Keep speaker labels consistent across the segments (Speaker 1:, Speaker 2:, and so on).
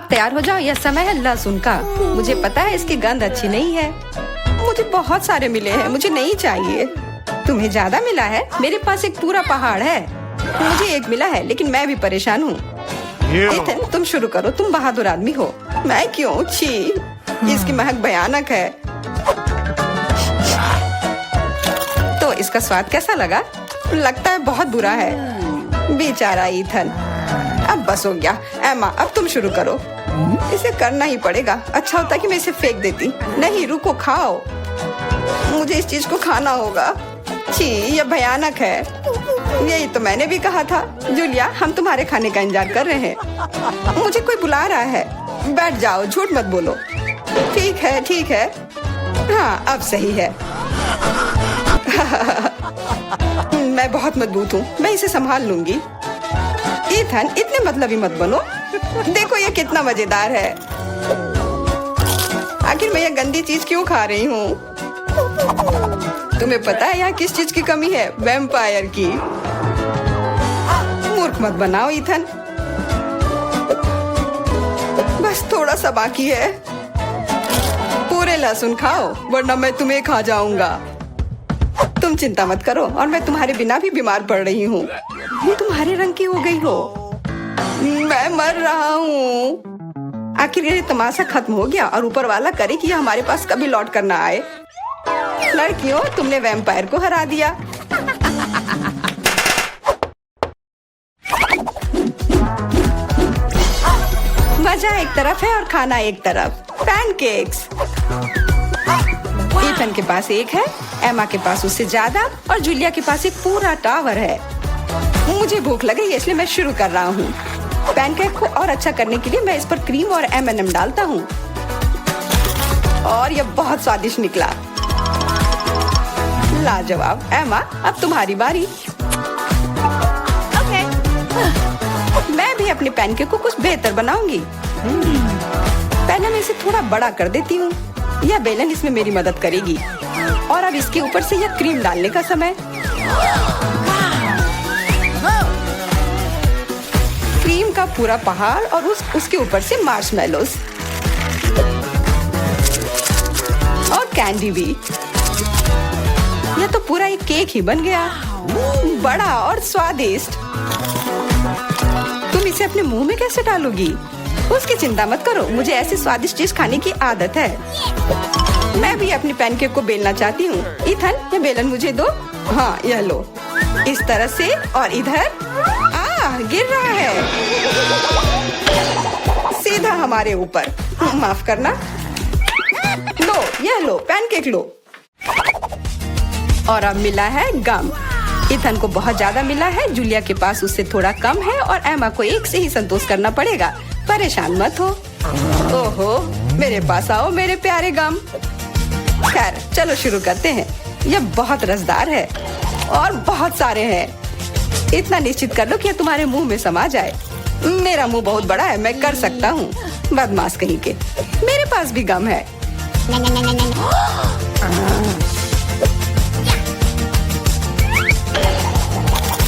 Speaker 1: अब तैयार हो जाओ, यह समय है लहसुन का। मुझे पता है इसकी गंध अच्छी नहीं है। मुझे बहुत सारे मिले हैं, मुझे नहीं चाहिए। तुम्हें ज्यादा मिला है? मेरे पास एक पूरा पहाड़ है। मुझे एक मिला है, लेकिन मैं भी परेशान हूँ। इथन, तुम शुरू करो, तुम बहादुर आदमी हो। मैं क्यों? छी, इसकी महक भयानक है। तो इसका स्वाद कैसा लगा? लगता है बहुत बुरा है। बेचारा इथन। अब बस हो गया। एमा, अब तुम शुरू करो। इसे करना ही पड़ेगा। अच्छा होता कि मैं इसे फेंक देती। नहीं, रुको, खाओ। मुझे इस चीज को खाना होगा। छी, यह भयानक है। यही तो मैंने भी कहा था। जूलिया, हम तुम्हारे खाने का इंतजार कर रहे हैं। मुझे कोई बुला रहा है। बैठ जाओ, झूठ मत बोलो। ठीक है, ठीक है। हाँ, अब सही है। मैं बहुत मजबूत हूँ, मैं इसे संभाल लूंगी। इथन, इतने मतलबी मत बनो। देखो ये कितना मजेदार है। आखिर मैं ये गंदी चीज क्यों खा रही हूँ? तुम्हें पता है यहाँ किस चीज की कमी है? वैम्पायर की। मूर्ख मत बनाओ इथन। बस थोड़ा सा बाकी है। पूरे लहसुन खाओ, वरना मैं तुम्हें खा जाऊंगा। तुम चिंता मत करो, और मैं तुम्हारे बिना भी बीमार पड़ रही हूँ। तुम्हारे रंग की हो गई हो। मैं मर रहा हूँ। आखिर ये तमाशा खत्म हो गया, और ऊपर वाला करे कि यह हमारे पास कभी लौट कर ना आए। लड़कियों, तुमने वैम्पायर को हरा दिया। मजा एक तरफ है और खाना एक तरफ। पैनकेक्स। इथन के पास एक है, एमा के पास उससे ज्यादा, और जूलिया के पास एक पूरा टावर है। मुझे भूख लगी, इसलिए मैं शुरू कर रहा हूँ। पैनकेक को और अच्छा करने के लिए मैं इस पर क्रीम और M&M डालता हूँ, और यह बहुत स्वादिष्ट निकला। लाजवाब। एमा, अब तुम्हारी बारी। ओके। मैं भी अपने पैनकेक को कुछ बेहतर बनाऊंगी। पहले मैं इसे थोड़ा बड़ा कर देती हूँ। यह बेलन इसमें मेरी मदद करेगी। और अब इसके ऊपर से यह क्रीम डालने का समय। क्रीम का पूरा पहाड़, और उसके ऊपर से मार्शमेलोस और कैंडी भी। यह तो पूरा एक केक ही बन गया, बड़ा और स्वादिष्ट। तुम इसे अपने मुंह में कैसे डालोगी? उसकी चिंता मत करो, मुझे ऐसी स्वादिष्ट चीज खाने की आदत है। मैं भी अपनी पैनकेक को बेलना चाहती हूँ। इथन, ये बेलन मुझे दो। हाँ, यह लो। इस तरह से, और इधर। गिर रहा है सीधा हमारे ऊपर। माफ करना। लो, यह लो, पैनकेक लो। और अब मिला है गम। इथन को बहुत ज्यादा मिला है, जूलिया के पास उससे थोड़ा कम है, और एमा को एक से ही संतोष करना पड़ेगा। परेशान मत हो। ओहो, मेरे पास आओ मेरे प्यारे गम। खैर, चलो शुरू करते हैं। यह बहुत रसदार है, और बहुत सारे हैं। इतना निश्चित कर लो कि यह तुम्हारे मुंह में समा जाए। मेरा मुंह बहुत बड़ा है, मैं कर सकता हूँ। बदमाश कहीं के। मेरे पास भी गम है।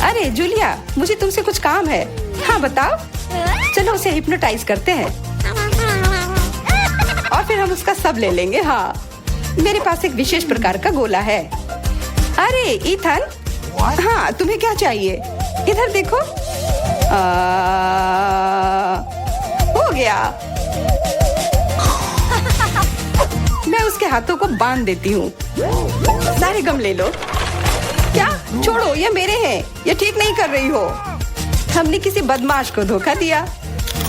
Speaker 1: अरे जूलिया, मुझे तुमसे कुछ काम है। हाँ, बताओ। चलो उसे हिप्नोटाइज करते हैं, और फिर हम उसका सब ले लेंगे। हाँ, मेरे पास एक विशेष प्रकार का गोला है। अरे इथन, हाँ, तुम्हें क्या चाहिए? इधर देखो। हो गया। मैं उसके हाथों को बांध देती हूँ। सारे गम ले लो। क्या? छोड़ो, ये मेरे हैं। ये ठीक नहीं कर रही हो। हमने किसी बदमाश को धोखा दिया।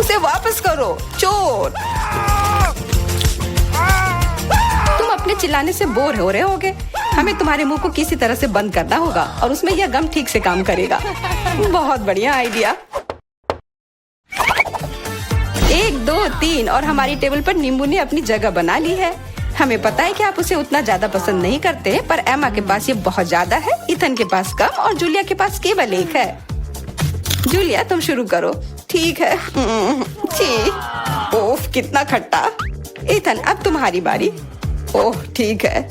Speaker 1: उसे वापस करो, चोर। तुम अपने चिल्लाने से बोर हो रहे होगे। हमें तुम्हारे मुंह को किसी तरह से बंद करना होगा, और उसमें यह गम ठीक से काम करेगा। बहुत बढ़िया आइडिया। 1, 2, 3, और हमारी टेबल पर नींबू ने अपनी जगह बना ली है। हमें पता है कि आप उसे उतना ज्यादा पसंद नहीं करते, पर एमा के पास ये बहुत ज्यादा है, इथन के पास कम, और जूलिया के पास केवल एक है। जूलिया, तुम शुरू करो। ठीक है। ओह, कितना खट्टा। इथन, अब तुम्हारी बारी। ओह, ठीक है।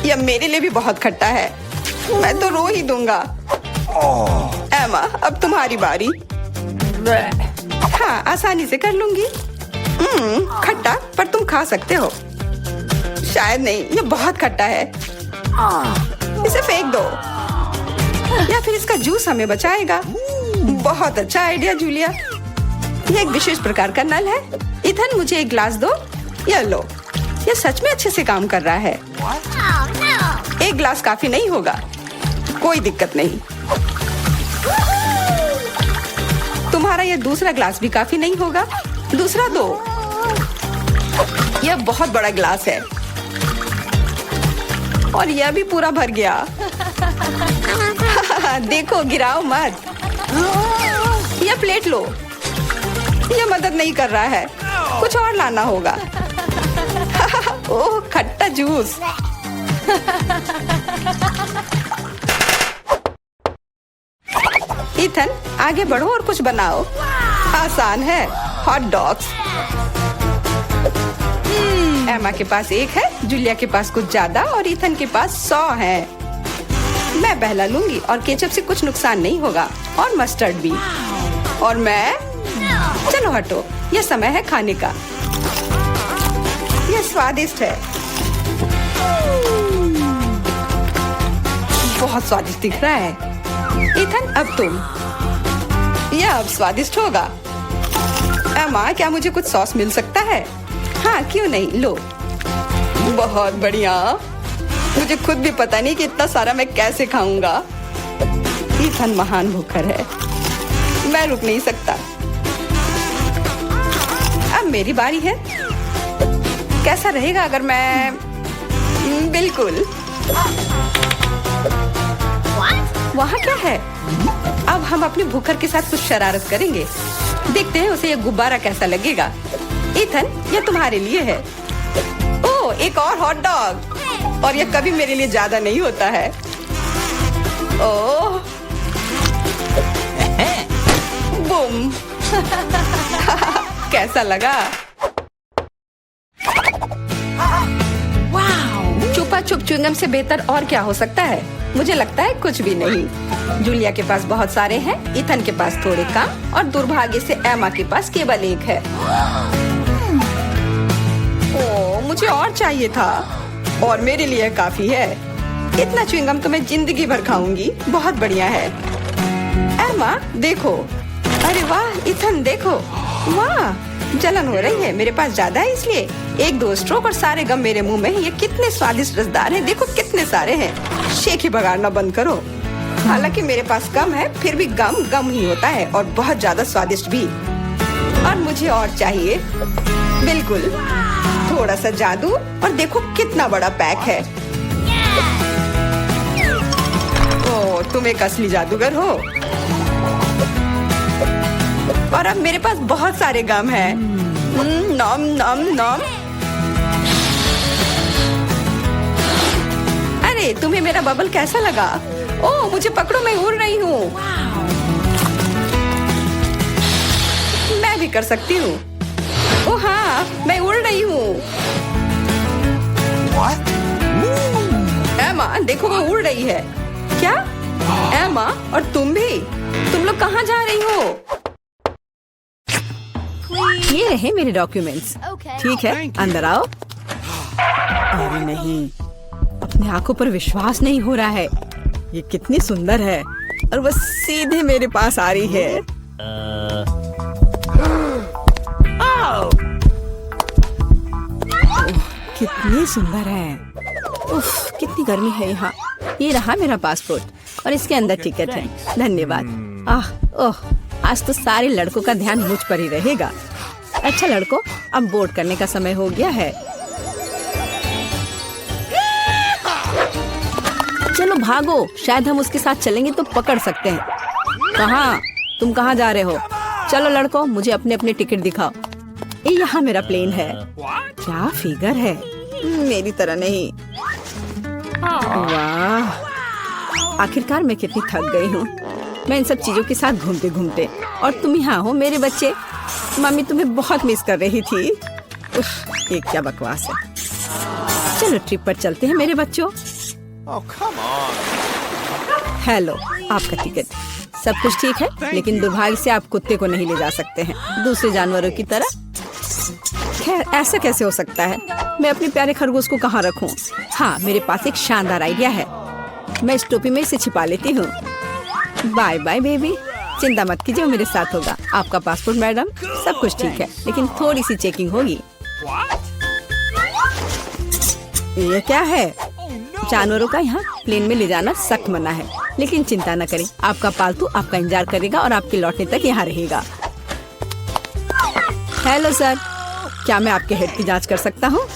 Speaker 1: यह मेरे लिए भी बहुत खट्टा है। मैं तो रो ही दूंगा। एमा, अब तुम्हारी बारी। हाँ, आसानी से कर लूंगी। खट्टा, पर तुम खा सकते हो। शायद नहीं, ये बहुत खट्टा है। इसे फेंक दो, या फिर इसका जूस हमें बचाएगा। बहुत अच्छा आइडिया जूलिया। ये एक विशेष प्रकार का नल है। इथन, मुझे एक ग्लास दो। ये लो, ये सच में अच्छे से काम कर रहा है। एक ग्लास काफी नहीं होगा, कोई दिक्कत नहीं। तुम्हारा ये दूसरा ग्लास भी काफी नहीं होगा, दूसरा दो। यह बहुत बड़ा ग्लास है और यह भी पूरा भर गया। देखो, गिराओ मत। यह प्लेट लो। यह मदद नहीं कर रहा है, कुछ और लाना होगा। ओह, खट्टा जूस। इथन, आगे बढ़ो और कुछ बनाओ। आसान है, हॉट डॉग्स। एमा के पास एक है, जूलिया के पास कुछ ज्यादा और इथन के पास 100 है। मैं पहला लूंगी और केचप से कुछ नुकसान नहीं होगा, और मस्टर्ड भी। और मैं, चलो हटो, यह समय है खाने का। यह स्वादिष्ट है, बहुत स्वादिष्ट दिख रहा है। इथन, अब तुम। यह अब स्वादिष्ट होगा। एमा, क्या मुझे कुछ सॉस मिल सकता है? हाँ, क्यों नहीं, लो। बहुत बढ़िया। मुझे खुद भी पता नहीं कि इतना सारा मैं कैसे खाऊंगा। इथन महान भूखर है, मैं रुक नहीं सकता। अब मेरी बारी है। कैसा रहेगा अगर मैं, बिल्कुल। वहाँ क्या है? अब हम अपने भूखर के साथ कुछ शरारत करेंगे। देखते हैं उसे यह गुब्बारा कैसा लगेगा। इथन, यह तुम्हारे लिए है। ओह, एक और हॉट डॉग। और यह कभी मेरे लिए ज्यादा नहीं होता है। ओह, बूम। कैसा लगा? छुपा छुप च्युइंगम से बेहतर और क्या हो सकता है? मुझे लगता है कुछ भी नहीं। जूलिया के पास बहुत सारे हैं, इथन के पास थोड़े कम, और दुर्भाग्य से एमा के पास केवल एक है। ओह, मुझे और चाहिए था, और मेरे लिए काफी है। इतना च्युइंगम तो मैं जिंदगी भर खाऊंगी। बहुत बढ़िया है। एमा, देखो। अरे वाह, इथन देखो। वाह, जलन हो रही है। मेरे पास ज्यादा है, इसलिए 1-2 स्ट्रोक और सारे गम मेरे मुंह में। ये कितने स्वादिष्ट रसदार हैं। देखो कितने सारे हैं। शेख ही बगाड़ना बंद करो। हालांकि मेरे पास कम है, फिर भी गम गम ही होता है, और बहुत ज्यादा स्वादिष्ट भी। और मुझे और चाहिए। बिल्कुल, थोड़ा सा जादू, और देखो कितना बड़ा पैक है। ओह, तुम एक असली जादूगर हो। और अब मेरे पास बहुत सारे गम हैं। नॉम नॉम नॉम। अरे, तुम्हें मेरा बबल कैसा लगा? ओह, मुझे पकड़ो, मैं उड़ रही हूँ। मैं भी कर सकती हूँ। ओह हाँ, मैं उड़ रही हूँ। एमा, देखो वो उड़ रही है। क्या? एमा, और तुम भी? तुम लोग कहाँ जा रही हो? ये रहे मेरे डॉक्यूमेंट्स। ठीक है, अंदर आओ। अरे नहीं, अपने आंखों पर विश्वास नहीं हो रहा है। ये कितनी सुंदर है, और बस सीधे मेरे पास आ रही है। कितनी सुंदर है। उफ, कितनी गर्मी है यहाँ। ये रहा मेरा पासपोर्ट, और इसके अंदर टिकट है। धन्यवाद। ओह, आज तो सारे लड़कों का ध्यान मुझ पर ही रहेगा। अच्छा लड़कों, अब बोर्ड करने का समय हो गया है। चलो भागो, शायद हम उसके साथ चलेंगे तो पकड़ सकते हैं। कहाँ? तुम कहाँ जा रहे हो? चलो लड़कों, मुझे अपने अपने टिकट दिखाओ। ये यहाँ मेरा प्लेन है। क्या फिगर है, मेरी तरह नहीं। वाह, आखिरकार मैं कितनी थक गई हूँ। मैं इन सब चीजों के साथ घूमते घूमते, और तुम यहाँ हो मेरे बच्चे। मम्मी तुम्हें बहुत मिस कर रही थी। उफ, ये क्या बकवास है। चलो ट्रिप पर चलते हैं मेरे बच्चों। हेलो, आपका टिकट।
Speaker 2: सब कुछ ठीक है, लेकिन दुर्भाग्य से आप कुत्ते को नहीं ले जा सकते हैं दूसरे जानवरों की तरह। खैर, ऐसा कैसे हो सकता है? मैं अपने प्यारे खरगोश को कहाँ रखूं? हाँ, मेरे पास एक शानदार आइडिया है। मैं इस टोपी में इसे छिपा लेती हूँ। बाय बाय बेबी, चिंता मत कीजिए, मेरे साथ होगा। आपका पासपोर्ट मैडम, सब कुछ ठीक है, लेकिन थोड़ी सी चेकिंग होगी। ये क्या है? जानवरों का यहाँ प्लेन में ले जाना सख्त मना है, लेकिन चिंता न करें, आपका पालतू आपका इंतजार करेगा और आपके लौटने तक यहाँ रहेगा। हेलो सर, क्या मैं आपके हेड की जांच कर सकता हूँ?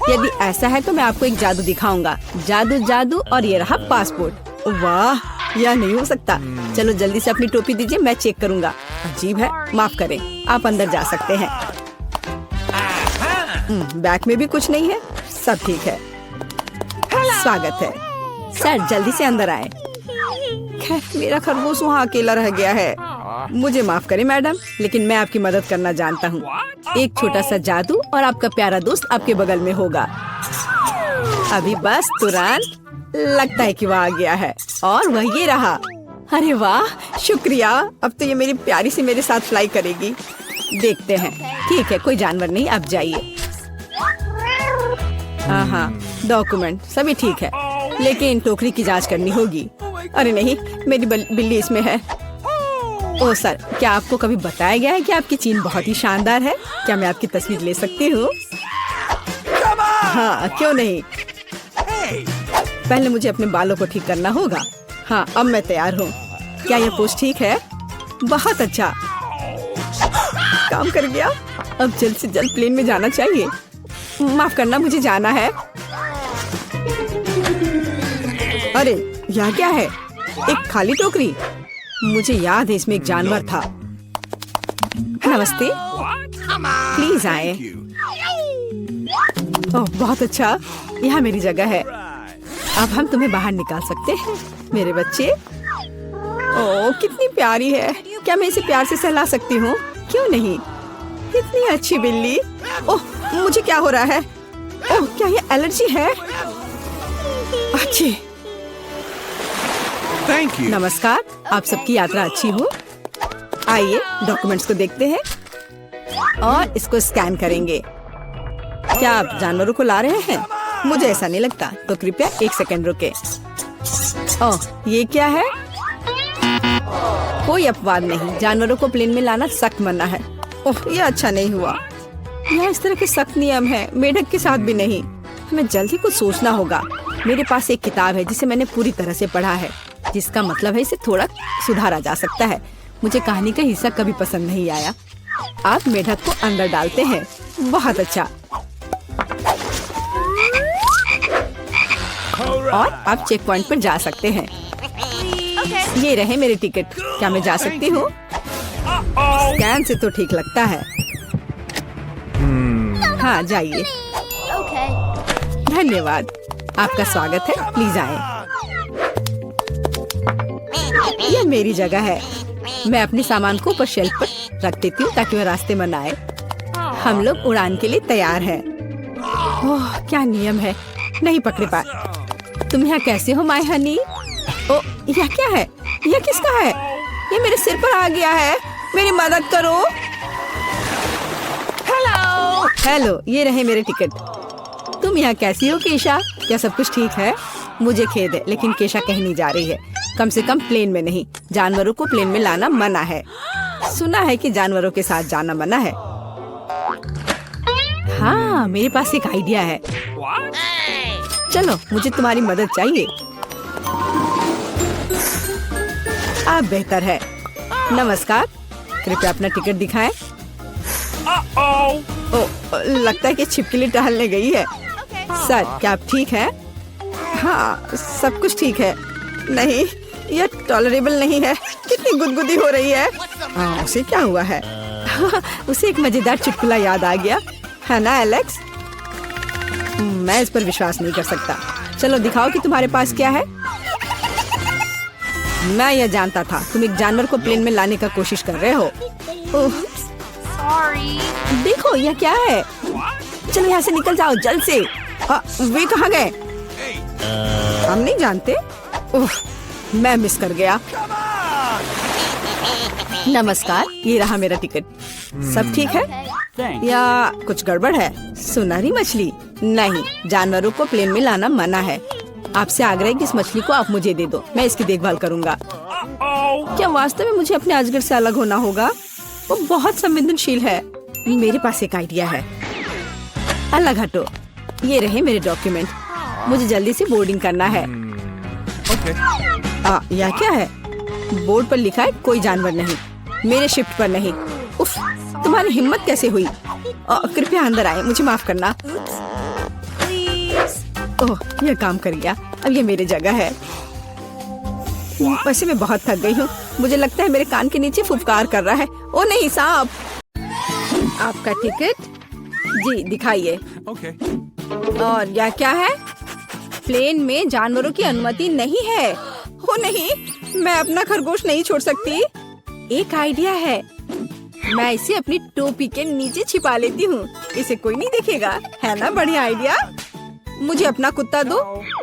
Speaker 2: यदि ऐसा है तो मैं आपको एक जादू दिखाऊंगा। जादू जादू, और ये रहा पासपोर्ट। वाह, यह नहीं हो सकता। चलो जल्दी से अपनी टोपी दीजिए, मैं चेक करूंगा। अजीब है, माफ करें, आप अंदर जा सकते हैं। बैग में भी कुछ नहीं है, सब ठीक है। स्वागत है सर, जल्दी से अंदर आए। खैर, मेरा खरगोश वहाँ अकेला रह गया है। मुझे माफ करें मैडम, लेकिन मैं आपकी मदद करना जानता हूँ। एक छोटा सा जादू और आपका प्यारा दोस्त आपके बगल में होगा। अभी बस तुरंत, लगता है कि वह आ गया है, और वह ये रहा। अरे वाह, शुक्रिया। अब तो ये मेरी प्यारी सी मेरे साथ फ्लाई करेगी। देखते हैं। ठीक है, कोई जानवर नहीं, आप जाइए। हाँ, डॉक्यूमेंट सभी ठीक है, लेकिन टोकरी की जांच करनी होगी। अरे नहीं, मेरी बिल्ली इसमें है। ओह सर, क्या आपको कभी बताया गया है कि आपकी चीन बहुत ही शानदार है? क्या मैं आपकी तस्वीर ले सकती हूँ? हाँ, क्यों नहीं। पहले मुझे अपने बालों को ठीक करना होगा। हाँ, अब मैं तैयार हूँ। क्या यह पोस्ट ठीक है? बहुत अच्छा, काम कर गया। अब जल्द से जल्द प्लेन में जाना चाहिए। माफ करना, मुझे जाना है। अरे, यह क्या है? एक खाली टोकरी। मुझे याद है इसमें एक जानवर था। नमस्ते, प्लीज आए। ओह, बहुत अच्छा, यहाँ मेरी जगह है। अब हम तुम्हें बाहर निकाल सकते हैं, मेरे बच्चे। ओह, कितनी प्यारी है। क्या मैं इसे प्यार से सहला सकती हूँ? क्यों नहीं, इतनी अच्छी बिल्ली। ओह, मुझे क्या हो रहा है? ओह, क्या ये एलर्जी है? अच्छी। नमस्कार, आप सबकी यात्रा अच्छी हो। आइए, डॉक्यूमेंट्स को देखते हैं और इसको स्कैन करेंगे। क्या आप जानवरों को ला रहे हैं? मुझे ऐसा नहीं लगता, तो कृपया 1 सेकंड रुके। ओह, ये क्या है? कोई अपवाद नहीं, जानवरों को प्लेन में लाना सख्त मना है। ओह, ये अच्छा नहीं हुआ। यहाँ इस तरह के सख्त नियम है, मेढक के साथ भी नहीं। हमें जल्दी कुछ सोचना होगा। मेरे पास एक किताब है जिसे मैंने पूरी तरह से पढ़ा है, जिसका मतलब है इसे थोड़ा सुधारा जा सकता है। मुझे कहानी का हिस्सा कभी पसंद नहीं आया। आप मेढक को अंदर डालते हैं, बहुत अच्छा। और आप चेक पॉइंट पर जा सकते हैं। ये रहे मेरे टिकट। क्या मैं जा सकती हूँ? स्कैन से तो ठीक लगता है। हाँ, जाइए। धन्यवाद, आपका स्वागत है, प्लीज आए। यह मेरी जगह है। मैं अपने सामान को ऊपर शेल्फ पर रख देती हूँ ताकि वह रास्ते में न आए। हम लोग उड़ान के लिए तैयार हैं। ओह, क्या नियम है, नहीं पकड़े पाए। तुम यहाँ कैसे हो माय हनी? ओ, यह क्या है? यह किसका है? ये मेरे सिर पर आ गया है, मेरी मदद करो। हेलो, ये रहे मेरे टिकट। तुम यहाँ कैसी हो केशा? क्या सब कुछ ठीक है? मुझे खेद है, लेकिन केशा कहीं नहीं जा रही है, कम से कम प्लेन में नहीं। जानवरों को प्लेन में लाना मना है। सुना है कि जानवरों के साथ जाना मना है। हाँ, मेरे पास एक आइडिया है। चलो, मुझे तुम्हारी मदद चाहिए। आप बेहतर है। नमस्कार, कृपया अपना टिकट दिखाएं। ओ, लगता है कि छिपकली टहलने गई है। सर, क्या आप ठीक हैं? हाँ, सब कुछ ठीक है। नहीं, यह टॉलरेबल नहीं है। कितनी गुदगुदी हो रही है। उसे क्या हुआ है? उसे एक मजेदार चुटकुला याद आ गया है ना एलेक्स? मैं इस पर विश्वास नहीं कर सकता। चलो दिखाओ कि तुम्हारे पास क्या है। मैं यह जानता था, तुम एक जानवर को प्लेन में लाने का कोशिश कर रहे हो। देखो, यह क्या है? चलो यहाँ से निकल जाओ जल्द से। वे कहाँ गए? हम नहीं जानते। मैं मिस कर गया। नमस्कार, ये रहा मेरा टिकट। सब ठीक है या कुछ गड़बड़ है? सुनहरी मछली नहीं, जानवरों को प्लेन में लाना मना है। आपसे आग्रह है कि इस मछली को आप मुझे दे दो, मैं इसकी देखभाल करूंगा। क्या वास्तव में मुझे अपने अजगर से अलग होना होगा? वो बहुत संवेदनशील है। मेरे पास एक आइडिया है। अलग हटो। ये रहे मेरे डॉक्यूमेंट। मुझे जल्दी से बोर्डिंग करना है। यह क्या है? बोर्ड पर लिखा है कोई जानवर नहीं, मेरे शिफ्ट पर नहीं। उफ, तुम्हारी हिम्मत कैसे हुई? कृपया अंदर आए, मुझे माफ करना। ओह, यह काम कर गया। अब ये मेरी जगह है। वैसे मैं बहुत थक गई हूँ। मुझे लगता है मेरे कान के नीचे फुफकार कर रहा है। ओ नहीं, सांप। आपका टिकट जी दिखाइए। और यह क्या है? प्लेन में जानवरों की अनुमति नहीं है। ओ नहीं, मैं अपना खरगोश नहीं छोड़ सकती। एक आइडिया है, मैं इसे अपनी टोपी के नीचे छिपा लेती हूँ। इसे कोई नहीं देखेगा, है ना? बढ़िया आइडिया। मुझे अपना कुत्ता दो,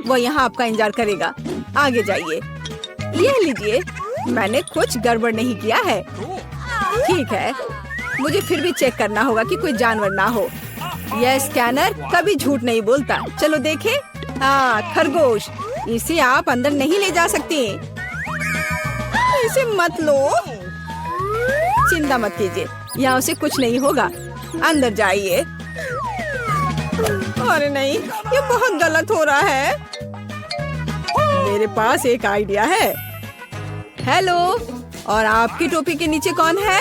Speaker 2: वो यहाँ आपका इंतजार करेगा। आगे जाइए। यह लीजिए, मैंने कुछ गड़बड़ नहीं किया है। ठीक है, मुझे फिर भी चेक करना होगा कि कोई जानवर ना हो। यह स्कैनर कभी झूठ नहीं बोलता। चलो देखें। हाँ, खरगोश। इसे आप अंदर नहीं ले जा सकती। इसे मत लो। चिंता मत कीजिए, यहाँ उसे कुछ नहीं होगा। अंदर जाइए। अरे नहीं, ये बहुत गलत हो रहा है। मेरे पास एक आइडिया है। हेलो, और आपकी टोपी के नीचे कौन है?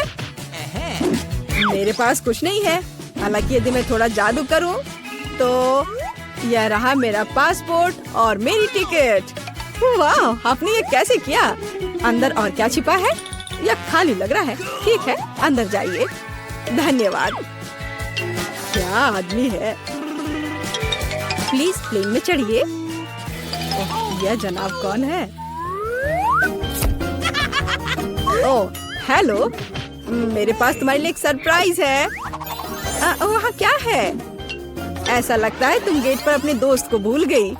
Speaker 2: मेरे पास कुछ नहीं है। हालांकि यदि मैं थोड़ा जादू करूं, तो यह रहा मेरा पासपोर्ट और मेरी टिकट। वाह, आपने ये कैसे किया? अंदर और क्या छिपा है? यह खाली लग रहा है। ठीक है, अंदर जाइए। धन्यवाद। क्या आदमी है। प्लीज प्लेन में चढ़िए। यह जनाब कौन है? ओह, हेलो। मेरे पास तुम्हारे लिए एक सरप्राइज है। वहाँ क्या है? ऐसा लगता है तुम गेट पर अपने दोस्त को भूल गई।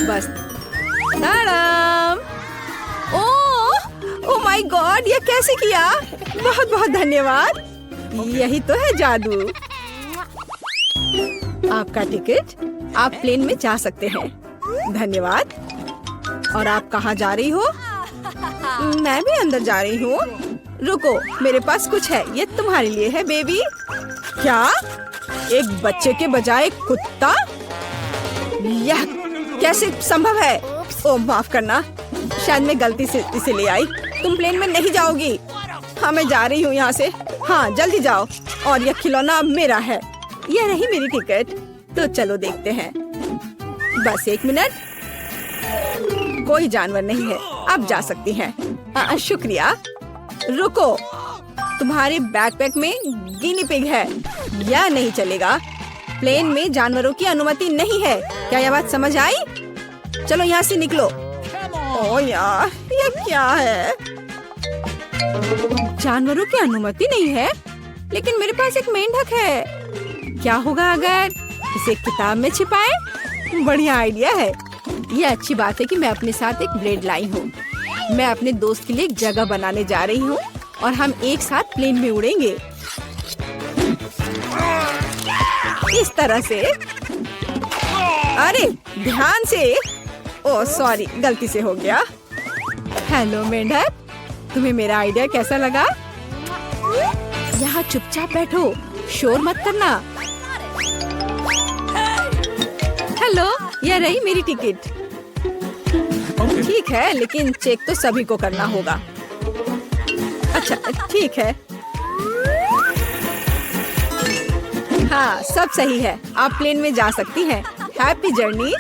Speaker 2: बस। ताड़ाम। ओह माय गॉड, ये कैसे किया? बहुत बहुत धन्यवाद। यही तो है जादू। आपका टिकट, आप प्लेन में जा सकते हैं। धन्यवाद। और आप कहाँ जा रही हो? मैं भी अंदर जा रही हूँ। रुको, मेरे पास कुछ है। ये तुम्हारे लिए है बेबी। क्या? एक बच्चे के बजाय कुत्ता? यह कैसे संभव है? ओह माफ करना, शायद मैं गलती से इसे ले आई। तुम प्लेन में नहीं जाओगी। हाँ, मैं जा रही हूँ यहाँ से। हाँ, जल्दी जाओ। और यह खिलौना अब मेरा है। यह रही मेरी टिकट। तो चलो देखते हैं। बस एक मिनट। कोई जानवर नहीं है, आप जा सकती हैं। शुक्रिया। रुको, तुम्हारे बैकपैक में गिनी पिग है। यह नहीं चलेगा। प्लेन में जानवरों की अनुमति नहीं है। क्या यह बात समझ आई? चलो यहाँ से निकलो। ओह यार, ये क्या है? जानवरों की अनुमति नहीं है, लेकिन मेरे पास एक मेंढक है। क्या होगा अगर इसे किताब में छिपाएं? बढ़िया आइडिया है। ये अच्छी बात है कि मैं अपने साथ एक ब्लेड लाई हूँ। मैं अपने दोस्त के लिए एक जगह बनाने जा रही हूँ और हम एक साथ प्लेन में उड़ेंगे। इस तरह से। अरे ध्यान से। ओह सॉरी, गलती से हो गया। हेलो मेंढक, तुम्हें मेरा आइडिया कैसा लगा? यहाँ चुपचाप बैठो, शोर मत करना। हेलो, यह रही मेरी टिकट। ठीक है, लेकिन चेक तो सभी को करना होगा। अच्छा ठीक है। हाँ, सब सही है। आप प्लेन में जा सकती हैं। Happy journey.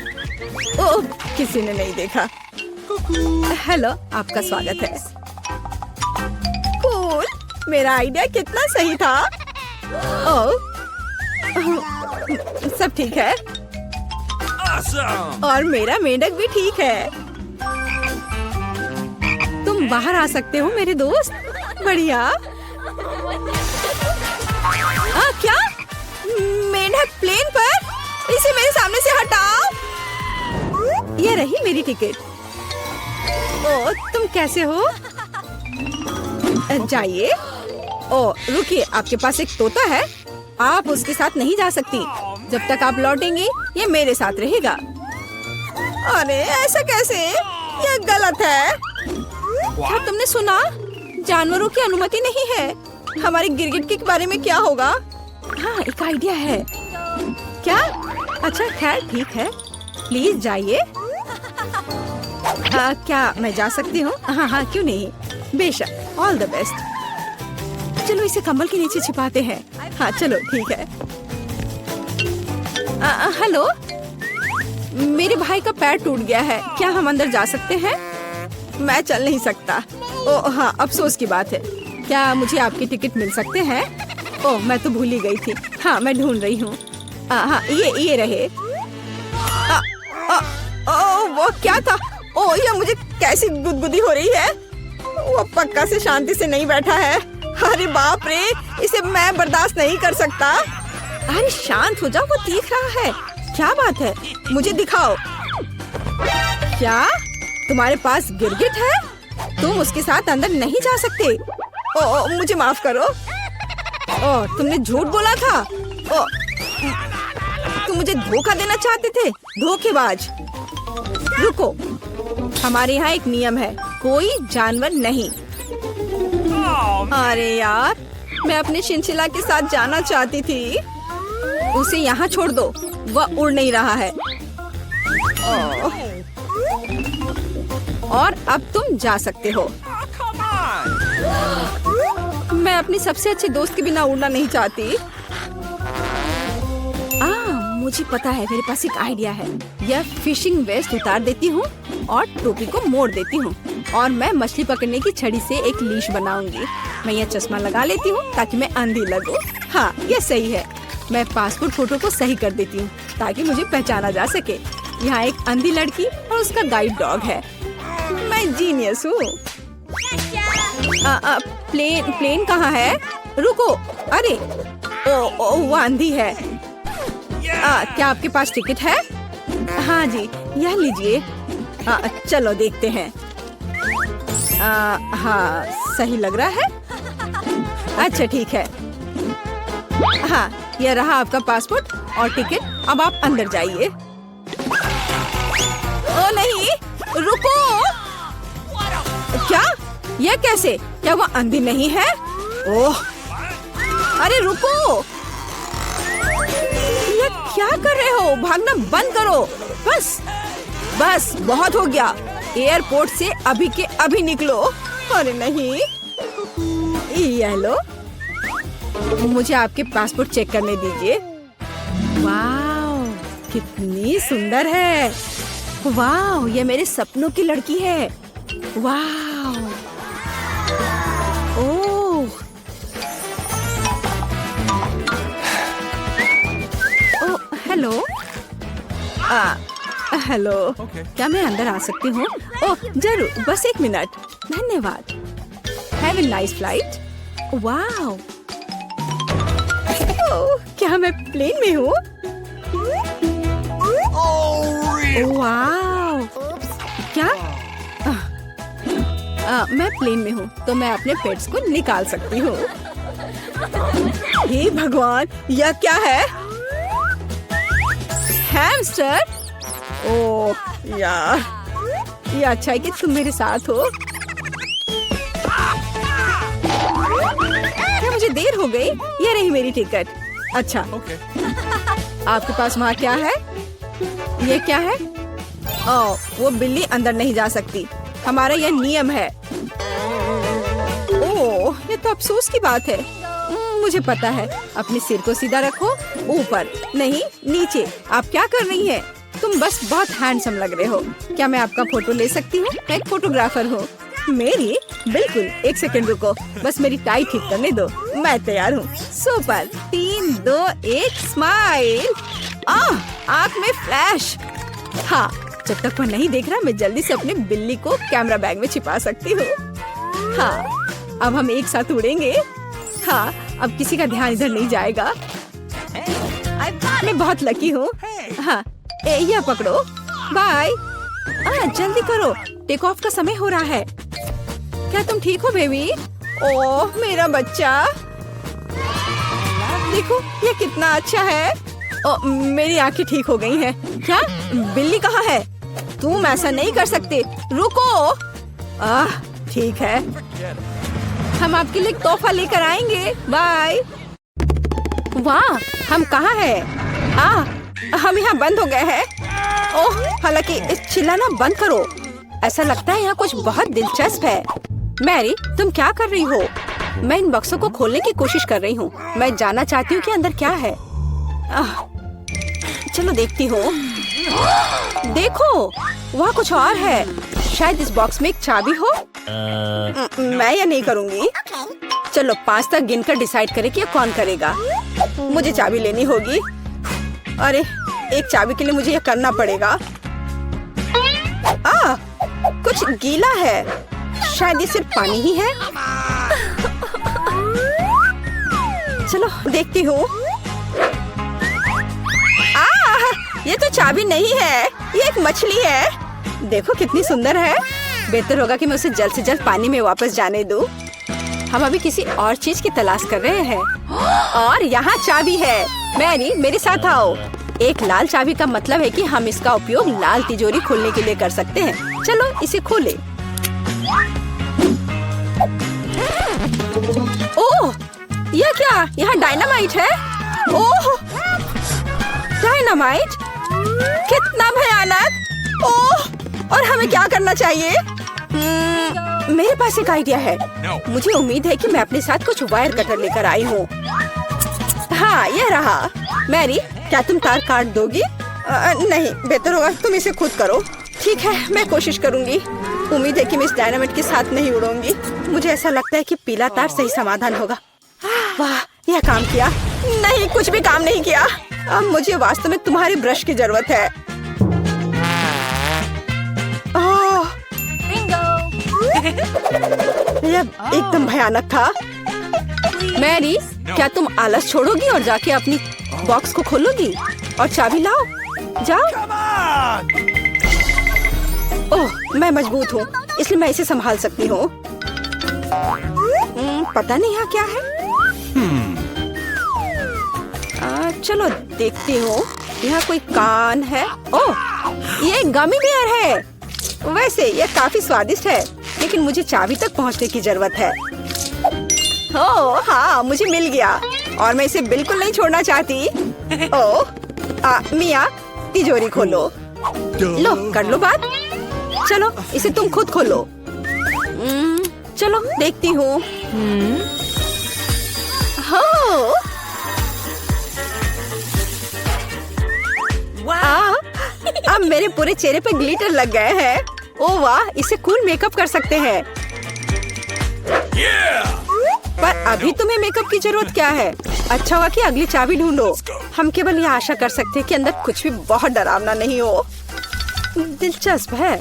Speaker 2: ओह, किसी ने नहीं देखा। हेलो, आपका स्वागत है। कूल, मेरा आइडिया कितना सही था। ओह, सब ठीक है। और मेरा मेंढक भी ठीक है। तुम बाहर आ सकते हो मेरे दोस्त। बढ़िया। क्या? मेंढक प्लेन पर? इसे मेरे सामने से हटाओ। ये रही मेरी टिकट। ओ, तुम कैसे हो? जाइए। ओ, रुकिए, आपके पास एक तोता है। आप उसके साथ नहीं जा सकती। जब तक आप लौटेंगी ये मेरे साथ रहेगा। अरे ऐसा कैसे? ये गलत है। क्या तुमने सुना? जानवरों की अनुमति नहीं है। हमारे गिरगिट के बारे में क्या होगा? हाँ, एक आइडिया है। क्या? अच्छा खैर ठीक है, प्लीज जाइए। क्या मैं जा सकती हूँ? हाँ हाँ, क्यों नहीं, बेशक। All the best. चलो इसे कंबल के नीचे छिपाते हैं। हाँ चलो ठीक है। हेलो, मेरे भाई का पैर टूट गया है, क्या हम अंदर जा सकते हैं? मैं चल नहीं सकता। ओ हाँ, अफसोस की बात है। क्या मुझे आपकी टिकट मिल सकते हैं? ओह, मैं तो भूल ही गई थी। हाँ, मैं ढूंढ रही हूँ। हाँ, ये रहे। वो क्या था? ओह, ये मुझे कैसी गुदगुदी हो रही है। वो पक्का से शांति से नहीं बैठा है। अरे बाप रे, इसे मैं बर्दाश्त नहीं कर सकता। अरे शांत हो जाओ, वो देख रहा है। क्या बात है, मुझे दिखाओ। क्या तुम्हारे पास गिरगिट है? तुम उसके साथ अंदर नहीं जा सकते। ओ, मुझे माफ करो। ओ, तुमने झूठ बोला था। ओ, तुम मुझे धोखा देना चाहते थे, धोखेबाज। रुको, हमारे यहाँ एक नियम है, कोई जानवर नहीं। अरे यार, मैं अपने शिनशिला के साथ जाना चाहती थी। उसे यहाँ छोड़ दो, वह उड़ नहीं रहा है। और अब तुम जा सकते हो। मैं अपनी सबसे अच्छे दोस्त के बिना उड़ना नहीं चाहती। मुझे पता है, मेरे पास एक आइडिया है। यह फिशिंग वेस्ट उतार देती हूँ और टोपी को मोड़ देती हूँ और मैं मछली पकड़ने की छड़ी से एक लीश बनाऊंगी। मैं यह चश्मा लगा लेती हूँ ताकि मैं अंधी लगूं। हाँ, यह सही है। मैं पासपोर्ट फोटो को सही कर देती हूँ ताकि मुझे पहचाना जा सके। यहाँ एक अंधी लड़की और उसका गाइड डॉग है। मैं जीनियस हूँ। प्लेन कहाँ है? रुको, अरे ओ, वो अंधी है। क्या आपके पास टिकट है? हाँ जी, यह लीजिए। चलो देखते हैं। हाँ, सही लग रहा है। अच्छा ठीक है। हाँ, यह रहा आपका पासपोर्ट और टिकट। अब आप अंदर जाइए। ओ नहीं, रुको। क्या? यह कैसे? क्या वो अंधी नहीं है? ओह, अरे रुको। यह क्या कर रहे हो? भागना बंद करो। बस बहुत हो गया। एयरपोर्ट से अभी के अभी निकलो। अरे नहीं, ये लो, मुझे आपके पासपोर्ट चेक करने दीजिए। वाह, कितनी सुंदर है। वाह, ये मेरे सपनों की लड़की है। वाह, ओह, हेलो। हेलो, क्या मैं अंदर आ सकती हूँ? ओह जरूर, बस एक मिनट। धन्यवाद। Have a nice flight. वाह, क्या मैं प्लेन में हूँ? वाह, क्या? मैं प्लेन में हूँ तो मैं अपने पेट्स को निकाल सकती हूँ। हे भगवान, यह क्या है? हैमस्टर? ओह यार, ये अच्छा है कि तुम मेरे साथ हो। क्या मुझे देर हो गई? ये रही मेरी टिकट। अच्छा, आपके पास वहाँ क्या है? ये क्या है? ओह, वो बिल्ली अंदर नहीं जा सकती, हमारा यह नियम है। ओह, ये तो अफसोस की बात है। मुझे पता है। अपने सिर को सीधा रखो, ऊपर नहीं नीचे। आप क्या कर रही हैं? तुम बस बहुत हैंडसम लग रहे हो। क्या मैं आपका फोटो ले सकती हूँ? मैं एक फोटोग्राफर हूँ। मेरी? बिल्कुल, एक सेकंड रुको, बस मेरी टाई ठीक करने दो। मैं तैयार हूँ। सुपर। 3, 2, 1 स्माइल। आँख में फ्लैश। हाँ, जब तक वो नहीं देख रहा मैं जल्दी से अपने बिल्ली को कैमरा बैग में छिपा सकती हूँ। हाँ, अब हम एक साथ उड़ेंगे। हाँ, अब किसी का ध्यान इधर नहीं जाएगा। मैं बहुत लकी हूँ। हाँ, यह पकड़ो। बाय। जल्दी करो, टेक ऑफ का समय हो रहा है। क्या तुम ठीक हो बेबी? ओह मेरा बच्चा, देखो ये कितना अच्छा है। मेरी आंखें ठीक हो गई हैं। क्या बिल्ली कहाँ है? तुम ऐसा नहीं कर सकते, रुको। ठीक है, हम आपके लिए तोहफा लेकर आएंगे। बाय। वाह, हम कहाँ हैं? हम यहाँ बंद हो गए हैं। ओह, हालांकि इस चिल्लाना बंद करो। ऐसा लगता है यहाँ कुछ बहुत दिलचस्प है। मैरी, तुम क्या कर रही हो? मैं इन बक्सों को खोलने की कोशिश कर रही हूँ। मैं जानना चाहती हूँ कि अंदर क्या है। चलो देखती हूँ। देखो, वहाँ कुछ और है। शायद इस बॉक्स में एक चाबी हो। मैं ये नहीं करूँगी। चलो 5 तक गिनकर डिसाइड करें कि ये कौन करेगा। मुझे चाबी लेनी होगी। अरे, एक चाबी के लिए मुझे ये करना पड़ेगा। कुछ गीला है। शायद ये सिर्फ पानी ही है। चलो देखती हूँ। ये तो चाबी नहीं है, ये एक मछली है। देखो कितनी सुंदर है। बेहतर होगा कि मैं उसे जल्द से जल्द पानी में वापस जाने दूं। हम अभी किसी और चीज की तलाश कर रहे हैं। और यहाँ चाबी है। मैरी, मेरे साथ आओ। एक लाल चाबी का मतलब है कि हम इसका उपयोग लाल तिजोरी खोलने के लिए कर सकते हैं। चलो इसे खोले। ओह, यह क्या? यहाँ डायनामाइट है। ओह, डायनामाइट, कितना भयानक। ओह, और हमें क्या करना चाहिए? मेरे पास एक आइडिया है। मुझे उम्मीद है कि मैं अपने साथ कुछ वायर कटर लेकर आई हूँ। हाँ, यह रहा। मैरी, क्या तुम तार काट दोगी? नहीं, बेहतर होगा तुम इसे खुद करो। ठीक है, मैं कोशिश करूंगी। उम्मीद है कि मैं इस डायनामाइट के साथ नहीं उड़ूंगी। मुझे ऐसा लगता है कि पीला तार सही समाधान होगा। वाह, यह काम किया। नहीं, कुछ भी काम नहीं किया। अब मुझे वास्तव में तुम्हारी ब्रश की जरूरत है। यह एकदम भयानक था। मैरी, क्या तुम आलस छोड़ोगी और जाके अपनी बॉक्स को खोलोगी और चाबी लाओ? जाओ। ओह, मैं मजबूत हूँ, इसलिए मैं इसे संभाल सकती हूँ। पता नहीं यहाँ क्या है। चलो देखती हूँ। यहाँ कोई कान है। ओह, ये गमी बेयर है। वैसे ये काफी स्वादिष्ट है, लेकिन मुझे चाबी तक पहुँचने की जरूरत है। ओह हाँ, मुझे मिल गया और मैं इसे बिल्कुल नहीं छोड़ना चाहती। ओह, मिया, तिजोरी खोलो। लो, कर लो बात। चलो इसे तुम खुद खोलो। चलो देखती हूँ। अब मेरे पूरे चेहरे पे ग्लिटर लग गए हैं। ओह वाह, इसे कूल मेकअप कर सकते हैं। पर अभी तुम्हें मेकअप की जरूरत क्या है? अच्छा हुआ कि अगली चाबी ढूंढो। हम केवल ये आशा कर सकते हैं कि अंदर कुछ भी बहुत डरावना नहीं हो। दिलचस्प है।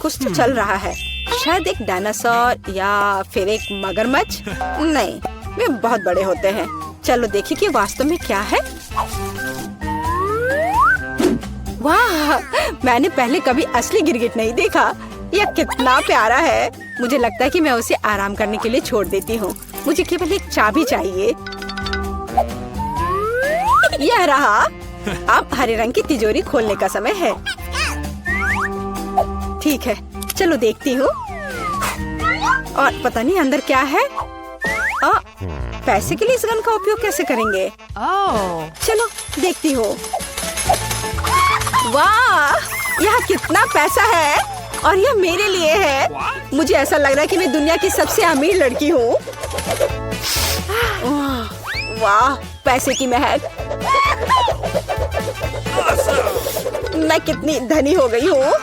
Speaker 2: कुछ तो चल रहा है। शायद एक डायनासोर या फिर एक मगरमच्छ। नहीं, वे बहुत बड़े होते हैं। चलो देखिए कि वास्तव में क्या है। वाह, मैंने पहले कभी असली गिरगिट नहीं देखा। यह कितना प्यारा है। मुझे लगता है कि मैं उसे आराम करने के लिए छोड़ देती हूँ। मुझे केवल एक चाबी चाहिए। यह रहा। अब हरे रंग की तिजोरी खोलने का समय है। ठीक है, चलो देखती हूँ। और पता नहीं अंदर क्या है। पैसे के लिए इस गन का उपयोग कैसे करेंगे? चलो देखती हूँ। वाह, यहाँ कितना पैसा है और यह मेरे लिए है। मुझे ऐसा लग रहा है कि मैं दुनिया की सबसे अमीर लड़की हूँ। वाह, पैसे की महक। मैं कितनी धनी हो गई हूँ।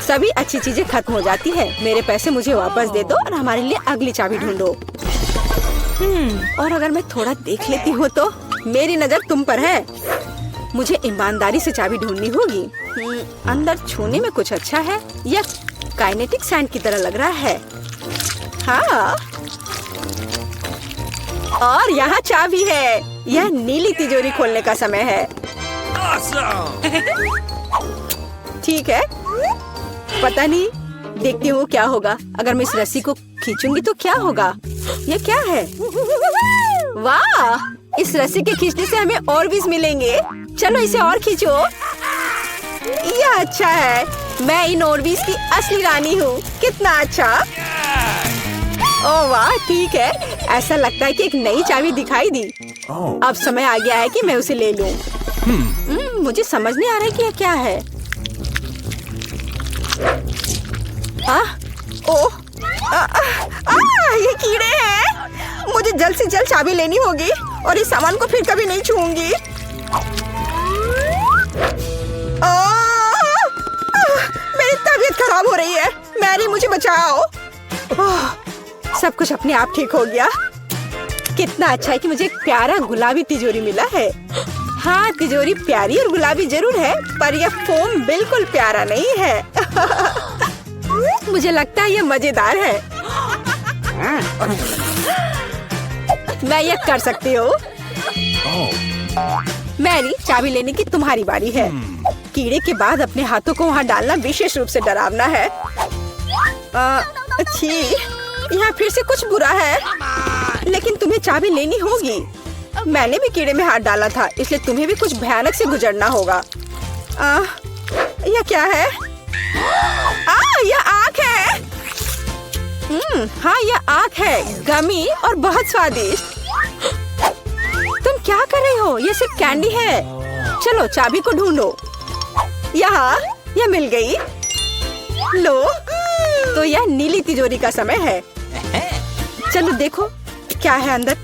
Speaker 2: सभी अच्छी चीजें खत्म हो जाती है। मेरे पैसे मुझे वापस दे दो और हमारे लिए अगली चाबी ढूंढो। और अगर मैं थोड़ा देख लेती हूँ तो मेरी नजर तुम पर है। मुझे ईमानदारी से चाबी ढूंढनी होगी। अंदर छूने में कुछ अच्छा है। यह काइनेटिक सैंड की तरह लग रहा है। हाँ, और यहाँ चाबी है। यह नीली तिजोरी खोलने का समय है। ठीक है, पता नहीं देखती हूँ क्या होगा। अगर मैं इस रस्सी को खींचूंगी तो क्या होगा? ये क्या है? वाह, इस रस्सी के खींचने से हमें और बीज मिलेंगे। चलो इसे और खींचो। यह अच्छा है, मैं इन ओरबीज की असली रानी हूँ। कितना अच्छा। ओह वाह, ठीक है। ऐसा लगता है कि एक नई चाबी दिखाई दी। अब समय आ गया है कि मैं उसे ले लूं। मुझे समझ नहीं आ रहा है कि यह क्या है। ओह, ये कीड़े हैं। मुझे जल्द से जल्द चाबी लेनी होगी और इस सामान को फिर कभी नहीं छूऊंगी। मेरी तबीयत खराब हो रही है। मैरी, मुझे बचाओ। सब कुछ अपने आप ठीक हो गया। कितना अच्छा है कि मुझे एक प्यारा गुलाबी तिजोरी मिला है। हाँ, तिजोरी प्यारी और गुलाबी जरूर है, पर यह फोम बिल्कुल प्यारा नहीं है। मुझे लगता है यह मजेदार है। मैं यह कर सकती हूँ। मैरी, चाबी लेने की तुम्हारी बारी है। कीड़े के बाद अपने हाथों को वहाँ डालना विशेष रूप से डरावना है। अच्छी, यहाँ फिर से कुछ बुरा है, लेकिन तुम्हें चाबी लेनी होगी। मैंने भी कीड़े में हाथ डाला था, इसलिए तुम्हें भी कुछ भयानक से गुजरना होगा। यह क्या है? यह आँख है। हाँ, यह आँख है, गमी और बहुत स्वादिष्ट। तुम क्या कर रही हो? यह सिर्फ कैंडी है। चलो चाबी को ढूंढो। यहाँ, यह मिल गई। लो, तो यह नीली तिजोरी का समय है। चलो देखो क्या है अंदर।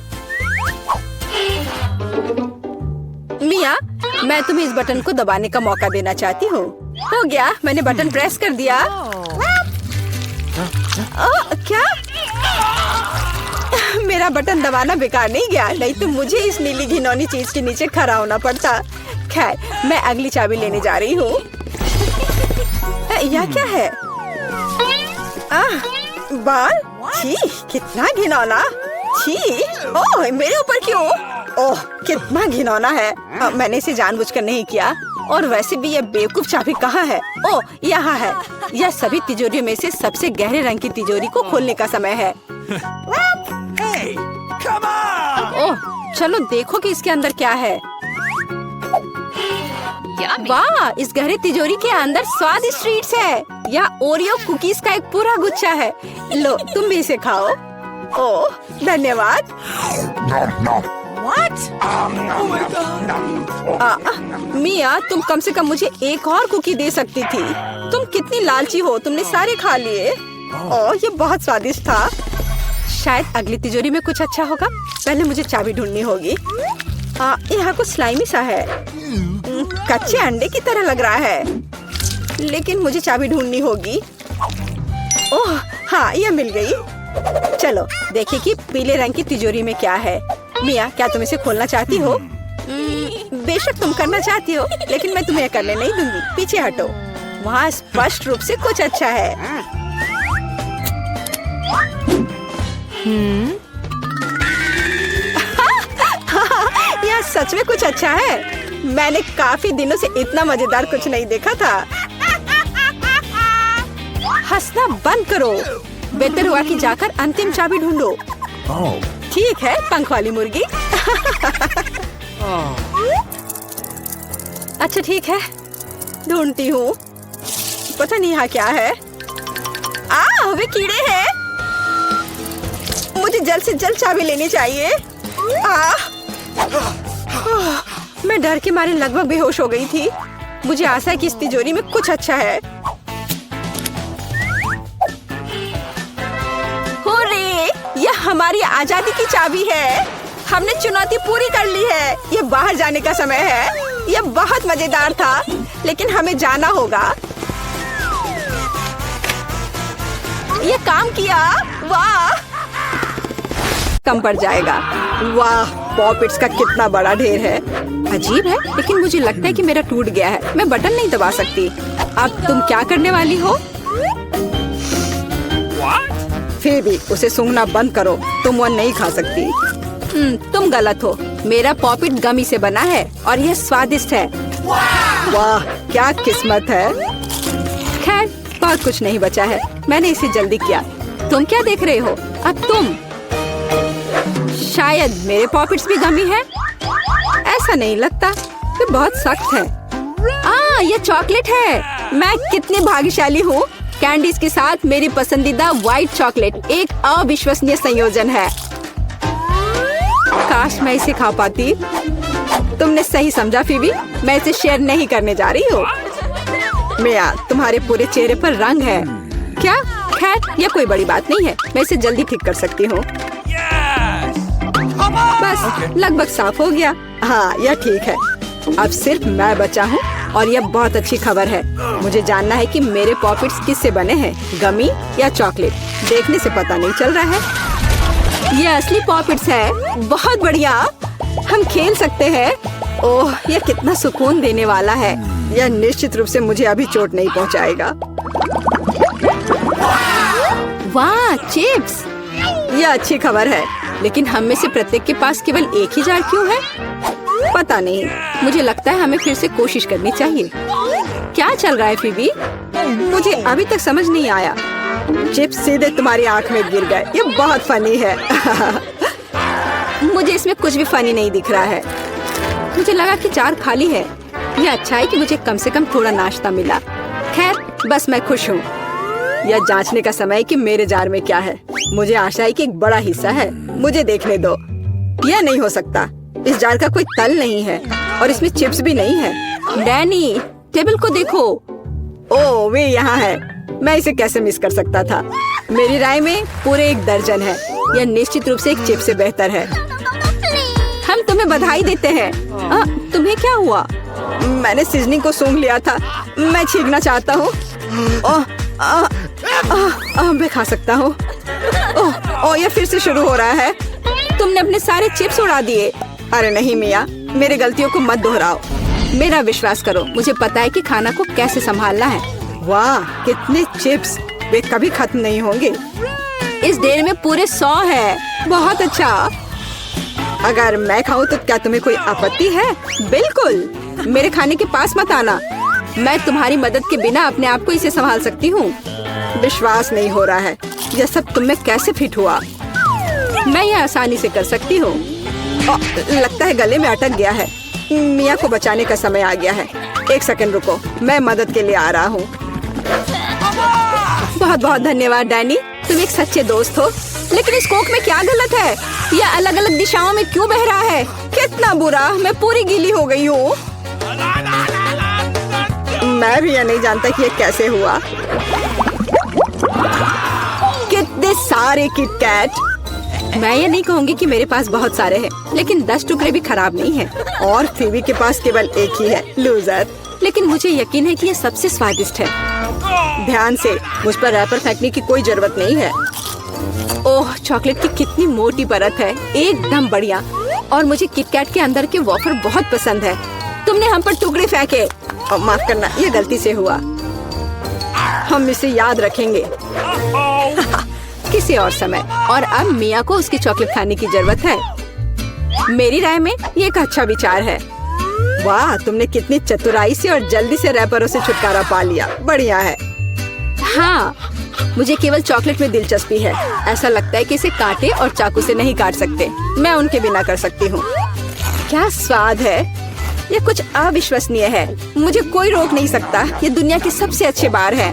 Speaker 2: मिया, मैं तुम्हें इस बटन को दबाने का मौका देना चाहती हूँ। हो गया, मैंने बटन प्रेस कर दिया। क्या? मेरा बटन दबाना बेकार नहीं गया, नहीं तो मुझे इस नीली घिनौनी चीज के नीचे खड़ा होना पड़ता। खैर, मैं अगली चाबी लेने जा रही हूँ। यह क्या है? बाल? छी, कितना घिनौना। छी, ओह, मेरे ऊपर क्यों? ओह, कितना घिनौना है। मैंने इसे जानबूझकर नहीं किया। और वैसे भी यह बेवकूफ चाबी कहाँ है? ओह, यहाँ है। यह सभी तिजोरियों में से सबसे गहरे रंग की तिजोरी को खोलने का समय है। ओह, चलो देखो कि इसके अंदर क्या है। वाह, इस गहरे तिजोरी के अंदर स्वादिष्ट ट्रीट्स है। यह ओरियो कुकीज का एक पूरा गुच्छा है। लो, तुम भी इसे खाओ। ओह, धन्यवाद। मिया, तुम कम से कम मुझे एक और कुकी दे सकती थी। तुम कितनी लालची हो, तुमने सारे खा लिए। ओह, ये बहुत स्वादिष्ट था। शायद अगली तिजोरी में कुछ अच्छा होगा। पहले मुझे चाबी ढूंढनी होगी। यहाँ कुछ स्लाइमी सा है, कच्चे अंडे की तरह लग रहा है, लेकिन मुझे चाबी ढूंढनी होगी। ओह हाँ, यह मिल गई। चलो देखिए कि पीले रंग की तिजोरी में क्या है। मिया, क्या तुम इसे खोलना चाहती हो? बेशक तुम करना चाहती हो, लेकिन मैं तुम्हें करने नहीं दूंगी। पीछे हटो, वहाँ स्पष्ट रूप से कुछ अच्छा है। यह सच में कुछ अच्छा है। मैंने काफी दिनों से इतना मजेदार कुछ नहीं देखा था। हंसना बंद करो। बेहतर हुआ कि जाकर अंतिम चाबी ढूंढो। ठीक है, पंख वाली मुर्गी। अच्छा ठीक है, ढूंढती हूँ। पता नहीं यहाँ क्या है। वे कीड़े हैं। मुझे जल्द से जल्द चाबी लेनी चाहिए। मैं डर के मारे लगभग बेहोश हो गई थी। मुझे आशा है कि इस तिजोरी में कुछ अच्छा है। हुर्रे! यह हमारी आजादी की चाबी है। हमने चुनौती पूरी कर ली है। यह बाहर जाने का समय है। यह बहुत मजेदार था, लेकिन हमें जाना होगा। यह काम किया। वाह! कम पड़ जाएगा। वाह, पॉपिट्स का कितना बड़ा ढेर है। अजीब है, लेकिन मुझे लगता है कि मेरा टूट गया है। मैं बटन नहीं दबा सकती। अब तुम क्या करने वाली हो? फिर भी उसे सूंघना बंद करो। तुम वह नहीं खा सकती। तुम गलत हो। मेरा पॉपिट गमी से बना है और यह स्वादिष्ट है। वाह, क्या किस्मत है। खैर, बहुत कुछ नहीं बचा है। मैंने इसे जल्दी किया। तुम क्या देख रहे हो? अब तुम। शायद मेरे पॉकेट्स भी गमी है। ऐसा नहीं लगता, ये बहुत सख्त है। ये चॉकलेट है। मैं कितनी भाग्यशाली हूँ। कैंडीज के साथ मेरी पसंदीदा व्हाइट चॉकलेट एक अविश्वसनीय संयोजन है। काश मैं इसे खा पाती। तुमने सही समझा फीबी, मैं इसे शेयर नहीं करने जा रही हूँ। मिया, तुम्हारे पूरे चेहरे पर रंग है। क्या? खैर, यह कोई बड़ी बात नहीं है, मैं इसे जल्दी ठीक कर सकती हूँ। बस लगभग साफ हो गया। हाँ, यह ठीक है। अब सिर्फ मैं बचा हूँ और यह बहुत अच्छी खबर है। मुझे जानना है कि मेरे पॉकेट्स किससे बने हैं, गमी या चॉकलेट। देखने से पता नहीं चल रहा है। ये असली पॉकेट्स है। बहुत बढ़िया, हम खेल सकते हैं। ओह, यह कितना सुकून देने वाला है। यह निश्चित रूप से मुझे अभी चोट नहीं पहुंचाएगा। वाह, चिप्स! यह अच्छी खबर है, लेकिन हम में से प्रत्येक के पास केवल एक ही जार क्यों है? पता नहीं, मुझे लगता है हमें फिर से कोशिश करनी चाहिए। क्या चल रहा है फीबी? मुझे अभी तक समझ नहीं आया। चिप्स सीधे तुम्हारी आंख में गिर गए। ये बहुत फनी है। मुझे इसमें कुछ भी फनी नहीं दिख रहा है। मुझे लगा कि जार खाली है। यह अच्छा है कि मुझे कम से कम थोड़ा नाश्ता मिला। खैर, बस मैं खुश हूँ। यह जांचने का समय है कि मेरे जार में क्या है। मुझे आशा है कि एक बड़ा हिस्सा है। मुझे देखने दो। यह नहीं हो सकता। इस जार का कोई तल नहीं है और इसमें चिप्स भी नहीं है। डैनी, टेबल को देखो। ओह, वे यहाँ है। मैं इसे कैसे मिस कर सकता था? मेरी राय में पूरे 1 दर्जन है। यह निश्चित रूप से एक चिप से बेहतर है। हम तुम्हें बधाई देते हैं। तुम्हें क्या हुआ? मैंने सीजनिंग को सूंघ लिया था। मैं छींकना चाहता हूँ। मैं खा सकता हूँ। ओह, यह फिर से शुरू हो रहा है। तुमने अपने सारे चिप्स उड़ा दिए। अरे नहीं मिया, मेरी गलतियों को मत दोहराओ। मेरा विश्वास करो, मुझे पता है कि खाना को कैसे संभालना है। वाह, कितने चिप्स! वे कभी खत्म नहीं होंगे। इस ढेर में पूरे 100 है। बहुत अच्छा। अगर मैं खाऊं तो क्या तुम्हें कोई आपत्ति है? बिल्कुल। मेरे खाने के पास मत आना। मैं तुम्हारी मदद के बिना अपने आप को इसे संभाल सकती हूँ। विश्वास नहीं हो रहा है, यह सब तुम में कैसे फिट हुआ? मैं यह आसानी से कर सकती हूँ। लगता है गले में अटक गया है। मिया को बचाने का समय आ गया है। 1 सेकंड रुको, मैं मदद के लिए आ रहा हूँ। बहुत बहुत धन्यवाद डैनी, तुम एक सच्चे दोस्त हो। लेकिन इस कोक में क्या गलत है? यह अलग अलग दिशाओं में क्यों बह रहा है? कितना बुरा, मैं पूरी गीली हो गई हूँ। मैं भी यह नहीं जानता कि यह कैसे हुआ। कितने सारे किटकैट! मैं ये नहीं कहूँगी कि मेरे पास बहुत सारे हैं, लेकिन 10 टुकड़े भी खराब नहीं हैं। और फीबी के पास केवल एक ही है, लूजर। लेकिन मुझे यकीन है कि ये सबसे स्वादिष्ट है। ध्यान से, मुझ पर रैपर फेंकने की कोई जरूरत नहीं है। ओह, चॉकलेट की कितनी मोटी परत है, एकदम बढ़िया। और मुझे किटकैट के अंदर के वॉफर बहुत पसंद है। तुमने हम पर टुकड़े फेंके। माफ करना, ये गलती से हुआ। हम इसे याद रखेंगे किसी और समय। और अब मिया को उसकी चॉकलेट खाने की जरूरत है। मेरी राय में ये एक अच्छा विचार है। वाह, तुमने कितनी चतुराई से और जल्दी से रैपरों से छुटकारा पा लिया। बढ़िया है। हाँ, मुझे केवल चॉकलेट में दिलचस्पी है। ऐसा लगता है कि इसे कांटे और चाकू से नहीं काट सकते। मैं उनके बिना कर सकती हूँ। क्या स्वाद है! ये कुछ अविश्वसनीय है। मुझे कोई रोक नहीं सकता। ये दुनिया के सबसे अच्छे बार है।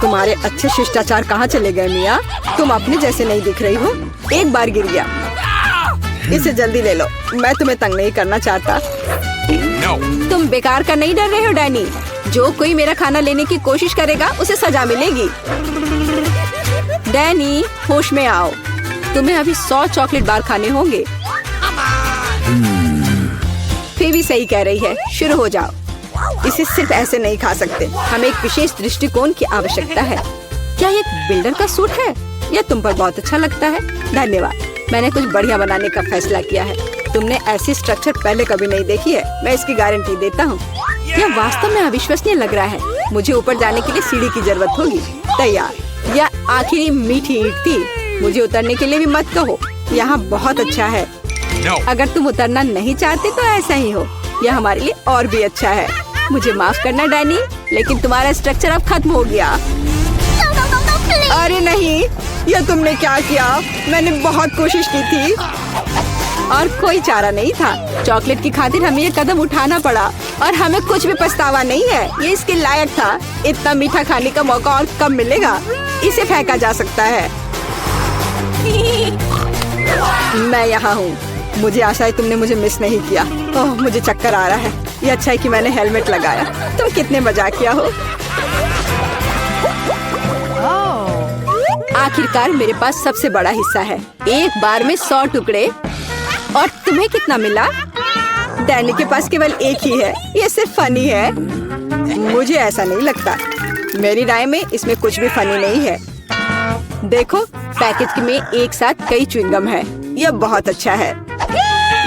Speaker 2: तुम्हारे अच्छे शिष्टाचार कहाँ चले गए मिया? तुम अपने जैसे नहीं दिख रही हो। एक बार गिर गया। इसे जल्दी ले लो, मैं तुम्हें तंग नहीं करना चाहता। तुम बेकार का नहीं डर रहे हो डैनी? जो कोई मेरा खाना लेने की कोशिश करेगा उसे सजा मिलेगी। डैनी, होश में आओ। तुम्हें अभी 100 चॉकलेट बार खाने होंगे। फीबी सही कह रही है, शुरू हो जाओ। इसे सिर्फ ऐसे नहीं खा सकते, हमें एक विशेष दृष्टिकोण की आवश्यकता है। क्या ये एक बिल्डर का सूट है? यह तुम पर बहुत अच्छा लगता है। धन्यवाद, मैंने कुछ बढ़िया बनाने का फैसला किया है। तुमने ऐसी स्ट्रक्चर पहले कभी नहीं देखी है, मैं इसकी गारंटी देता हूँ। यह वास्तव में अविश्वसनीय लग रहा है। मुझे ऊपर जाने के लिए सीढ़ी की जरूरत होगी। तैयार। यह आखिरी मीठी ईंट थी। मुझे उतरने के लिए भी मत कहो, यहाँ बहुत अच्छा है। अगर तुम उतरना नहीं चाहते तो ऐसा ही हो, यह हमारे लिए और भी अच्छा है। मुझे माफ करना डैनी, लेकिन तुम्हारा स्ट्रक्चर अब खत्म हो गया। अरे नहीं, यह तुमने क्या किया? मैंने बहुत कोशिश की थी और कोई चारा नहीं था। चॉकलेट की खातिर हमें ये कदम उठाना पड़ा और हमें कुछ भी पछतावा नहीं है। ये इसके लायक था। इतना मीठा खाने का मौका और कब मिलेगा? इसे फेंका जा सकता है। मैं यहाँ हूँ। मुझे आशा है तुमने मुझे मिस नहीं किया। ओह, मुझे चक्कर आ रहा है। ये अच्छा है कि मैंने हेलमेट लगाया। तुम कितने मजाकिया हो। आखिरकार मेरे पास सबसे बड़ा हिस्सा है। एक बार में 100 टुकड़े। और तुम्हें कितना मिला? डैनी के पास केवल एक ही है। ये सिर्फ फनी है। मुझे ऐसा नहीं लगता। मेरी राय में इसमें कुछ भी फनी नहीं है। देखो, पैकेज में एक साथ कई च्युइंगम है। यह बहुत अच्छा है।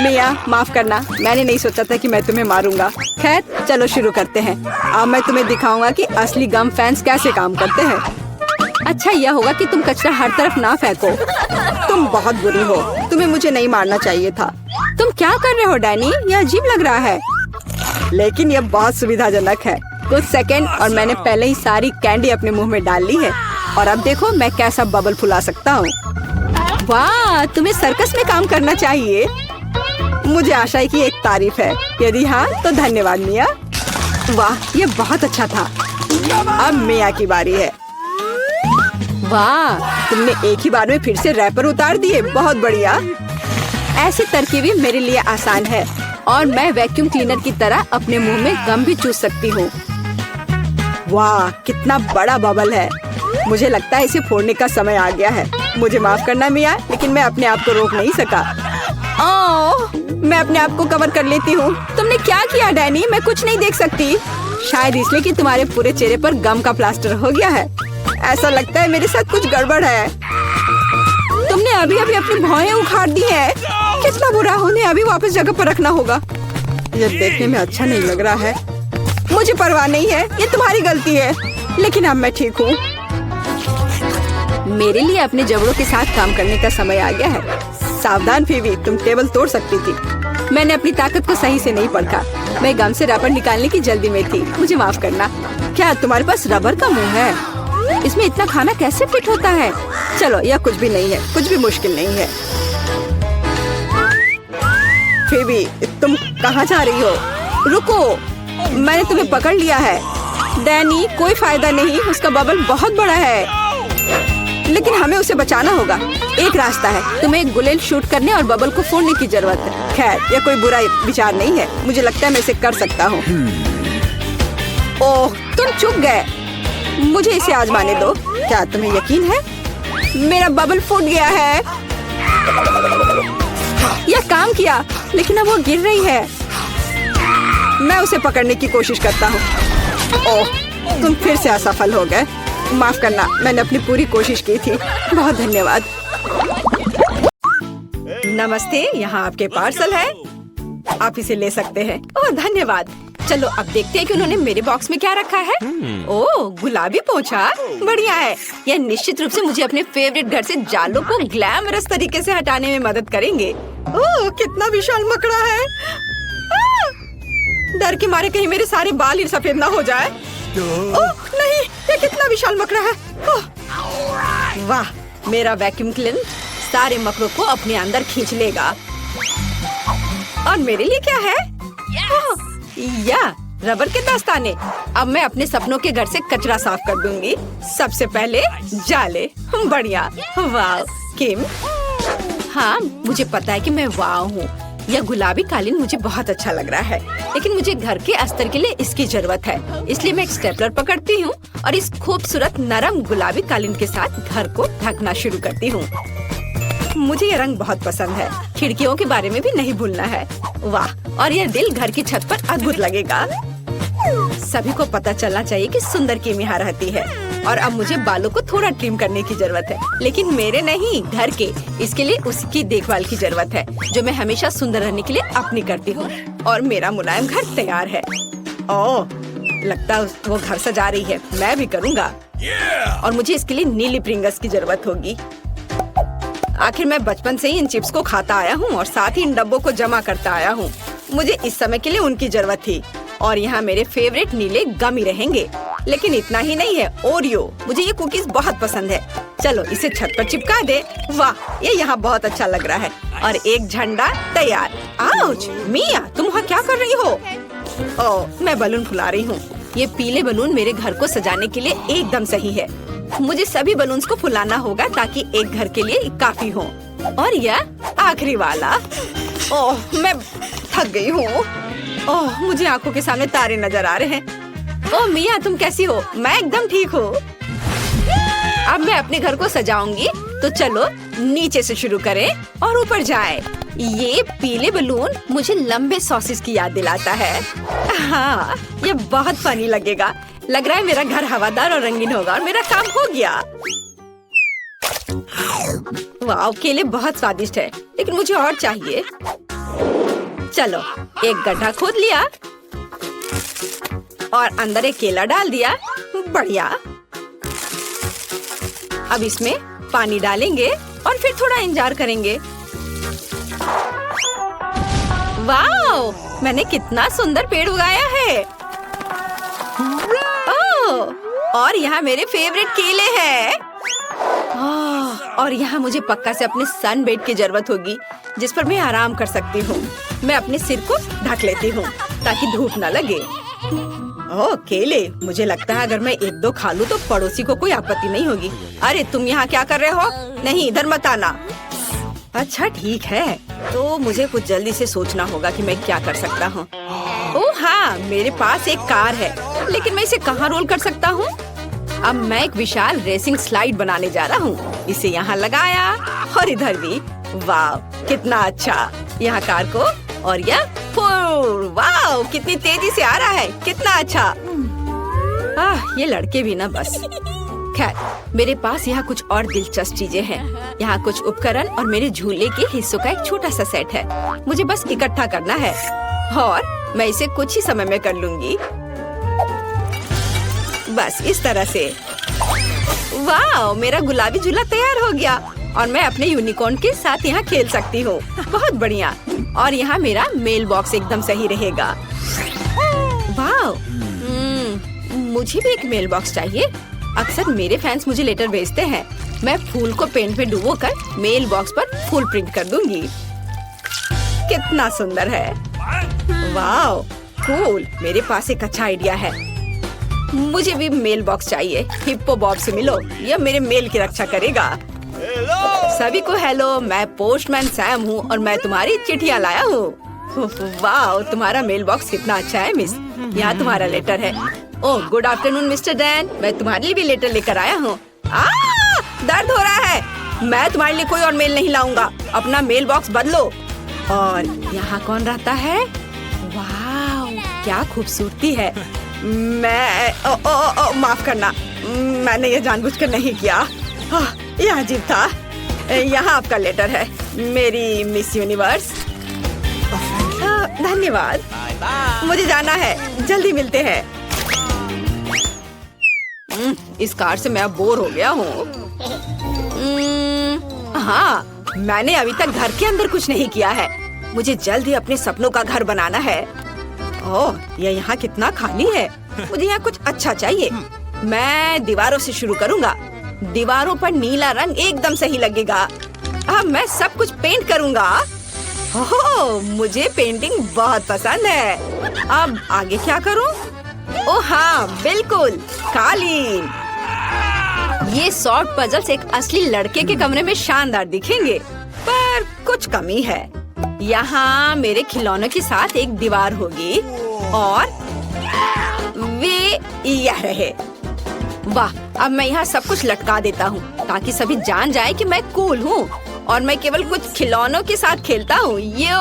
Speaker 2: मिया, माफ करना, मैंने नहीं सोचा था कि मैं तुम्हें मारूंगा। खैर, चलो शुरू करते हैं। अब मैं तुम्हें दिखाऊंगा कि असली गम फैंस कैसे काम करते हैं। अच्छा यह होगा कि तुम कचरा हर तरफ ना फेंको। तुम बहुत बुरी हो। तुम्हें मुझे नहीं मारना चाहिए था। तुम क्या कर रहे हो डैनी? यह अजीब लग रहा है। लेकिन यह बहुत सुविधाजनक है। कुछ सेकंड और मैंने पहले ही सारी कैंडी अपने मुंह में डाल ली है। और अब देखो मैं कैसा बबल फुला सकता हूँ। वाह, तुम्हें सर्कस में काम करना चाहिए। मुझे आशा है कि एक तारीफ है। यदि हाँ तो धन्यवाद मिया। वाह, ये बहुत अच्छा था। अब मिया की बारी है। वाह, तुमने एक ही बार में फिर से रैपर उतार दिए। बहुत बढ़िया। ऐसी तरकीबें मेरे लिए आसान है और मैं वैक्यूम क्लीनर की तरह अपने मुंह में गम भी चूस सकती हूँ। वाह, कितना बड़ा बबल है। मुझे लगता है इसे फोड़ने का समय आ गया है। मुझे माफ करना मिया, लेकिन मैं अपने आप को रोक नहीं सका। ओह, मैं अपने आप को कवर कर लेती हूँ। तुमने क्या किया डैनी? मैं कुछ नहीं देख सकती। शायद इसलिए कि तुम्हारे पूरे चेहरे पर गम का प्लास्टर हो गया है। ऐसा लगता है मेरे साथ कुछ गड़बड़ है। तुमने अभी अभी अपनी भौहें उखाड़ दी है। कितना बुरा। उन्हें अभी वापस जगह पर रखना होगा। यह देखने में अच्छा नहीं लग रहा है। मुझे परवाह नहीं है, ये तुम्हारी गलती है। लेकिन अब मैं ठीक हूँ। मेरे लिए अपने जबड़ों के साथ काम करने का समय आ गया है। सावधान फीवी, तुम टेबल तोड़ सकती थी। मैंने अपनी ताकत को सही से नहीं परखा। मैं गम से रबर निकालने की जल्दी में थी। मुझे माफ करना। क्या तुम्हारे पास रबर का मुंह है? इसमें इतना खाना कैसे फिट होता है? चलो, यह कुछ भी नहीं है। कुछ भी मुश्किल नहीं है। फीवी, तुम कहाँ जा रही हो? रुको, मैंने तुम्हें पकड़ लिया है। डैनी, कोई फायदा नहीं। उसका बबल बहुत बड़ा है, लेकिन हमें उसे बचाना होगा। एक रास्ता है। तुम्हें एक गुलेल शूट करने और बबल को फोड़ने की जरूरत है। खैर, यह कोई बुरा विचार नहीं है। मुझे लगता है मैं इसे कर सकता हूँ। ओह, तुम चुप गए। मुझे इसे आजमाने दो। क्या तुम्हें यकीन है? मेरा बबल फूट गया है। यह काम किया, लेकिन अब वो गिर रही है। मैं उसे पकड़ने की कोशिश करता हूँ। ओह, तुम फिर से असफल हो गए। माफ करना, मैंने अपनी पूरी कोशिश की थी। बहुत धन्यवाद। नमस्ते, यहाँ आपके पार्सल है। आप इसे ले सकते हैं। ओह, धन्यवाद। चलो अब देखते हैं कि उन्होंने मेरे बॉक्स में क्या रखा है। ओह, गुलाबी पोछा, बढ़िया है। यह निश्चित रूप से मुझे अपने फेवरेट घर से जालों को ग्लैमरस तरीके से हटाने में मदद करेंगे। ओह, कितना विशाल मकड़ा है। डर के मारे कहीं मेरे सारे बाल ही सफेद ना हो जाए। ओह नहीं, ये कितना विशाल मकड़ा है। वाह, मेरा वैक्यूम क्लीनर सारे मकड़ों को अपने अंदर खींच लेगा। और मेरे लिए क्या है? या रबर के दस्ताने। अब मैं अपने सपनों के घर से कचरा साफ कर दूंगी। सबसे पहले जाले। बढ़िया। वाह किम। हाँ, मुझे पता है कि मैं वाह हूँ। यह गुलाबी कालीन मुझे बहुत अच्छा लग रहा है, लेकिन मुझे घर के अस्तर के लिए इसकी जरूरत है। इसलिए मैं एक स्टेपलर पकड़ती हूँ और इस खूबसूरत नरम गुलाबी कालीन के साथ घर को ढकना शुरू करती हूँ। मुझे ये रंग बहुत पसंद है। खिड़कियों के बारे में भी नहीं भूलना है। वाह, और यह दिल घर की छत पर अद्भुत लगेगा। सभी को पता चलना चाहिए कि सुंदर किम यहाँ रहती है। और अब मुझे बालों को थोड़ा ट्रिम करने की जरूरत है, लेकिन मेरे नहीं, घर के। इसके लिए उसकी देखभाल की जरूरत है, जो मैं हमेशा सुंदर रहने के लिए अपनी करती हूँ। और मेरा मुलायम घर तैयार है। ओह, लगता है वो घर सजा रही है। मैं भी करूँगा। और मुझे इसके लिए नीली प्रिंगल्स की जरूरत होगी। आखिर मैं बचपन से ही इन चिप्स को खाता आया हूँ और साथ ही इन डब्बों को जमा करता आया हूँ। मुझे इस समय के लिए उनकी जरूरत थी। और यहाँ मेरे फेवरेट नीले गमी रहेंगे। लेकिन इतना ही नहीं है, ओरियो। मुझे ये कुकीज बहुत पसंद है। चलो इसे छत पर चिपका दे। वाह, ये यहाँ बहुत अच्छा लग रहा है। और एक झंडा तैयार। आउच, मिया तुम वहाँ क्या कर रही हो? ओह, मैं बलून फुला रही हूँ। ये पीले बलून मेरे घर को सजाने के लिए एकदम सही है। मुझे सभी बलून्स को फुलाना होगा ताकि एक घर के लिए काफी हो। और यह आखिरी वाला। ओह, मैं थक गई हूँ। ओह, मुझे आंखों के सामने तारे नजर आ रहे हैं। ओह मिया, तुम कैसी हो? मैं एकदम ठीक हूँ। अब मैं अपने घर को सजाऊंगी, तो चलो नीचे से शुरू करें और ऊपर जाएं। ये पीले बलून मुझे लंबे सॉसेस की याद दिलाता है। हाँ, ये बहुत फनी लगेगा। लग रहा है मेरा घर हवादार और रंगीन होगा और मेरा काम हो गया। वाह, केले बहुत स्वादिष्ट है, लेकिन मुझे और चाहिए। चलो, एक गड्ढा खोद लिया और अंदर एक केला डाल दिया। बढ़िया। अब इसमें पानी डालेंगे और फिर थोड़ा इंतजार करेंगे। वाह, मैंने कितना सुंदर पेड़ उगाया है। ओह, और यहाँ मेरे फेवरेट केले हैं। और यहाँ मुझे पक्का से अपने सन बेड की जरूरत होगी, जिस पर मैं आराम कर सकती हूँ। मैं अपने सिर को ढक लेती हूँ ताकि धूप न लगे। ओह, केले। मुझे लगता है अगर मैं एक दो खा लूँ तो पड़ोसी को कोई आपत्ति नहीं होगी। अरे तुम यहाँ क्या कर रहे हो? नहीं, इधर मत आना। अच्छा ठीक है, तो मुझे कुछ जल्दी से सोचना होगा कि मैं क्या कर सकता हूँ। ओह हाँ, मेरे पास एक कार है, लेकिन मैं इसे कहाँ रोल कर सकता हूँ? अब मैं एक विशाल रेसिंग स्लाइड बनाने जा रहा हूँ। इसे यहाँ लगाया और इधर भी। वाह, कितना अच्छा। यहाँ कार को और यह वाह, कितनी तेजी से आ रहा है। कितना अच्छा। ये लड़के भी ना बस। खैर, मेरे पास यहाँ कुछ और दिलचस्प चीजें हैं। यहाँ कुछ उपकरण और मेरे झूले के हिस्सों का एक छोटा सा सेट है। मुझे बस इकट्ठा करना है और मैं इसे कुछ ही समय में कर लूंगी। बस इस तरह से। वाह, मेरा गुलाबी झूला तैयार हो गया और मैं अपने यूनिकॉर्न के साथ यहाँ खेल सकती हूँ। बहुत बढ़िया। और यहाँ मेरा मेल बॉक्स एकदम सही रहेगा। वाह, मुझे भी एक मेल बॉक्स चाहिए। अक्सर मेरे फैंस मुझे लेटर भेजते हैं। मैं फूल को पेंट में डुबोकर मेल बॉक्स पर फूल प्रिंट कर दूंगी। कितना सुंदर है। वाह, कूल। मेरे पास एक अच्छा आइडिया है। मुझे भी मेल बॉक्स चाहिए। हिप्पो बॉब से मिलो, यह मेरे मेल की रक्षा करेगा। सभी को हेलो, मैं पोस्टमैन सैम हूँ और मैं तुम्हारी चिट्ठियाँ लाया हूँ। वाह, तुम्हारा मेल बॉक्स कितना अच्छा है मिस। यहाँ तुम्हारा लेटर है। ओह, गुड आफ्टरनून मिस्टर डैन, मैं तुम्हारे लिए भी लेटर लेकर आया हूँ। दर्द हो रहा है। मैं तुम्हारे लिए कोई और मेल नहीं लाऊंगा। अपना मेल बॉक्स बदलो। और यहाँ कौन रहता है? वाह, क्या खूबसूरती है। मैं माफ करना, मैंने ये जानबूझकर नहीं किया। यह अजीब था। यहाँ आपका लेटर है, मेरी मिस यूनिवर्स। धन्यवाद। मुझे जाना है, जल्दी मिलते हैं। इस कार से मैं अब बोर हो गया हूँ। हाँ, मैंने अभी तक घर के अंदर कुछ नहीं किया है। मुझे जल्द ही अपने सपनों का घर बनाना है। ओह, ये यहाँ कितना खाली है। मुझे यहाँ कुछ अच्छा चाहिए। मैं दीवारों से शुरू करूँगा। दीवारों पर नीला रंग एकदम सही लगेगा। अब मैं सब कुछ पेंट करूँगा। ओह, मुझे पेंटिंग बहुत पसंद है। अब आगे क्या करूँ? ओह हाँ, बिल्कुल, कालीन। ये सॉर्ट पजल्स एक असली लड़के के कमरे में शानदार दिखेंगे, पर कुछ कमी है। यहाँ मेरे खिलौनों के साथ एक दीवार होगी और वे यह रहे। वाह, अब मैं यहाँ सब कुछ लटका देता हूँ ताकि सभी जान जाए कि मैं कूल हूँ और मैं केवल कुछ खिलौनों के साथ खेलता हूँ। यो,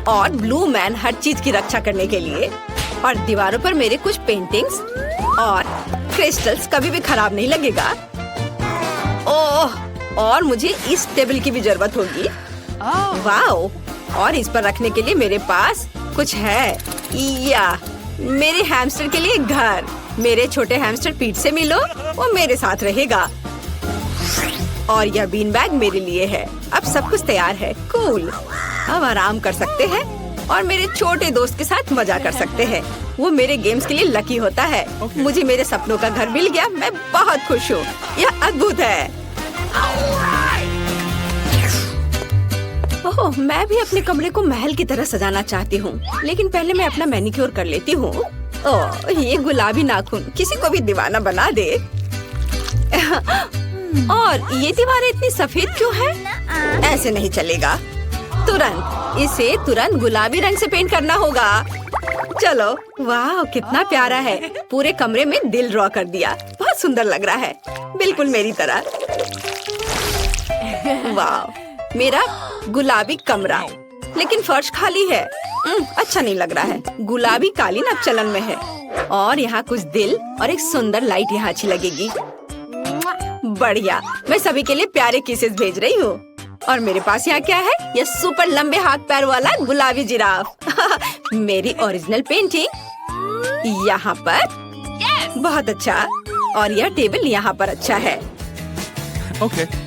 Speaker 2: और ब्लू मैन हर चीज की रक्षा करने के लिए। और दीवारों पर मेरे कुछ पेंटिंग्स और क्रिस्टल्स कभी भी खराब नहीं लगेगा। ओह, और मुझे इस टेबल की भी जरूरत होगी। वाह, और इस पर रखने के लिए मेरे पास कुछ है। या मेरे हैमस्टर के लिए घर। मेरे छोटे हैमस्टर पीठ से मिलो, वो मेरे साथ रहेगा। और यह बीन बैग मेरे लिए है। अब सब कुछ तैयार है। कूल। अब आराम कर सकते हैं। और मेरे छोटे दोस्त के साथ मजा कर सकते हैं। वो मेरे गेम्स के लिए लकी होता है। मुझे मेरे सपनों का घर मिल गया। मैं बहुत खुश हूँ। यह अद्भुत है। ओह, मैं भी अपने कमरे को महल की तरह सजाना चाहती हूँ, लेकिन पहले मैं अपना मैनिक्योर कर लेती हूँ। ओह, ये गुलाबी नाखून किसी को भी दीवाना बना दे। और ये दीवारें इतनी सफेद क्यों है? ऐसे नहीं चलेगा। इसे तुरंत गुलाबी रंग से पेंट करना होगा। चलो, वाह कितना प्यारा है। पूरे कमरे में दिल ड्रॉ कर दिया। बहुत सुंदर लग रहा है, बिल्कुल मेरी तरह। वाह, मेरा गुलाबी कमरा, लेकिन फर्श खाली है। अच्छा नहीं लग रहा है। गुलाबी कालीन अब चलन में है और यहाँ कुछ दिल और एक सुंदर लाइट यहाँ अच्छी लगेगी। बढ़िया, मैं सभी के लिए प्यारे किसेस भेज रही हूँ। और मेरे पास यहाँ क्या है? यह सुपर लंबे हाथ पैर वाला गुलाबी जिराफ। मेरी ओरिजिनल पेंटिंग यहाँ पर। बहुत अच्छा। और यह टेबल यहाँ पर अच्छा है।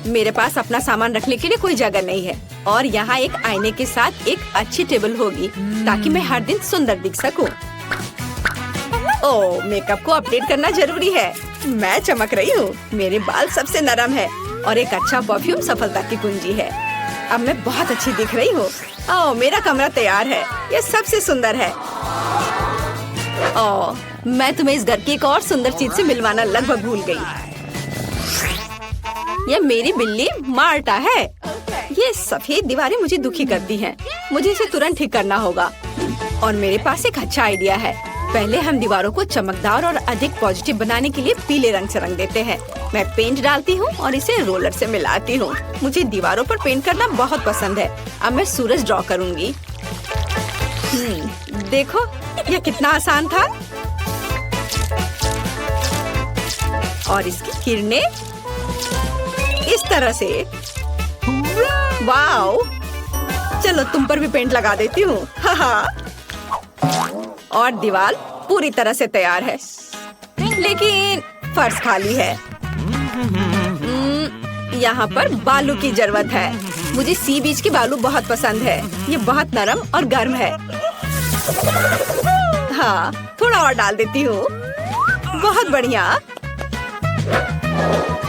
Speaker 2: मेरे पास अपना सामान रखने के लिए कोई जगह नहीं है और यहाँ एक आईने के साथ एक अच्छी टेबल होगी ताकि मैं हर दिन सुंदर दिख सकूं। ओह, मेकअप को अपडेट करना जरूरी है। मैं चमक रही हूँ। मेरे बाल सबसे नरम है और एक अच्छा परफ्यूम सफलता की कुंजी है। अब मैं बहुत अच्छी दिख रही हूँ। ओह, मेरा कमरा तैयार है। यह सबसे सुंदर है। ओह, मैं तुम्हें इस घर की एक और सुंदर चीज से मिलवाना लगभग भूल गई। यह मेरी बिल्ली मार्टा है। ये सफेद दीवारें मुझे दुखी करती हैं। मुझे इसे तुरंत ठीक करना होगा। और मेरे पास एक अच्छा आइडिया है। पहले हम दीवारों को चमकदार और अधिक पॉजिटिव बनाने के लिए पीले रंग से रंग देते हैं। मैं पेंट डालती हूँ और इसे रोलर से मिलाती हूँ। मुझे दीवारों पर पेंट करना बहुत पसंद है। अब मैं सूरज ड्रॉ करूँगी। देखो, यह कितना आसान था। और इसकी किरणें इस तरह से। वाओ, चलो तुम पर भी पेंट लगा देती हूँ। और दीवार पूरी तरह से तैयार है, लेकिन फर्श खाली है। यहाँ पर बालू की जरूरत है। मुझे सी बीच के बालू बहुत पसंद है। ये बहुत नरम और गर्म है। हाँ, थोड़ा और डाल देती हूँ। बहुत बढ़िया।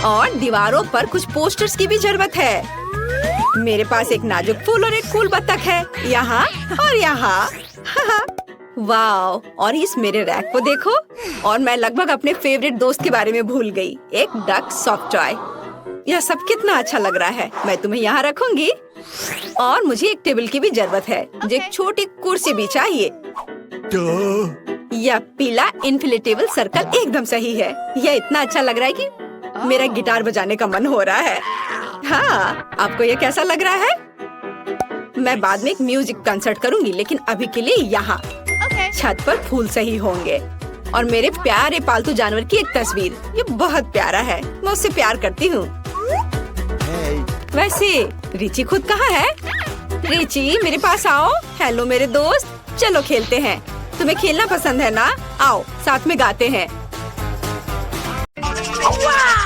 Speaker 2: और दीवारों पर कुछ पोस्टर्स की भी जरूरत है। मेरे पास एक नाजुक फूल और एक फूल बत्तख है, यहाँ और यहाँ। वाओ, और इस मेरे रैक को देखो। और मैं लगभग अपने फेवरेट दोस्त के बारे में भूल गई, एक डक सॉफ्ट टॉय। यह सब कितना अच्छा लग रहा है। मैं तुम्हें यहाँ रखूंगी। और मुझे एक टेबल की भी जरूरत है। मुझे एक छोटी कुर्सी भी चाहिए। यह पीला इन्फ्लेटेबल सर्कल एकदम सही है। यह इतना अच्छा लग रहा है कि मेरा गिटार बजाने का मन हो रहा है। हाँ, आपको यह कैसा लग रहा है? मैं बाद में एक म्यूजिक कंसर्ट करूंगी, लेकिन अभी के लिए यहाँ छत पर फूल सही होंगे। और मेरे प्यारे पालतू जानवर की एक तस्वीर। ये बहुत प्यारा है। मैं उससे प्यार करती हूँ। वैसे रिची खुद कहाँ है? रिची, मेरे पास आओ। हेलो मेरे दोस्त, चलो खेलते हैं। तुम्हें खेलना पसंद है ना? आओ साथ में गाते हैं।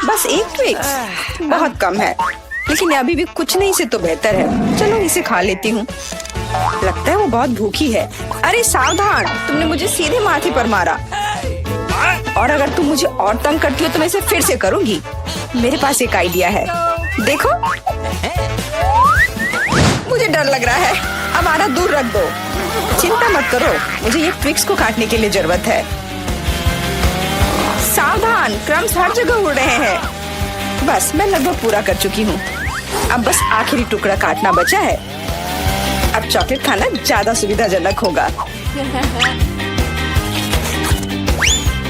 Speaker 1: बस एक ट्विक्स बहुत कम है, लेकिन अभी भी कुछ नहीं से तो बेहतर है। चलो इसे खा लेती हूँ। लगता है वो बहुत भूखी है। अरे सावधान, तुमने मुझे सीधे माथे पर मारा। और अगर तुम मुझे और तंग करती हो तो मैं इसे फिर से करूँगी। मेरे पास एक आइडिया है, देखो। मुझे डर लग रहा है। अब आना दूर रख दो। चिंता मत करो, मुझे ये ट्विक्स को काटने के लिए जरूरत है। सावधान, क्रम्स हर जगह उड़ रहे हैं। बस मैं लगभग पूरा कर चुकी हूँ। अब बस आखिरी टुकड़ा काटना बचा है। अब चॉकलेट खाना ज्यादा सुविधाजनक होगा।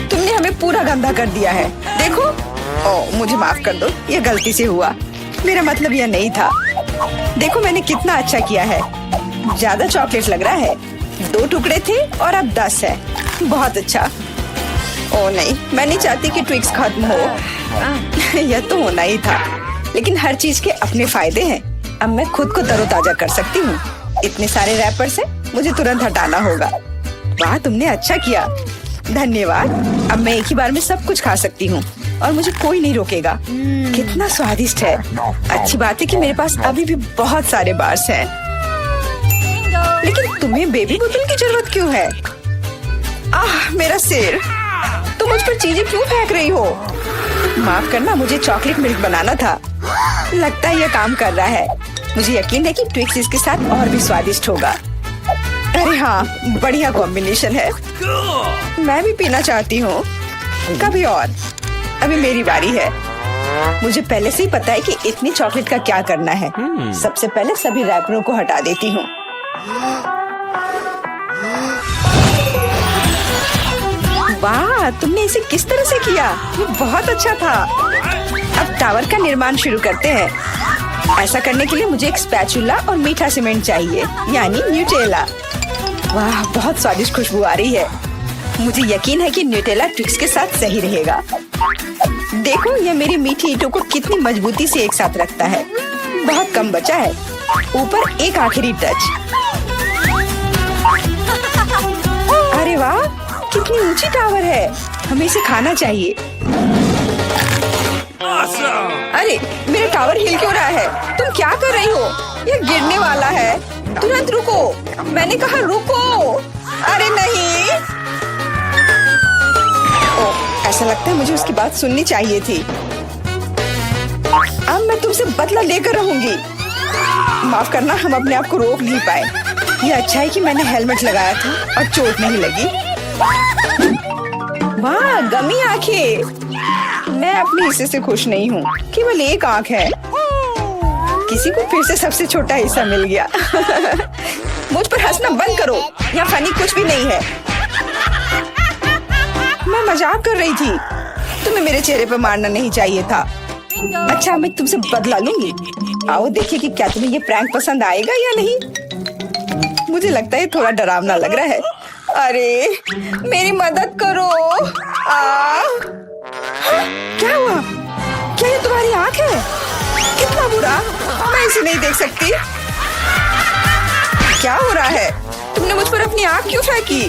Speaker 1: तुमने हमें पूरा गंदा कर दिया है। देखो। ओह, मुझे माफ कर दो, ये गलती से हुआ। मेरा मतलब यह नहीं था। देखो मैंने कितना अच्छा किया है। ज्यादा चॉकलेट लग रहा है। 2 टुकड़े थे और अब 10 है। बहुत अच्छा। ओह नहीं, मैं नहीं चाहती कि ट्विक्स खत्म हो। यह तो होना ही था, लेकिन हर चीज के अपने फायदे हैं। अब मैं खुद को तरोताजा कर सकती हूँ। इतने सारे रैपर से मुझे तुरंत हटाना होगा। वाह, तुमने अच्छा किया, धन्यवाद। अब मैं एक ही बार में सब कुछ खा सकती हूँ और मुझे कोई नहीं रोकेगा। कितना स्वादिष्ट है। अच्छी बात है कि मेरे पास अभी भी बहुत सारे बार्स हैं। लेकिन तुम्हें बेबी बोतल की जरूरत क्यों है? आह, मेरा सिर। तुम मुझ पर चीजें क्यों फेंक रही हो? माफ करना, मुझे चॉकलेट मिल्क बनाना था। लगता है यह काम कर रहा है। मुझे यकीन है कि ट्विक्स इसके साथ और भी स्वादिष्ट होगा। अरे हाँ, बढ़िया कॉम्बिनेशन है। मैं भी पीना चाहती हूँ। कभी और। अभी मेरी बारी है। मुझे पहले से ही पता है कि इतनी चॉकलेट का क्या करना है। सबसे पहले सभी रैपरों को हटा देती हूँ। वाह, तुमने इसे किस तरह से किया? ये बहुत अच्छा था। अब टावर का निर्माण शुरू करते हैं। ऐसा करने के लिए मुझे एक स्पैचुला और मीठा सीमेंट चाहिए, यानी न्यूटेला। वाह, बहुत स्वादिष्ट खुशबू आ रही है। मुझे यकीन है कि न्यूटेला ट्विक्स के साथ सही रहेगा। देखो, यह मेरी मीठी ईंटों को कितनी मजबूती से एक साथ रखता है। बहुत कम बचा है। ऊपर एक आखिरी टच। अरे वाह, कितनी ऊंची टावर है। हमें इसे खाना चाहिए। अरे, मेरा टावर हिल क्यों रहा है? तुम क्या कर रही हो? यह गिरने वाला है। तुरंत रुको। मैंने कहा रुको। अरे नहीं। ओह, ऐसा लगता है मुझे उसकी बात सुननी चाहिए थी। अब मैं तुमसे बदला लेकर रहूंगी। माफ करना, हम अपने आप को रोक नहीं पाए। यह अच्छा है कि मैंने हेलमेट लगाया था और चोट नहीं लगी। वाह, गमी आंखें। मैं अपने हिस्से से खुश नहीं हूँ। केवल एक आंख है। किसी को फिर से सबसे छोटा हिस्सा मिल गया। मुझ पर हंसना बंद करो। यहाँ फनी कुछ भी नहीं है। मैं मजाक कर रही थी। तुम्हें मेरे चेहरे पर मारना नहीं चाहिए था। अच्छा, मैं तुमसे बदला लूंगी। आओ देखिए कि क्या तुम्हें ये प्रैंक पसंद आएगा या नहीं। मुझे लगता है थोड़ा डरावना लग रहा है। अरे, मेरी मदद करो। क्या हुआ? क्या ये तुम्हारी आंख है? कितना बुरा। मैं इसे नहीं देख सकती। क्या हो रहा है? तुमने मुझ पर अपनी आंख क्यों फेंकी?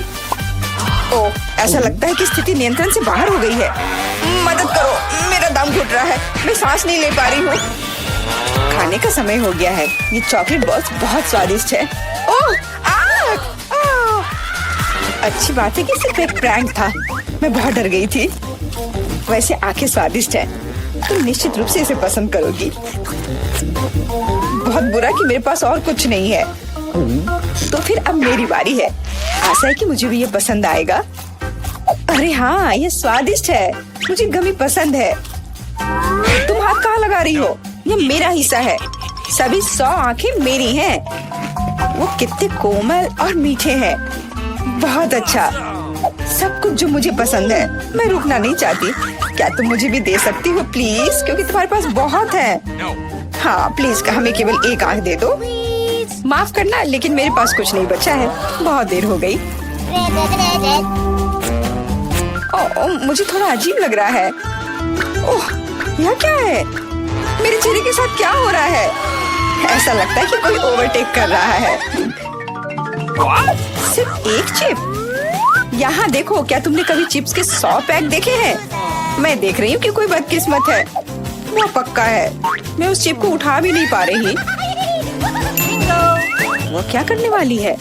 Speaker 1: ओह, ऐसा लगता है कि स्थिति नियंत्रण से बाहर हो गई है। मदद करो, मेरा दम घुट रहा है। मैं सांस नहीं ले पा रही हूँ। खाने का समय हो गया है। ये चॉकलेट बॉल्स बहुत स्वादिष्ट है। ओह, अच्छी बात है कि सिर्फ एक प्रैंक था। मैं बहुत डर गई थी। वैसे आंखें स्वादिष्ट है। तुम निश्चित रूप से इसे पसंद करोगी। बहुत बुरा कि मेरे पास और कुछ नहीं है। तो फिर अब मेरी बारी है। आशा है कि मुझे भी ये पसंद आएगा। अरे हाँ, ये स्वादिष्ट है। मुझे गमी पसंद है। तुम हाथ कहाँ लगा रही हो? ये मेरा हिस्सा है। सभी 100 आंखें मेरी हैं। वो कितने कोमल और मीठे हैं। बहुत अच्छा, सब कुछ जो मुझे पसंद है। मैं रुकना नहीं चाहती। क्या तुम मुझे भी दे सकती हो प्लीज? क्योंकि तुम्हारे पास बहुत है। हाँ प्लीज, हमें केवल एक आंख दे दो। माफ करना, लेकिन मेरे पास कुछ नहीं बचा है। बहुत देर हो गई। ओह, मुझे थोड़ा अजीब लग रहा है। ओह, यह क्या है? मेरे चेहरे के साथ क्या हो रहा है? ऐसा लगता है कि कोई ओवरटेक कर रहा है। सिर्फ एक चिप? यहाँ देखो, क्या तुमने कभी चिप्स के 100 पैक देखे हैं? मैं देख रही हूँ कि कोई बदकिस्मत है। वो पक्का है। मैं उस चिप को उठा भी नहीं पा रही। वो क्या करने वाली है?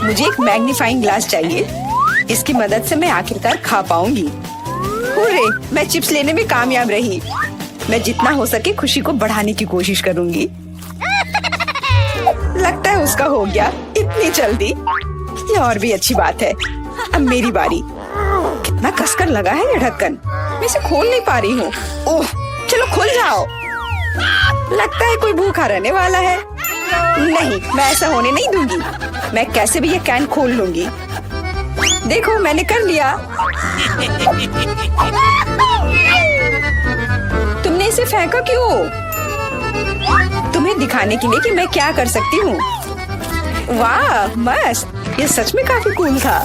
Speaker 1: मुझे एक मैग्नीफाइंग ग्लास चाहिए। इसकी मदद से मैं आखिरकार खा पाऊंगी। हुर्रे, मैं चिप्स लेने में कामयाब रही। मैं जितना हो सके खुशी को बढ़ाने की कोशिश करूंगी। लगता है उसका हो गया इतनी जल्दी। ये और भी अच्छी बात है। अब मेरी बारी। कितना कसकर लगा है ये ढक्कन। मैं इसे खोल नहीं पा रही हूँ। ओह, चलो खुल जाओ। लगता है कोई भूखा रहने वाला है। नहीं, मैं ऐसा होने नहीं दूंगी। मैं कैसे भी ये कैन खोल लूंगी। देखो, मैंने कर लिया। तुमने इसे फेंका क्यों? तुम्हें दिखाने के लिए कि मैं क्या कर सकती हूँ। वाह, मस्त। ये सच में काफी कूल था।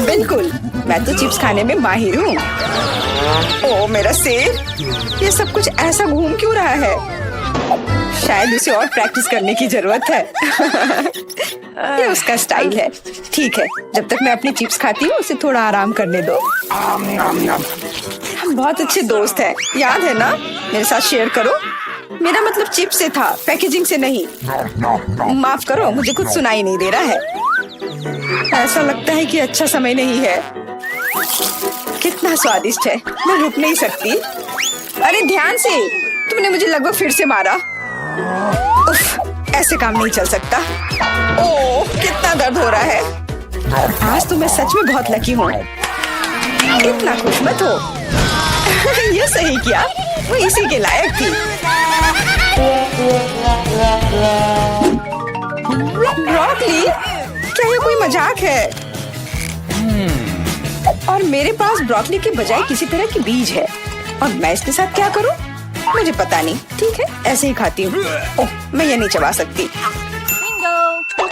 Speaker 1: बिल्कुल, मैं तो चिप्स खाने में माहिर हूँ। ओह, मेरा सिर। ये सब कुछ ऐसा घूम क्यों रहा है? शायद उसे और प्रैक्टिस करने की जरूरत है। ये उसका स्टाइल है। ठीक है, जब तक मैं अपनी चिप्स खाती हूँ उसे थोड़ा आराम करने दो। हम बहुत अच्छे दोस्त हैं, याद है ना? मेरे साथ शेयर करो। मेरा मतलब चिप से था, पैकेजिंग से नहीं। माफ करो, मुझे कुछ सुनाई नहीं दे रहा है। ऐसा लगता है कि अच्छा समय नहीं है। कितना स्वादिष्ट है, मैं रुक नहीं सकती। अरे ध्यान से, तुमने मुझे लगभग फिर से मारा। उफ, ऐसे काम नहीं चल सकता। ओह, कितना दर्द हो रहा है। आज तो मैं सच में बहुत लकी हूँ। इतना खुश मत हो। ये सही किया, वो इसी के लायक थी। ब्रोकली, क्या ये कोई मजाक है? और मेरे पास ब्रोकली के बजाय किसी तरह की बीज है, और मैं इसके साथ क्या करूं? मुझे पता नहीं। ठीक है, ऐसे ही खाती हूँ। ओह, मैं ये नहीं चबा सकती।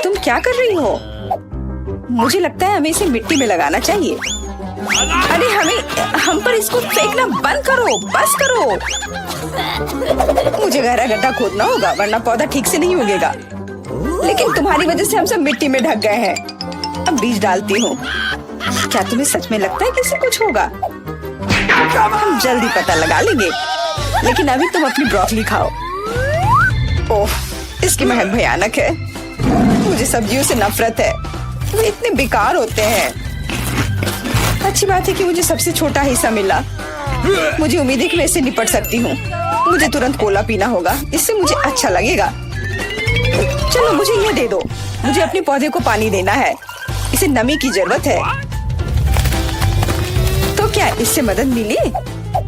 Speaker 1: तुम क्या कर रही हो? मुझे लगता है हमें इसे मिट्टी में लगाना चाहिए। अरे हम पर इसको फेंकना बंद करो, बस करो। मुझे गहरा गड्ढा खोदना होगा, वरना पौधा ठीक से नहीं उगेगा। लेकिन तुम्हारी वजह से हम सब मिट्टी में ढक गए हैं। अब बीज डालती हूँ। क्या तुम्हें सच में लगता है कि इससे कुछ होगा? हम जल्दी पता लगा लेंगे। लेकिन अभी तुम अपनी ब्रोकली खाओ। ओह, इसकी महक भयानक है। मुझे सब्जियों से नफरत है, वे इतने बेकार होते हैं। अच्छी बात है कि मुझे सबसे छोटा हिस्सा मिला। मुझे उम्मीद है कि मैं इससे निपट सकती हूँ। मुझे तुरंत कोला पीना होगा, इससे मुझे अच्छा लगेगा। चलो मुझे ये दे दो। मुझे अपने पौधे को पानी देना है, इसे नमी की जरूरत है। तो क्या इससे मदद मिली?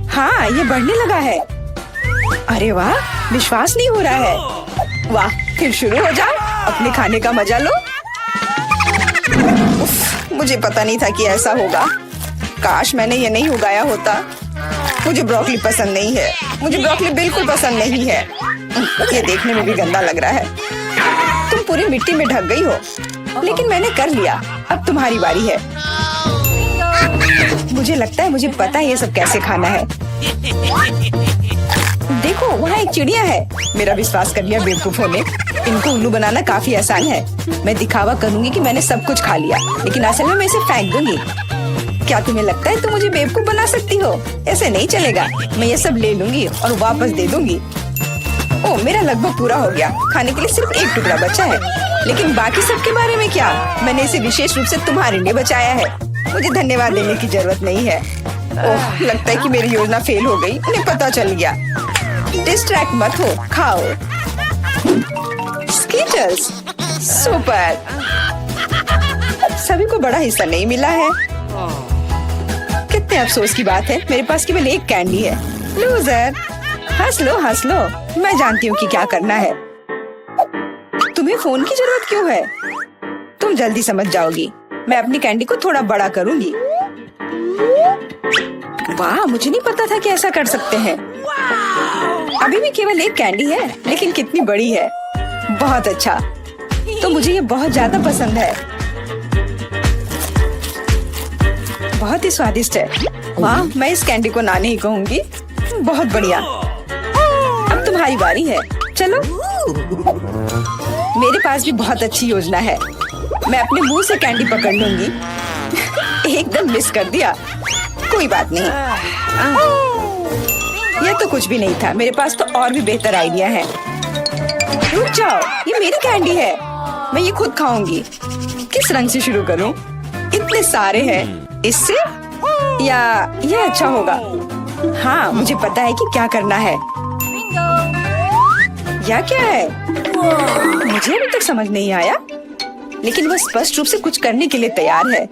Speaker 1: हाँ, ये बढ़ने लगा है। अरे वाह, विश्वास नहीं हो रहा है। वाह, फिर शुरू हो जाओ, अपने खाने का मजा लो। उफ, मुझे पता नहीं था कि ऐसा होगा। काश मैंने ये नहीं उगाया होता। मुझे ब्रोकली पसंद नहीं है। मुझे ब्रोकली बिल्कुल पसंद नहीं है। ये देखने में भी गंदा लग रहा है। तुम पूरी मिट्टी में ढक गई हो, लेकिन मैंने कर लिया। अब तुम्हारी बारी है। मुझे लगता है मुझे पता है ये सब कैसे खाना है। देखो, वहाँ एक चिड़िया है। मेरा विश्वास कर लिया बेवकूफों ने। इनको उल्लू बनाना काफी आसान है। मैं दिखावा करूंगी कि मैंने सब कुछ खा लिया, लेकिन असल में मैं इसे फेंक दूंगी। क्या तुम्हें लगता है तुम मुझे बेवकूफ बना सकती हो? ऐसे नहीं चलेगा। मैं ये सब ले लूंगी और वापस दे दूंगी। ओह, मेरा लगभग पूरा हो गया। खाने के लिए सिर्फ एक टुकड़ा बचा है। लेकिन बाकी सब के बारे में क्या? मैंने इसे विशेष रूप से तुम्हारे लिए बचाया है। मुझे धन्यवाद देने की जरूरत नहीं है। ओह, लगता है कि मेरी योजना फेल हो गई। उन्हें पता चल गया। डिस्ट्रैक्ट मत हो, खाओ। Skittles, super. सभी को बड़ा हिस्सा नहीं मिला है। कितने अफसोस की बात है, मेरे पास केवल एक कैंडी है। लूजर। हंस लो, हंस लो। मैं जानती हूँ कि क्या करना है। तुम्हें फोन की जरूरत क्यों है? तुम जल्दी समझ जाओगी। मैं अपनी कैंडी को थोड़ा बड़ा करूंगी। वाह, मुझे नहीं पता था कि ऐसा कर सकते हैं। अभी भी केवल एक कैंडी है, लेकिन कितनी बड़ी है। बहुत अच्छा। तो मुझे ये बहुत ज्यादा पसंद है। बहुत ही स्वादिष्ट है। वाह, मैं इस कैंडी को ना नहीं कहूंगी। बहुत बढ़िया। अब तुम्हारी बारी है। चलो। मेरे पास भी बहुत अच्छी योजना है। मैं अपने मुंह से कैंडी पकड़ लूंगी। एकदम मिस कर दिया। कोई बात नहीं। यह तो कुछ भी नहीं था। मेरे पास तो और भी बेहतर आइडिया है। रुक जाओ, ये मेरी कैंडी है। मैं ये खुद खाऊंगी। किस रंग से शुरू करूं? इतने सारे हैं। इससे या ये अच्छा होगा? हाँ, मुझे पता है कि क्या करना है। या क्या है? मुझे अभी तक समझ नहीं आया, लेकिन वह स्पष्ट रूप से कुछ करने के लिए तैयार है।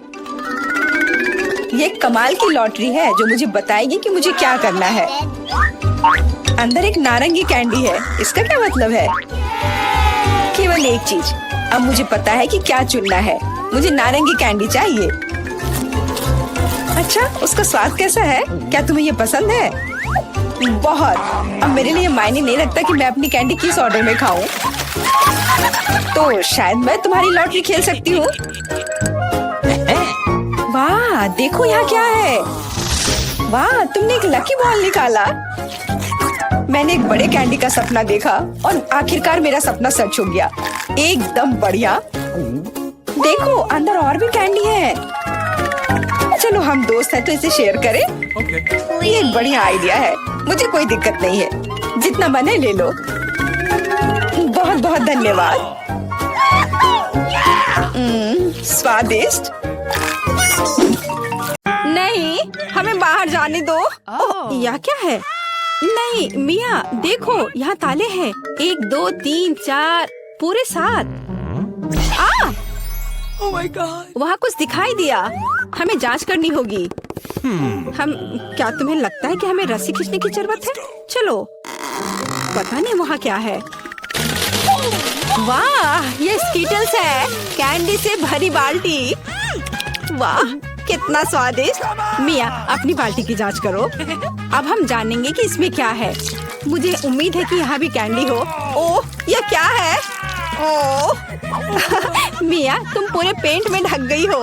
Speaker 1: ये एक कमाल की लॉटरी है जो मुझे बताएगी कि मुझे क्या करना है। अंदर एक नारंगी कैंडी है। इसका क्या मतलब है? केवल एक चीज। अब मुझे पता है कि क्या चुनना है। मुझे नारंगी कैंडी चाहिए। अच्छा, उसका स्वाद कैसा है? क्या तुम्हें ये पसंद है? बहुत। अब मेरे लिए मायने नहीं रखता कि मैं अपनी कैंडी किस ऑर्डर में खाऊं। तो शायद मैं तुम्हारी लॉटरी खेल सकती हूँ। वाह, देखो यहाँ क्या है। वाह, तुमने एक लकी बॉल निकाला। मैंने एक बड़े कैंडी का सपना देखा और आखिरकार मेरा सपना सच हो गया। एकदम बढ़िया। देखो, अंदर और भी कैंडी है। चलो, हम दोस्त हैं तो इसे शेयर करें। ये एक बढ़िया आइडिया है। मुझे कोई दिक्कत नहीं है। जितना बने ले लो। बहुत बहुत धन्यवाद। स्वादिष्ट।
Speaker 2: नहीं, हमें बाहर जाने दो। यह क्या है? नहीं मिया, देखो यहाँ ताले हैं। 1 2 3 4 पूरे 7। वहाँ कुछ दिखाई दिया। हमें जांच करनी होगी। क्या तुम्हें लगता है कि हमें रस्सी खींचने की जरूरत है? चलो, पता नहीं वहाँ क्या है। वाह, ये स्कीटल्स है, कैंडी से भरी बाल्टी। वाह, कितना स्वादिष्ट। मिया, अपनी बाल्टी की जांच करो। अब हम जानेंगे कि इसमें क्या है। मुझे उम्मीद है कि यहाँ भी कैंडी हो। ओह, यह क्या है? ओह मिया, तुम पूरे पेंट में ढक गई हो।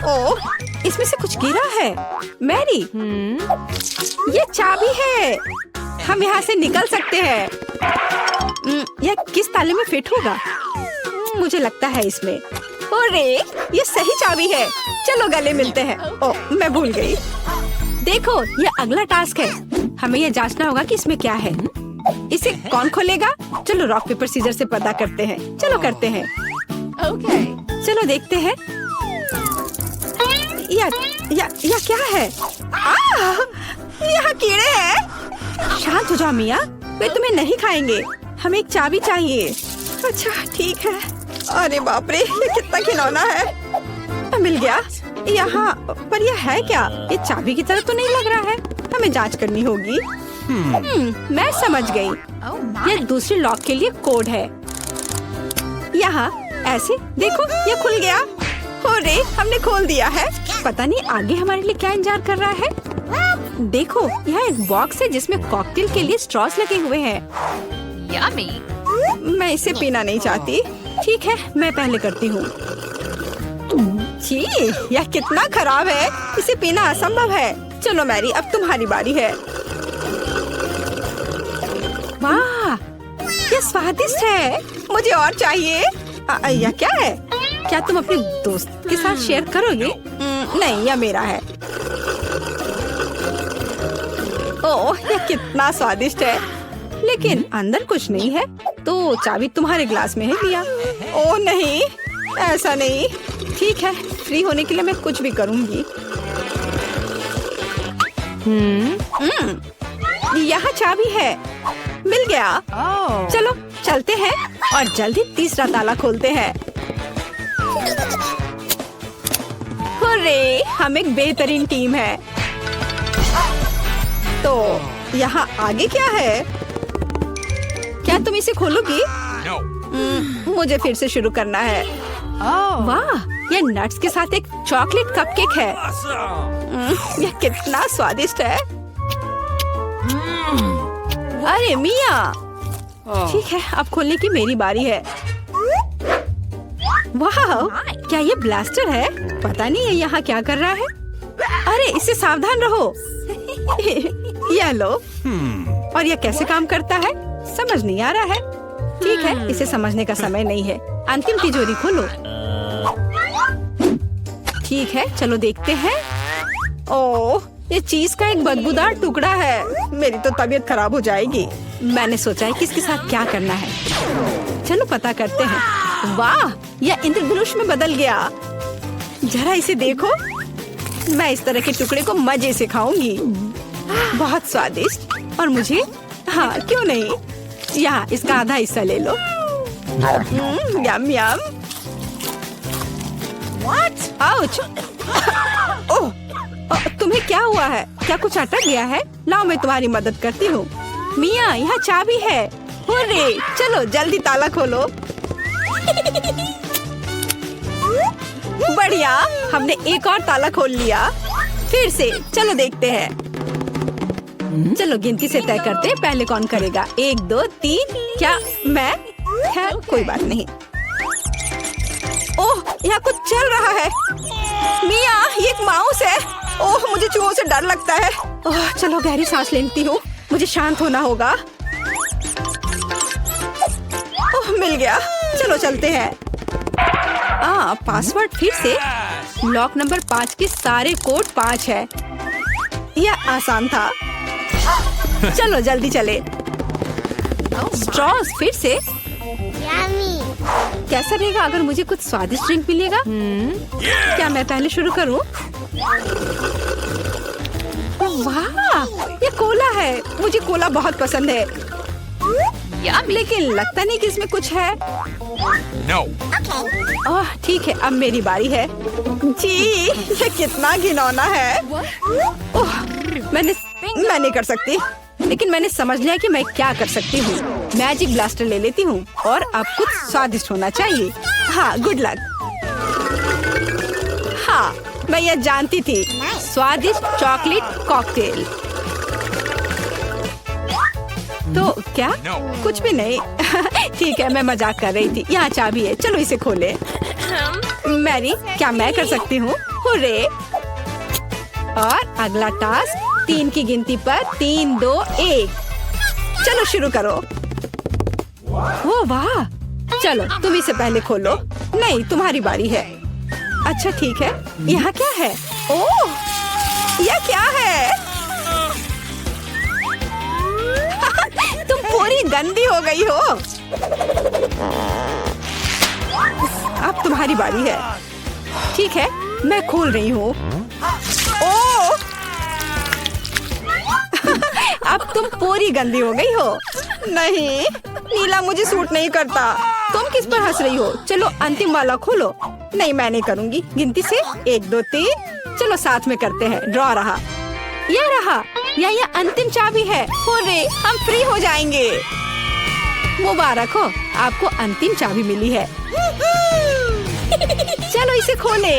Speaker 2: ओह, इसमें से कुछ गिरा है। मैरी, ये चाबी है। हम यहाँ से निकल सकते हैं। यह किस ताले में फिट होगा? मुझे लगता है इसमें। अरे, ये सही चाबी है। चलो गले मिलते हैं। ओह, मैं भूल गई। देखो, ये अगला टास्क है। हमें यह जांचना होगा कि इसमें क्या है। इसे कौन खोलेगा? चलो रॉक पेपर सीजर से पता करते हैं। चलो करते हैं। चलो देखते हैं। या क्या है? यहाँ कीड़े हैं। शांत हो जाओ मिया, वे तुम्हें नहीं खाएंगे। हमें एक चाबी चाहिए। अच्छा ठीक है। अरे बाप रे, ये कितना खिलौना है। मिल गया। यहाँ पर यह है क्या? ये चाबी की तरह तो नहीं लग रहा है। हमें जांच करनी होगी। मैं समझ गई। ये दूसरे लॉक के लिए कोड है। यहाँ ऐसे देखो, ये खुल गया। अरे, हमने खोल दिया है। पता नहीं आगे हमारे लिए क्या इंतजार कर रहा है। देखो, यहाँ एक बॉक्स है जिसमें कॉकटेल के लिए स्ट्रॉस लगे हुए हैं। मैं इसे पीना नहीं चाहती। ठीक है, मैं पहले करती हूँ। जी, यह कितना खराब है। इसे पीना असंभव है। चलो मैरी, अब तुम्हारी बारी है। वाह, ये स्वादिष्ट है। मुझे और चाहिए। यह क्या है? क्या तुम अपने दोस्त के साथ शेयर करोगे? नहीं, यह मेरा है। ओह, यह कितना स्वादिष्ट है। लेकिन अंदर कुछ नहीं है। तो चाबी तुम्हारे ग्लास में है मिया। ओह नहीं, ऐसा नहीं। ठीक है, फ्री होने के लिए मैं कुछ भी करूँगी। यहाँ चाबी है। मिल गया। चलो चलते हैं और जल्दी तीसरा ताला खोलते हैं। हुर्रे, हम एक बेहतरीन टीम है। तो यहाँ आगे क्या है? क्या तुम इसे खोलोगी? मुझे फिर से शुरू करना है। वाह, ये नट्स के साथ एक चॉकलेट कपकेक है। यह कितना स्वादिष्ट है। अरे मिया, ठीक है, अब खोलने की मेरी बारी है। वाह, क्या ये ब्लास्टर है? पता नहीं ये यहाँ क्या कर रहा है। अरे, इससे सावधान रहो। यह लो। और यह कैसे काम करता है समझ नहीं आ रहा है। ठीक है, इसे समझने का समय नहीं है। अंतिम तिजोरी खोलो। ठीक है, चलो देखते हैं। ओह, ये चीज का एक बदबूदार टुकड़ा है। मेरी तो तबीयत खराब हो जाएगी। मैंने सोचा है कि इसके साथ क्या करना है। चलो पता करते हैं। वाह, यह इंद्रधनुष में बदल गया। जरा इसे देखो। मैं इस तरह के टुकड़े को मजे से खाऊंगी। बहुत स्वादिष्ट। और मुझे, हाँ क्यों नहीं, यहाँ इसका आधा हिस्सा ले लो। यम यम। आउच। ओह, तुम्हें क्या हुआ है? क्या कुछ अटक गया है? लाओ, मैं तुम्हारी मदद करती हूँ। मिया, यहाँ चाबी है। हुर्रे, चलो जल्दी ताला खोलो। बढ़िया, हमने एक और ताला खोल लिया। फिर से चलो देखते हैं। चलो गिनती से तय करते हैं, पहले कौन करेगा। 1 2 3। क्या मैं? खैर कोई बात नहीं। ओह, यहाँ कुछ चल रहा है। मिया, ये एक माउस है। ओह, मुझे चूहों से डर लगता है। ओह, चलो गहरी सांस लेती हूँ। मुझे शांत होना होगा। ओह, मिल गया। चलो चलते हैं। पासवर्ड फिर से। लॉक नंबर 5 के सारे कोड 5 है। यह आसान था। चलो जल्दी चले। स्ट्रॉस फिर से? कैसा रहेगा अगर मुझे कुछ स्वादिष्ट ड्रिंक मिलेगा? क्या मैं पहले शुरू करूं? वाह, ये कोला है। मुझे कोला बहुत पसंद है। लेकिन लगता नहीं कि इसमें कुछ है। ओह ठीक है, अब मेरी बारी है। जी, ये कितना घिनौना है। ओह, मैं नहीं कर सकती, लेकिन मैंने समझ लिया कि मैं क्या कर सकती हूँ। मैजिक ब्लास्टर ले लेती हूँ और अब कुछ स्वादिष्ट होना चाहिए। हाँ, गुड लक। हाँ, मैं यह जानती थी। स्वादिष्ट चॉकलेट कॉकटेल। तो क्या? कुछ भी नहीं। ठीक है, मैं मजाक कर रही थी। यहाँ चाबी है, चलो इसे खोले। मैरी, क्या मैं कर सकती हूँ? हुर्रे! और अगला टास्क 3 की गिनती पर 3, 2, 1। चलो शुरू करो। ओ वाह! चलो तुम इसे पहले खोलो। नहीं, तुम्हारी बारी है। अच्छा ठीक है। यहाँ क्या है? ओह, यह क्या है? तुम पूरी गंदी हो गई हो। अब तुम्हारी बारी है। ठीक है, मैं खोल रही हूँ। ओह! अब तुम पूरी गंदी हो गई हो। नहीं, नीला मुझे सूट नहीं करता। तुम किस पर हंस रही हो? चलो अंतिम वाला खोलो। नहीं, मैं नहीं करूँगी। गिनती से 1, 2, 3। चलो साथ में करते हैं। ड्रॉ रहा। यह रहा। यह अंतिम चाबी है। हुर्रे, हम फ्री हो जाएंगे। मुबारक हो, आपको अंतिम चाबी मिली है। चलो इसे खोले।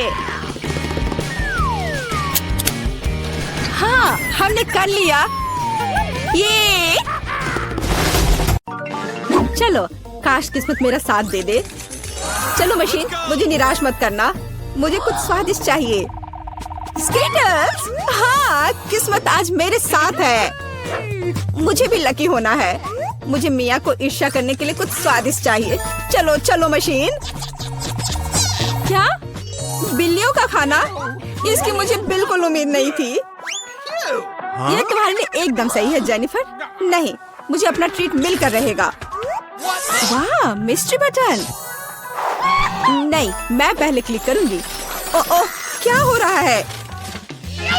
Speaker 2: हाँ, हमने कर लिया। ये चलो, काश किस्मत मेरा साथ दे दे। चलो मशीन, मुझे निराश मत करना। मुझे कुछ स्वादिष्ट चाहिए। स्केटर्स! हाँ, किस्मत आज मेरे साथ है। मुझे भी लकी होना है। मुझे मिया को ईर्ष्या करने के लिए कुछ स्वादिष्ट चाहिए। चलो चलो मशीन। क्या? बिल्लियों का खाना? इसकी मुझे बिल्कुल उम्मीद नहीं थी। ये तुम्हारे लिए एकदम सही है जेनिफर। नहीं, मुझे अपना ट्रीट मिलकर रहेगा। वाह, मिस्ट्री बटन। नहीं, मैं पहले क्लिक करूंगी। ओह, क्या हो रहा है?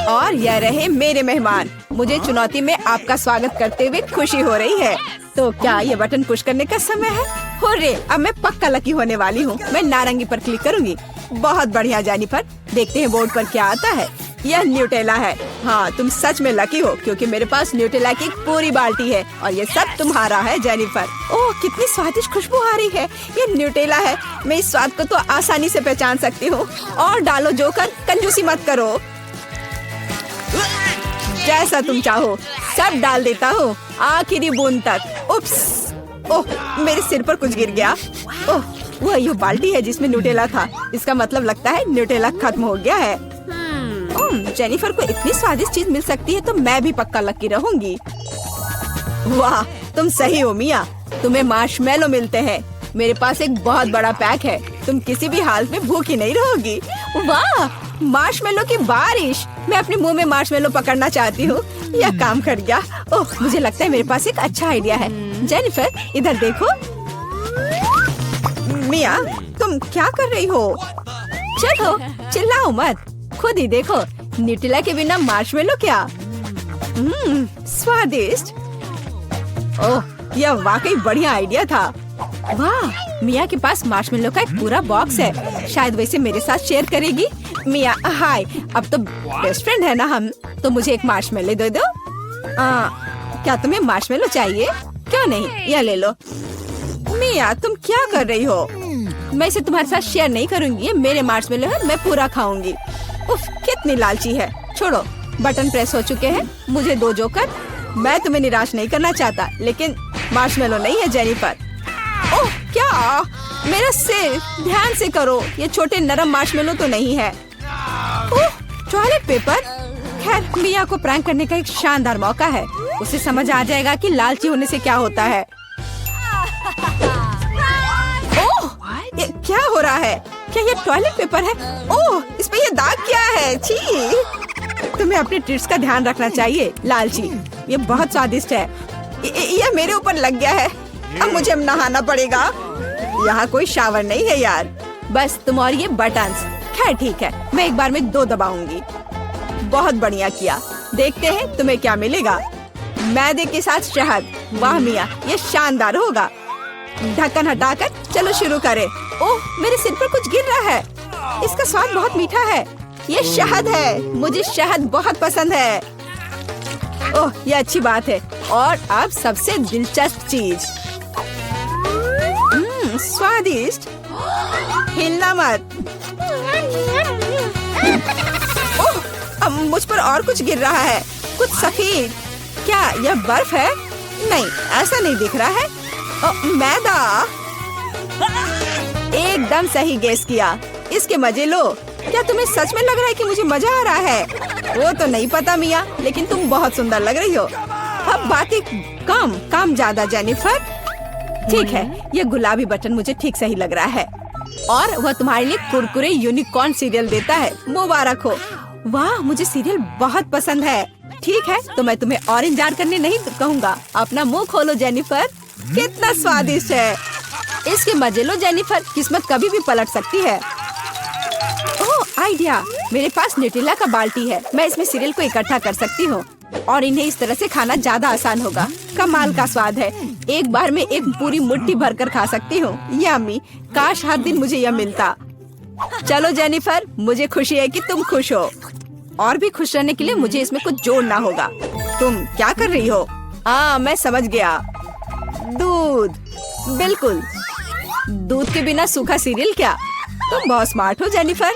Speaker 2: और यह रहे मेरे मेहमान। मुझे चुनौती में आपका स्वागत करते हुए खुशी हो रही है। तो क्या ये बटन पुश करने का समय है? हुर्रे, अब मैं पक्का लकी होने वाली हूँ। मैं नारंगी पर क्लिक करूंगी। बहुत बढ़िया जेनिफर। देखते हैं बोर्ड पर क्या आता है। यह न्यूटेला है। हाँ, तुम सच में लकी हो, क्योंकि मेरे पास न्यूटेला की एक पूरी बाल्टी है और ये सब तुम्हारा है जेनिफर। ओह, कितनी स्वादिष्ट खुशबू आ रही है। ये न्यूटेला है। मैं इस स्वाद को तो आसानी से पहचान सकती हूँ। और डालो जोकर, कंजूसी मत करो। जैसा तुम चाहो सब डाल देता हूँ, आखिरी बूंद तक। उप्स! ओह, मेरे सिर पर कुछ गिर गया। ओह, वह ये बाल्टी है जिसमें न्यूटेला था। इसका मतलब लगता है न्यूटेला खत्म हो गया है। जेनिफर को इतनी स्वादिष्ट चीज मिल सकती है तो मैं भी पक्का लकी रहूंगी। वाह, तुम सही हो मिया। तुम्हें मार्शमेलो मिलते हैं। मेरे पास एक बहुत बड़ा पैक है। तुम किसी भी हालत में भूखी नहीं रहोगी। वाह, मार्शमेलो की बारिश। मैं अपने मुंह में मार्शमेलो पकड़ना चाहती हूँ। यह काम कर गया। ओह, मुझे लगता है मेरे पास एक अच्छा आइडिया है। जेनिफर, इधर देखो। मिया, तुम क्या कर रही हो? चलो, चिल्लाओ मत। खुद ही देखो, न्यूटेला के बिना मार्शमेलो क्या? स्वादिष्ट। ओह, यह वाकई बढ़िया आइडिया था। वाह, मिया के पास मार्शमेलो का एक पूरा बॉक्स है। शायद वैसे मेरे साथ शेयर करेगी। मिया, हाय। अब तो बेस्ट फ्रेंड है ना हम। तो मुझे एक मार्शमेलो दे दो। क्या तुम्हें मार्शमेलो चाहिए? क्यों नहीं, यह ले लो। मिया, तुम क्या कर रही हो? मैं इसे तुम्हारे साथ शेयर नहीं करूंगी। ये मेरे मार्शमेलो है, मैं पूरा खाऊंगी। उफ, कितनी लालची है। छोड़ो, बटन प्रेस हो चुके हैं। मुझे 2 जोकर। मैं तुम्हें निराश नहीं करना चाहता, लेकिन मार्शमेलो नहीं है जेनिफर। ओह, क्या? मेरा सिर, ध्यान से करो। ये छोटे नरम मार्शमेलो तो नहीं है। ओह, टॉयलेट पेपर। खैर, मिया को प्रैंक करने का एक शानदार मौका है। उसे समझ आ जाएगा कि लालची होने से क्या होता है। ओह, ये क्या हो रहा है? क्या ये टॉयलेट पेपर है? ओह, इस पे ये दाग क्या है? छी! तुम्हें अपने ट्रीट्स का ध्यान रखना चाहिए, लालची। ये बहुत स्वादिष्ट है। ये मेरे ऊपर लग गया है। अब मुझे नहाना पड़ेगा। यहाँ कोई शावर नहीं है यार। बस तुम और ये बटन्स। खैर ठीक है, मैं एक बार में 2 दबाऊंगी। बहुत बढ़िया किया। देखते हैं तुम्हें क्या मिलेगा। मैदे के साथ शहद। वाह मिया, ये शानदार होगा। ढक्कन हटाकर चलो शुरू करें। ओह, मेरे सिर पर कुछ गिर रहा है। इसका स्वाद बहुत मीठा है। ये शहद है। मुझे शहद बहुत पसंद है। ओह, ये अच्छी बात है। और अब सबसे दिलचस्प चीज। स्वादिष्ट। हिलना मत। ओह, अब मुझ पर और कुछ गिर रहा है। कुछ सफेद। क्या यह बर्फ है? नहीं, ऐसा नहीं दिख रहा है। मैदा। एकदम सही गेस किया। इसके मजे लो। क्या तुम्हें सच में लग रहा है कि मुझे मजा आ रहा है? वो तो नहीं पता मिया, लेकिन तुम बहुत सुंदर लग रही हो। अब बातें कम, काम ज्यादा जेनिफर। ठीक है, ये गुलाबी बटन मुझे ठीक सही लग रहा है। और वह तुम्हारे लिए कुरकुरे यूनिकॉर्न सीरियल देता है। मुबारक हो। वाह, मुझे सीरियल बहुत पसंद है। ठीक है, तो मैं तुम्हें और इंतजार करने नहीं कहूँगा। अपना मुंह खोलो जेनिफर। कितना स्वादिष्ट है। इसके मजे लो जेनिफर, किस्मत कभी भी पलट सकती है। ओह, आइडिया। मेरे पास न्यूटेला का बाल्टी है। मैं इसमें सीरियल को इकट्ठा कर सकती हूँ और इन्हें इस तरह से खाना ज्यादा आसान होगा। कमाल का स्वाद है। एक बार में एक पूरी मुट्ठी भरकर खा सकती हूँ। यम्मी। काश हर दिन मुझे यह मिलता। चलो जेनिफर, मुझे खुशी है कि तुम खुश हो। और भी खुश रहने के लिए मुझे इसमें कुछ जोड़ना होगा। तुम क्या कर रही हो? मैं समझ गया। दूध। बिल्कुल, दूध के बिना सूखा सीरियल क्या? तुम बहुत स्मार्ट हो जेनिफर।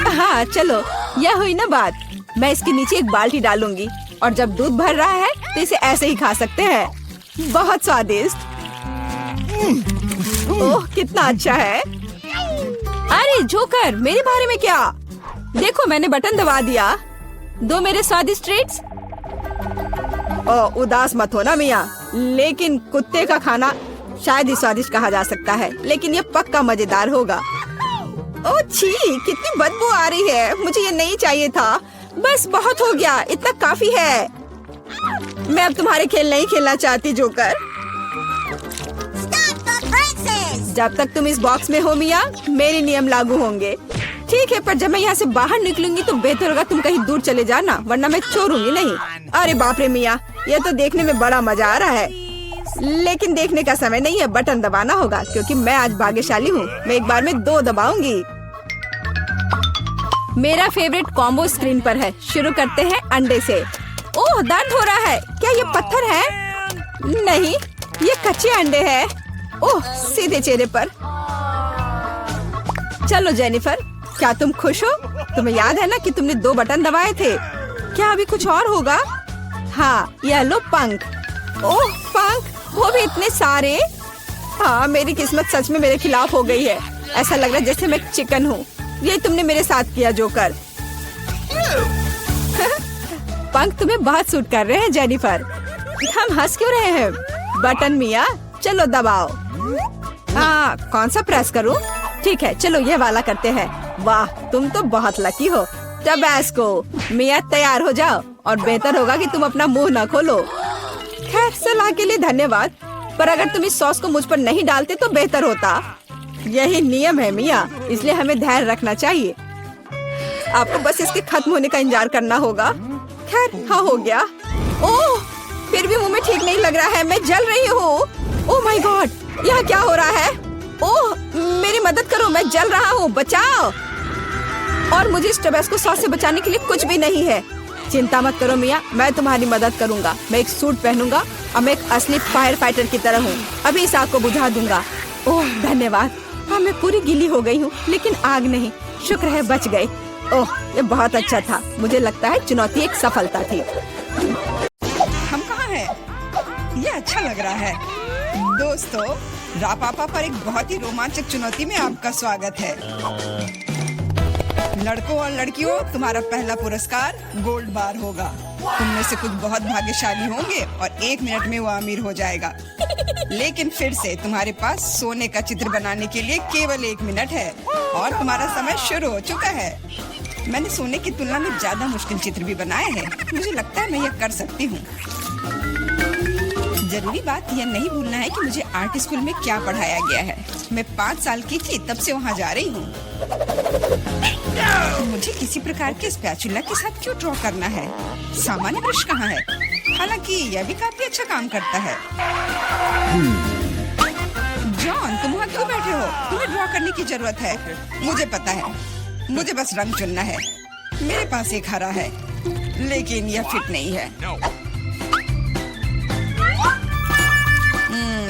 Speaker 2: हाँ चलो, यह हुई ना बात। मैं इसके नीचे एक बाल्टी डालूंगी और जब दूध भर रहा है तो इसे ऐसे ही खा सकते हैं। बहुत स्वादिष्ट। ओह, कितना अच्छा है। अरे जोकर, मेरे बारे में क्या? देखो, मैंने बटन दबा दिया। दो मेरे स्वादिष्ट ट्रीट्स। उदास मत हो ना मिया, लेकिन कुत्ते का खाना शायद ही स्वादिष्ट कहा जा सकता है, लेकिन ये पक्का मजेदार होगा। ओह छी, कितनी बदबू आ रही है। मुझे ये नहीं चाहिए था। बस बहुत हो गया, इतना काफी है। मैं अब तुम्हारे खेल नहीं खेलना चाहती जोकर। जब तक तुम इस बॉक्स में हो मिया, मेरे नियम लागू होंगे। ठीक है, पर जब मैं यहाँ से बाहर निकलूंगी तो बेहतर होगा तुम कहीं दूर चले जाना, वरना मैं छोड़ूंगी नहीं। अरे बाप रे मिया, ये तो देखने में बड़ा मजा आ रहा है, लेकिन देखने का समय नहीं है। बटन दबाना होगा क्योंकि मैं आज भाग्यशाली हूँ। मैं एक बार में 2 दबाऊंगी। मेरा फेवरेट कॉम्बो स्क्रीन पर है। शुरू करते हैं अंडे से। ओह, दर्द हो रहा है। क्या ये पत्थर है? नहीं, ये कच्चे अंडे हैं। ओह, सीधे चेहरे पर। चलो जेनिफर, क्या तुम खुश हो? तुम्हें याद है ना कि तुमने 2 बटन दबाए थे? क्या अभी कुछ और होगा? हाँ, ये लो पंख। ओह पंख, वो भी इतने सारे। हाँ, मेरी किस्मत सच में मेरे खिलाफ हो गई है। ऐसा लग रहा है जैसे मैं चिकन हूँ। ये तुमने मेरे साथ किया जोकर। पंख तुम्हें बहुत सूट कर रहे हैं जेनिफर। हम हंस क्यों रहे हैं? बटन मिया, चलो दबाओ। कौन सा प्रेस करूं? ठीक है, चलो ये वाला करते हैं। वाह, तुम तो बहुत लकी हो। टबैस्को। मिया, तैयार हो जाओ और बेहतर होगा कि तुम अपना मुंह न खोलो। खैर, सलाह के लिए धन्यवाद, पर अगर तुम इस सॉस को मुझ पर नहीं डालते तो बेहतर होता। यही नियम है मिया, इसलिए हमें धैर्य रखना चाहिए। आपको बस इसके खत्म होने का इंतजार करना होगा। खैर, हाँ हो गया। ओह, फिर भी मुंह में ठीक नहीं लग रहा है। मैं जल रही हूँ। ओह माय गॉड, यहाँ क्या हो रहा है? ओह, मेरी मदद करो, मैं जल रहा हूँ, बचाओ। और मुझे इस टबैस्को सॉस से बचाने के लिए कुछ भी नहीं है। चिंता मत करो मिया, मैं तुम्हारी मदद करूँगा। मैं एक सूट पहनूंगा और मैं एक असली फायर फाइटर की तरह हूँ। अभी इस आग को बुझा दूंगा। ओह धन्यवाद। हाँ, मैं पूरी गीली हो गई हूँ, लेकिन आग नहीं। शुक्र है बच गए। ओह, ये बहुत अच्छा था। मुझे लगता है चुनौती एक सफलता थी। हम कहाँ हैं? ये अच्छा लग रहा है। दोस्तों, रापापा पर एक बहुत ही रोमांचक चुनौती में आपका स्वागत है। लड़कों और लड़कियों, तुम्हारा पहला पुरस्कार गोल्ड बार होगा। तुम में से कुछ बहुत भाग्यशाली होंगे और 1 मिनट में वो अमीर हो जाएगा। लेकिन फिर से तुम्हारे पास सोने का चित्र बनाने के लिए केवल 1 मिनट है और तुम्हारा समय शुरू हो चुका है। मैंने सोने की तुलना में ज्यादा मुश्किल चित्र भी बनाए हैं। मुझे लगता है मैं यह कर सकती हूँ।
Speaker 1: जरूरी बात यह नहीं भूलना है कि मुझे आर्ट स्कूल में क्या पढ़ाया गया है। मैं 5 साल की थी तब से वहाँ जा रही हूँ। मुझे किसी प्रकार के स्पैचुला के साथ क्यों ड्रॉ करना है? सामान्य ब्रश कहाँ है? हालांकि यह भी काफी अच्छा काम करता है। जॉन, तुम वहाँ क्यों बैठे हो? तुम्हें ड्रॉ करने की जरूरत है। मुझे पता है, मुझे बस रंग चुनना है। मेरे पास एक हरा है, लेकिन यह फिट नहीं है।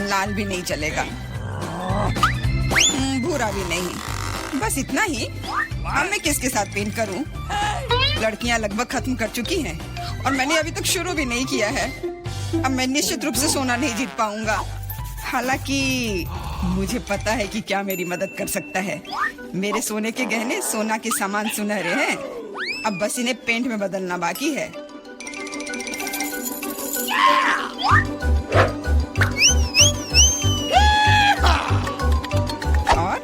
Speaker 1: लाल भी नहीं चलेगा, भूरा भी नहीं। बस इतना ही। अब मैं किसके साथ पेंट करूं? लड़कियां लगभग खत्म कर चुकी हैं और मैंने अभी तक शुरू भी नहीं किया है। अब मैं निश्चित रूप से सोना नहीं जीत पाऊंगा। हालांकि मुझे पता है कि क्या मेरी मदद कर सकता है। मेरे सोने के गहने सोना के समान सुनहरे हैं। अब बस इन्हें पेंट में बदलना बाकी है। और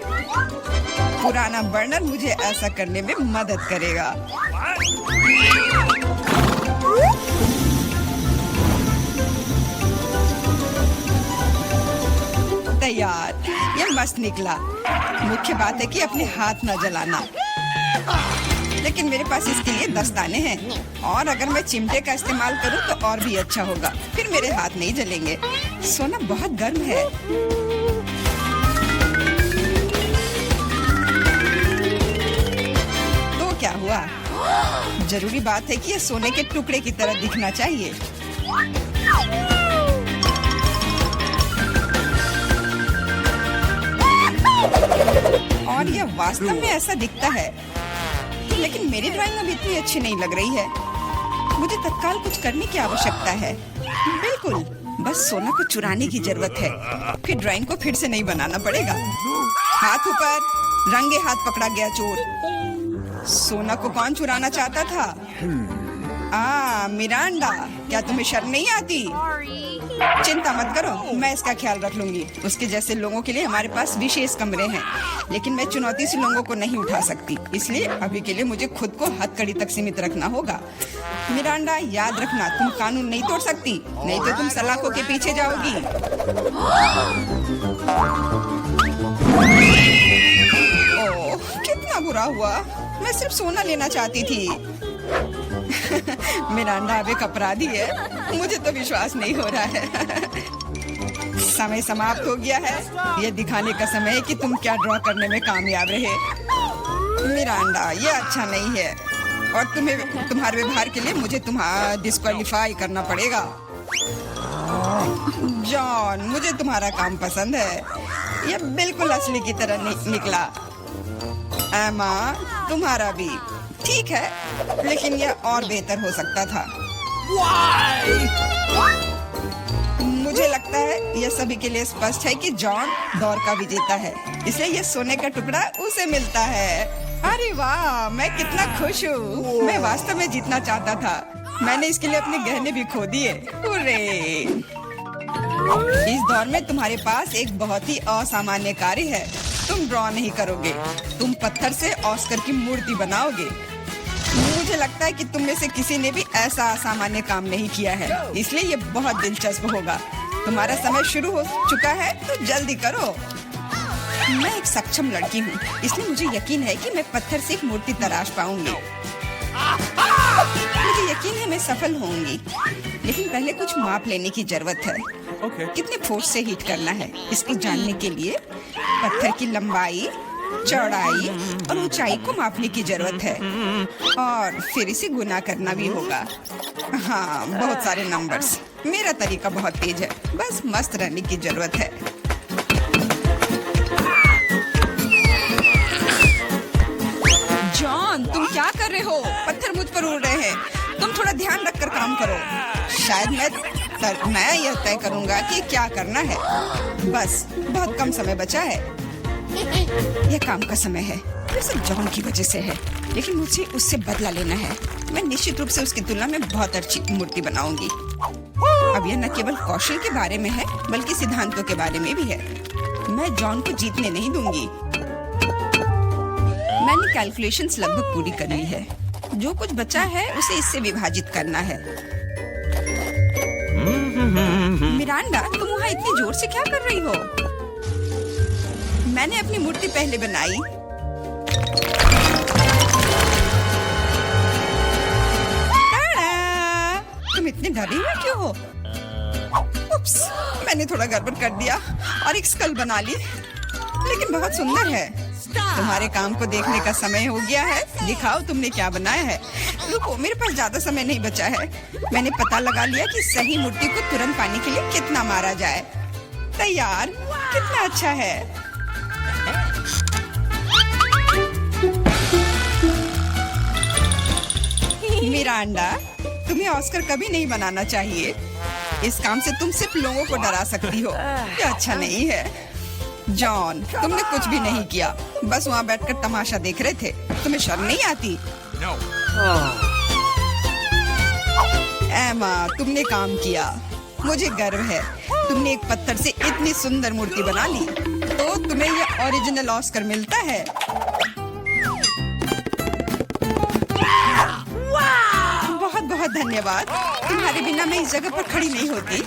Speaker 1: पुराना बर्नर मुझे ऐसा करने में मदद करेगा। तैयार। यह मस्त निकला। मुख्य बात है कि अपने हाथ न जलाना। लेकिन मेरे पास इसके लिए दस्ताने हैं और अगर मैं चिमटे का इस्तेमाल करूं तो और भी अच्छा होगा। फिर मेरे हाथ नहीं जलेंगे। सोना बहुत गर्म है। तो क्या हुआ? जरूरी बात है कि यह सोने के टुकड़े की तरह दिखना चाहिए। और यह वास्तव में ऐसा दिखता है। लेकिन मेरी ड्राइंग अब इतनी अच्छी नहीं लग रही है। मुझे तत्काल कुछ करने की आवश्यकता है। बिल्कुल, बस सोना को चुराने की जरूरत है। फिर ड्राइंग को फिर से नहीं बनाना पड़ेगा। हाथ ऊपर, रंगे हाथ पकड़ा गया चोर। सोना को कौन चुराना चाहता था? मिरांडा, क्या तुम्हें शर्म नहीं आती? चिंता मत करो, मैं इसका ख्याल रख लूंगी। उसके जैसे लोगों के लिए हमारे पास विशेष कमरे हैं, लेकिन मैं चुनौती से लोगों को नहीं उठा सकती। इसलिए अभी के लिए मुझे खुद को हथकड़ी तक सीमित रखना होगा। मिरांडा, याद रखना, तुम कानून नहीं तोड़ सकती, नहीं तो तुम सलाखों के पीछे जाओगी। ओह, कितना बुरा हुआ। मैं सिर्फ सोना लेना चाहती थी। मिरांडा अब एक अपराधी है। मुझे तो विश्वास नहीं हो रहा है। समय समाप्त हो गया है। यह दिखाने का समय है कि तुम क्या ड्रॉ करने में कामयाब रहे। मिरांडा, यह अच्छा नहीं है और तुम्हारे व्यवहार के लिए मुझे तुम्हारा डिस्क्वालीफाई करना पड़ेगा। जॉन, मुझे तुम्हारा काम पसंद है। यह बिल्कुल असली की तरह निकला। एमा, तुम्हारा भी ठीक है, लेकिन यह और बेहतर हो सकता था। मुझे लगता है यह सभी के लिए स्पष्ट है कि जॉन दौर का विजेता है, इसलिए यह सोने का टुकड़ा उसे मिलता है। अरे वाह, मैं कितना खुश हूँ। मैं वास्तव में जीतना चाहता था। मैंने इसके लिए अपने गहने भी खो दिए। हुर्रे! इस दौर में तुम्हारे पास एक बहुत ही असामान्य कार्य है। तुम ड्रॉ नहीं करोगे, तुम पत्थर से ऑस्कर की मूर्ति बनाओगे। मुझे लगता है कि तुम में से किसी ने भी ऐसा असामान्य काम नहीं किया है, इसलिए ये बहुत दिलचस्प होगा। तुम्हारा समय शुरू हो चुका है, तो जल्दी करो। मैं एक सक्षम लड़की हूँ, इसलिए मुझे यकीन है कि मैं पत्थर से एक मूर्ति तराश पाऊंगी। मुझे यकीन है मैं सफल होंगी, लेकिन पहले कुछ माप लेने की जरूरत है। कितने फोर्स से हीट करना है, इसको जानने के लिए पत्थर की लंबाई, चौड़ाई और ऊंचाई को मापने की जरूरत है और फिर इसे गुना करना भी होगा। हाँ, बहुत सारे नंबर्स। मेरा तरीका बहुत तेज है, बस मस्त रहने की जरूरत है। जॉन, तुम क्या कर रहे हो? पत्थर मुझ पर उड़ रहे हैं। तुम थोड़ा ध्यान रखकर काम करो। शायद मैं यह तय करूंगा कि क्या करना है। बस बहुत कम समय बचा है। यह काम का समय है। ये सब जॉन की वजह से है, लेकिन मुझे उससे बदला लेना है। मैं निश्चित रूप से उसकी तुलना में बहुत अच्छी मूर्ति बनाऊंगी। अब यह न केवल कौशल के बारे में है, बल्कि सिद्धांतों के बारे में भी है। मैं जॉन को जीतने नहीं दूंगी। मैंने कैलकुलेशंस लगभग पूरी कर ली है। जो कुछ बचा है उसे इससे विभाजित करना है। मिरांडा, तुम वहाँ इतनी जोर से क्या कर रही हो? मैंने अपनी मूर्ति पहले बनाई। टाड़ा! तुम इतने डरे हुए क्यों हो? उप्स, मैंने थोड़ा गड़बड़ कर दिया और एक स्कल बना ली, लेकिन बहुत सुंदर है। तुम्हारे काम को देखने का समय हो गया है। दिखाओ तुमने क्या बनाया है। रुको, मेरे पास ज्यादा समय नहीं बचा है। मैंने पता लगा लिया कि सही मूर्ति को तुरंत पाने के लिए कितना मारा जाए। तैयार? कितना अच्छा है। मिरांडा, तुम्हें ऑस्कर कभी नहीं बनाना चाहिए। इस काम से तुम सिर्फ लोगों को डरा सकती हो। ये अच्छा नहीं है। जॉन, तुमने कुछ भी नहीं किया, बस वहाँ बैठकर तमाशा देख रहे थे। तुम्हें शर्म नहीं आती? एमा, तुमने काम किया। मुझे गर्व है। तुमने एक पत्थर से इतनी सुंदर मूर्ति बना ली, तो तुम्हें यह ओरिजिनल ऑस्कर मिलता है। बहुत बहुत धन्यवाद। तुम्हारे बिना मैं इस जगह पर खड़ी नहीं होती।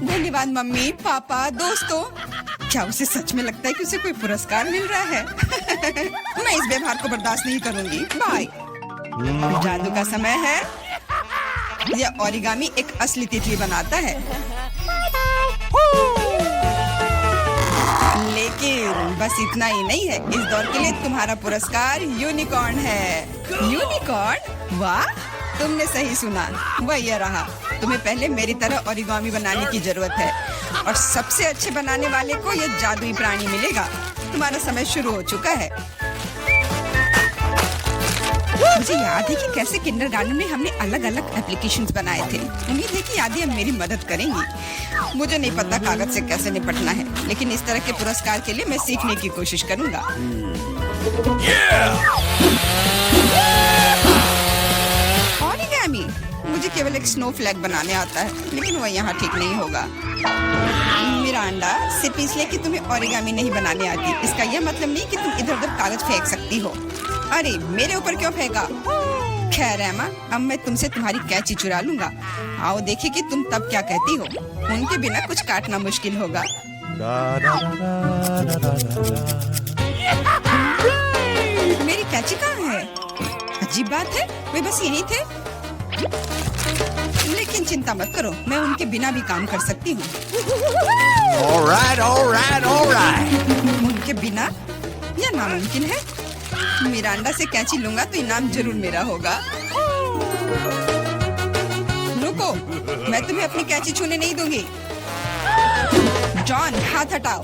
Speaker 1: धन्यवाद मम्मी, पापा, दोस्तों। क्या उसे सच में लगता है कि उसे कोई पुरस्कार मिल रहा है? मैं इस व्यवहार को बर्दाश्त नहीं करूंगी। बाय। जादू का समय है। यह ओरिगामी एक असली तितली बनाता है, लेकिन बस इतना ही नहीं है। इस दौर के लिए तुम्हारा पुरस्कार यूनिकॉर्न है। यूनिकॉर्न? वाह, तुमने सही सुना। वह यह रहा। तुम्हें पहले मेरी तरह ओरिगामी बनाने की जरूरत है, और सबसे अच्छे बनाने वाले को यह जादुई प्राणी मिलेगा। तुम्हारा समय शुरू हो चुका है। मुझे याद है कि कैसे किंडरगार्टन में हमने अलग अलग एप्लीकेशंस बनाए थे। उम्मीद है कि यादें अब मेरी मदद करेंगी। मुझे नहीं पता कागज से कैसे निपटना है, लेकिन इस तरह के पुरस्कार के लिए मैं सीखने की कोशिश करूंगा। ओरिगामी, मुझे केवल एक स्नो फ्लैग बनाने आता है, लेकिन वह यहाँ ठीक नहीं होगा। मिरांडा, सिर्फ इसलिए कि तुम्हें ओरिगामी नहीं बनाने आती, इसका यह मतलब नहीं कि तुम इधर उधर कागज फेंक सकती हो। अरे, मेरे ऊपर क्यों फेंका? खैर एमा, अब मैं तुमसे तुम्हारी कैंची चुरा लूंगा। आओ देखें कि तुम तब क्या कहती हो। उनके बिना कुछ काटना मुश्किल होगा। मेरी कैंची कहाँ है? अजीब बात है, वे बस यहीं थे। लेकिन चिंता मत करो, मैं उनके बिना भी काम कर सकती हूँ। उनके बिना? यह नामुमकिन है। मिरांडा से कैंची लूंगा तो इनाम जरूर मेरा होगा। रुको, मैं तुम्हें अपनी कैंची छूने नहीं दूंगी। जॉन, हाथ हटाओ।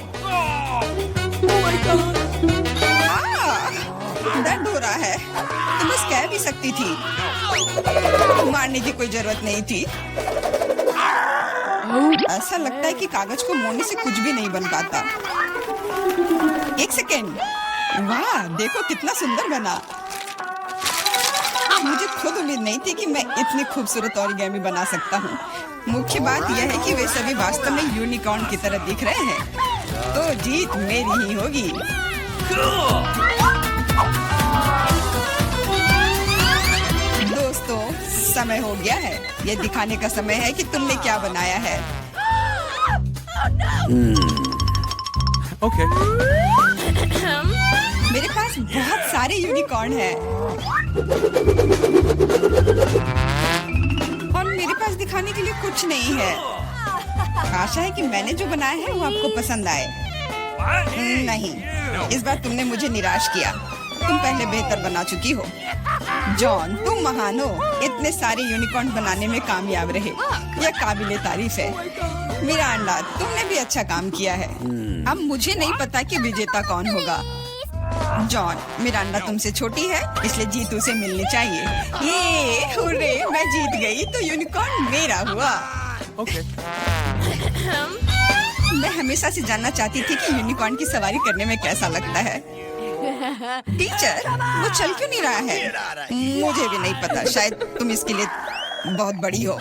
Speaker 1: दर्द हो रहा है। तुम बस कह भी सकती थी। मारने की कोई जरूरत नहीं थी। ऐसा लगता है कि कागज को मोड़ने से कुछ भी नहीं बन पाता। एक सेकेंड। वाह, देखो कितना सुंदर बना। मुझे खुद उम्मीद नहीं थी कि मैं इतनी खूबसूरत ओरिगामी बना सकता हूँ। मुख्य बात यह है कि वे सभी वास्तव में यूनिकॉर्न की तरह दिख रहे हैं, तो जीत मेरी ही होगी। दोस्तों, समय हो गया है। यह दिखाने का समय है कि तुमने क्या बनाया है।
Speaker 3: Okay.
Speaker 1: मेरे पास बहुत सारे यूनिकॉर्न हैं, और मेरे पास दिखाने के लिए कुछ नहीं है। आशा है कि मैंने जो बनाया है वो आपको पसंद आए। नहीं, इस बार तुमने मुझे निराश किया। तुम पहले बेहतर बना चुकी हो। जॉन, तुम महान हो। इतने सारे यूनिकॉर्न बनाने में कामयाब रहे, यह काबिले तारीफ है। मिरांडा, तुमने भी अच्छा काम किया है। अब मुझे नहीं पता कि विजेता कौन होगा। जॉन, मिरांडा तुमसे छोटी है, इसलिए जीत उसे मिलनी चाहिए। ये हुर्रे, मैं जीत गई, तो यूनिकॉर्न मेरा हुआ।
Speaker 3: Okay.
Speaker 1: मैं हमेशा से जानना चाहती थी कि यूनिकॉर्न की सवारी करने में कैसा लगता है। टीचर, वो चल क्यों नहीं रहा है? मुझे भी नहीं पता, शायद तुम इसके लिए बहुत बड़ी हो।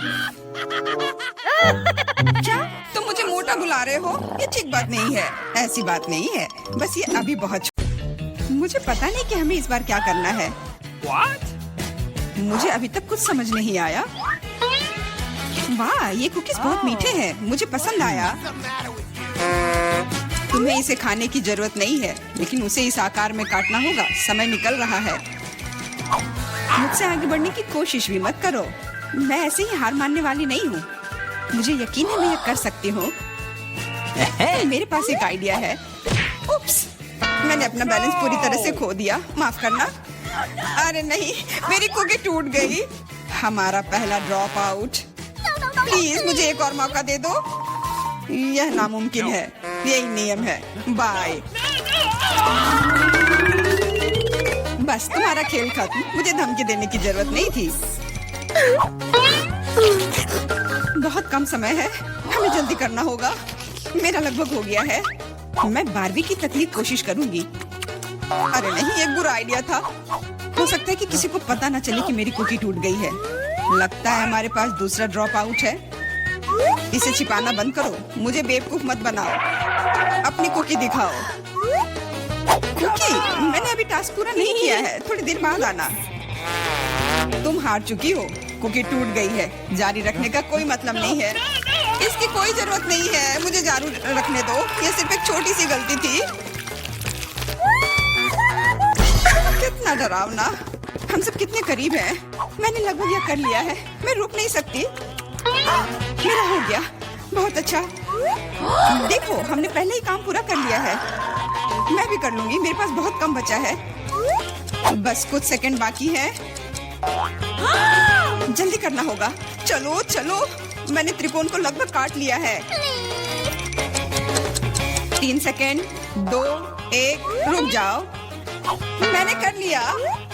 Speaker 1: क्या तुम मुझे मोटा बुला रहे हो? ये ठीक बात नहीं है। ऐसी बात नहीं है, बस ये अभी बहुत मुझे पता नहीं कि हमें इस बार क्या करना है।
Speaker 3: What?
Speaker 1: मुझे अभी तक कुछ समझ नहीं आया। वाह, ये कुकीज बहुत मीठे हैं, मुझे पसंद आया। तुम्हें इसे खाने की जरूरत नहीं है, लेकिन उसे इस आकार में काटना होगा। समय निकल रहा है। मुझसे आगे बढ़ने की कोशिश भी मत करो। मैं ऐसे ही हार मानने वाली नहीं हूँ। मुझे यकीन है मैं ये कर सकती हूँ। मेरे पास एक आइडिया है। उप्स, मैंने अपना बैलेंस पूरी तरह से खो दिया, माफ करना। अरे नहीं, मेरी कुकी टूट गई। हमारा पहला ड्रॉप आउट। प्लीज मुझे एक और मौका दे दो। यह नामुमकिन है, यही नियम है। बाय। बस तुम्हारा खेल खत्म। मुझे धमकी देने की जरूरत नहीं थी। बहुत कम समय है, हमें जल्दी करना होगा। मेरा लगभग हो गया है। मैं बारबी की तकलीफ कोशिश करूंगी। अरे नहीं, एक बुरा आइडिया था। हो सकता है कि किसी को पता न चले कि मेरी कुकी टूट गई है। लगता है हमारे पास दूसरा ड्रॉप आउट है। इसे छिपाना बंद करो। मुझे बेवकूफ मत बनाओ। अपनी कुकी दिखाओ। कुकी, मैंने अभी टास्क पूरा नहीं किया है। थोड़ी देर बाद आना। तुम हार चुकी हो। कुकी टूट गई है। जारी रखने का कोई मतलब नहीं है। इसकी कोई जरूरत नहीं है। मुझे जारी रखने दो। ये सिर्फ एक छोटी सी गलती थी। कितना डरावना। हम सब कितने करीब हैं। मैंने लगभग यह कर लिया है। मैं रुक नहीं सकती। मेरा हो गया। बहुत अच्छा। देखो, हमने पहले ही काम पूरा कर लिया है। मैं भी कर लूंगी। मेरे पास बहुत कम बचा है। बस कुछ सेकंड बाकी है। जल्दी करना होगा। चलो चलो, मैंने त्रिकोण को लगभग काट लिया है। 3 सेकंड, 2, 1, रुक जाओ। मैंने कर लिया।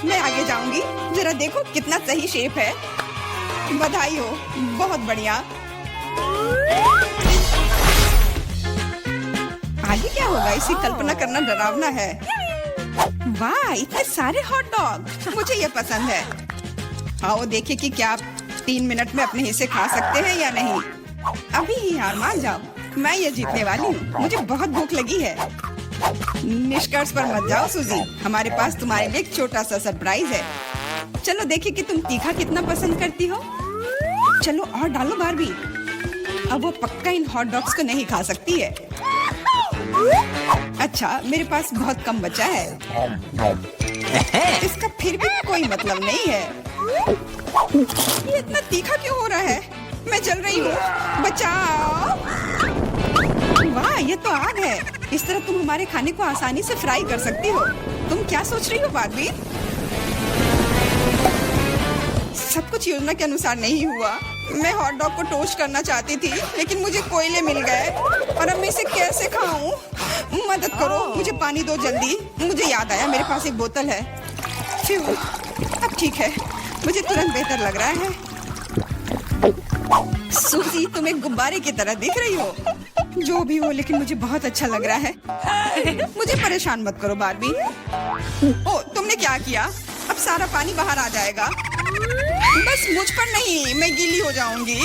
Speaker 1: मैं आगे जाऊंगी। जरा देखो कितना सही शेप है। बधाई हो, बहुत बढ़िया। आगे क्या होगा, इसी कल्पना करना डरावना है। वाह, इतने सारे हॉट डॉग। मुझे ये पसंद है। आओ देखें कि क्या आप 3 मिनट में अपने हिस्से खा सकते हैं या नहीं। अभी ही हार मान जाओ। मैं ये जीतने वाली हूँ। मुझे बहुत भूख लगी है। निष्कर्ष पर मत जाओ सूजी। हमारे पास तुम्हारे लिए एक छोटा सा सरप्राइज है। चलो देखें कि तुम तीखा कितना पसंद करती हो। चलो और डालो बारबी। अब वो पक्का इन हॉट डॉग्स को नहीं खा सकती है। अच्छा, मेरे पास बहुत कम बचा है। इसका फिर भी कोई मतलब नहीं है। ये इतना तीखा क्यों हो रहा है? मैं जल रही हूँ। बचाओ। वाह, ये तो आग है। इस तरह तुम हमारे खाने को आसानी से फ्राई कर सकती हो। तुम क्या सोच रही हो बारबी? सब कुछ योजना के अनुसार नहीं हुआ। मैं हॉट डॉग को टोस्ट करना चाहती थी, लेकिन मुझे कोयले मिल गए और अब मैं इसे कैसे खाऊं? मदद करो, मुझे पानी दो जल्दी। मुझे याद आया, मेरे पास एक बोतल है। फिर अब ठीक है, मुझे तुरंत बेहतर लग रहा है। सूजी, तुम एक गुब्बारे की तरह दिख रही हो। जो भी हो, लेकिन मुझे बहुत अच्छा लग रहा है। मुझे परेशान मत करो बारबी। ओ, तुमने क्या किया? अब सारा पानी बाहर आ जाएगा। बस मुझ पर नहीं, मैं गीली हो जाऊंगी।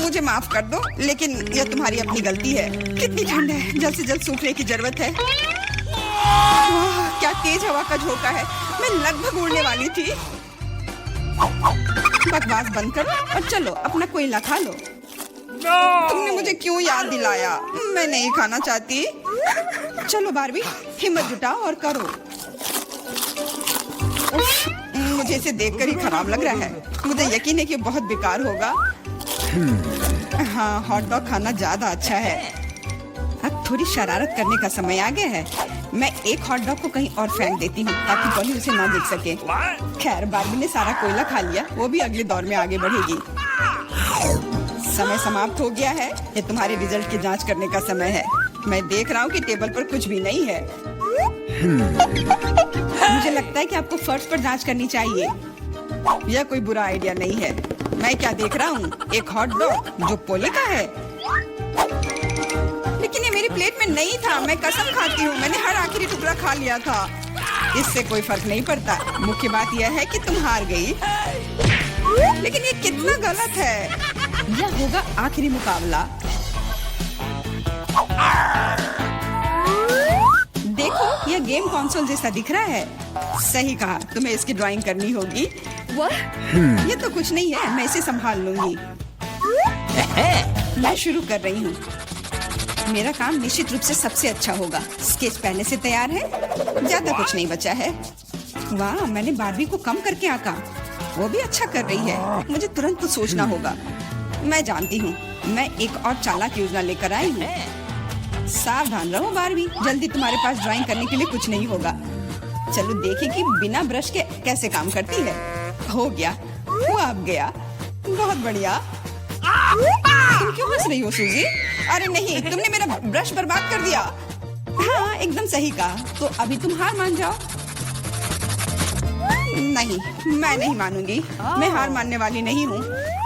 Speaker 1: मुझे माफ कर दो, लेकिन यह तुम्हारी अपनी गलती है। कितनी ठंड है, जल्द से जल्द सूखने की जरूरत है। क्या तेज हवा का झोंका है। मैं लगभग उड़ने वाली थी। बकवास बंद करो और चलो अपना कोयला खा लो। तुमने मुझे क्यों याद दिलाया? मैं नहीं खाना चाहती। चलो बारबी, हिम्मत जुटाओ और करो। मुझे इसे देखकर ही खराब लग रहा है। मुझे यकीन है कि बहुत बेकार होगा। हाँ, हॉट डॉग खाना ज्यादा अच्छा है। अब थोड़ी शरारत करने का समय आ गया है। मैं एक हॉट डॉग को कहीं और फेंक देती हूँ ताकि पॉली उसे ना देख सके। खैर, बारबी ने सारा कोयला खा लिया। वो भी अगले दौर में आगे बढ़ेगी। समय समाप्त हो गया है। ये तुम्हारे रिजल्ट की जांच करने का समय है। मैं देख रहा हूँ कि टेबल पर कुछ भी नहीं है। मुझे लगता है कि आपको फर्श पर जांच करनी चाहिए। यह कोई बुरा आइडिया नहीं है। मैं क्या देख रहा हूँ? एक हॉट डॉग जो पोली का है। लेकिन ये मेरी प्लेट में नहीं था। मैं कसम खाती हूँ, मैंने हर आखिरी टुकड़ा खा लिया था। इससे कोई फर्क नहीं पड़ता। मुख्य बात यह है कि तुम हार गई। लेकिन ये कितना गलत है। यह होगा आखिरी मुकाबला। देखो, यह गेम कंसोल जैसा दिख रहा है। सही कहा, तुम्हें इसकी ड्राइंग करनी होगी। ये तो कुछ नहीं है, मैं इसे संभाल लूंगी। मैं शुरू कर रही हूँ। मेरा काम निश्चित रूप से सबसे अच्छा होगा। स्केच पहले से तैयार है, ज्यादा कुछ नहीं बचा है। वाह, मैंने बारबी को कम करके आंका। वो भी अच्छा कर रही है। मुझे तुरंत कुछ सोचना होगा। मैं जानती हूँ, मैं एक और चालाक योजना लेकर आई हूँ। सावधान रहो बारबी, जल्दी तुम्हारे पास ड्राइंग करने के लिए कुछ नहीं होगा। चलो देखें कि बिना ब्रश के कैसे काम करती है। हो गया, वो अब गया। बहुत बढ़िया। तुम क्यों हंस रही हो सूजी? अरे नहीं, तुमने मेरा ब्रश बर्बाद कर दिया। हाँ, एकदम सही कहा। तो अभी तुम हार मान जाओ। नहीं, मैं नहीं मानूंगी। मैं हार मानने वाली नहीं हूँ।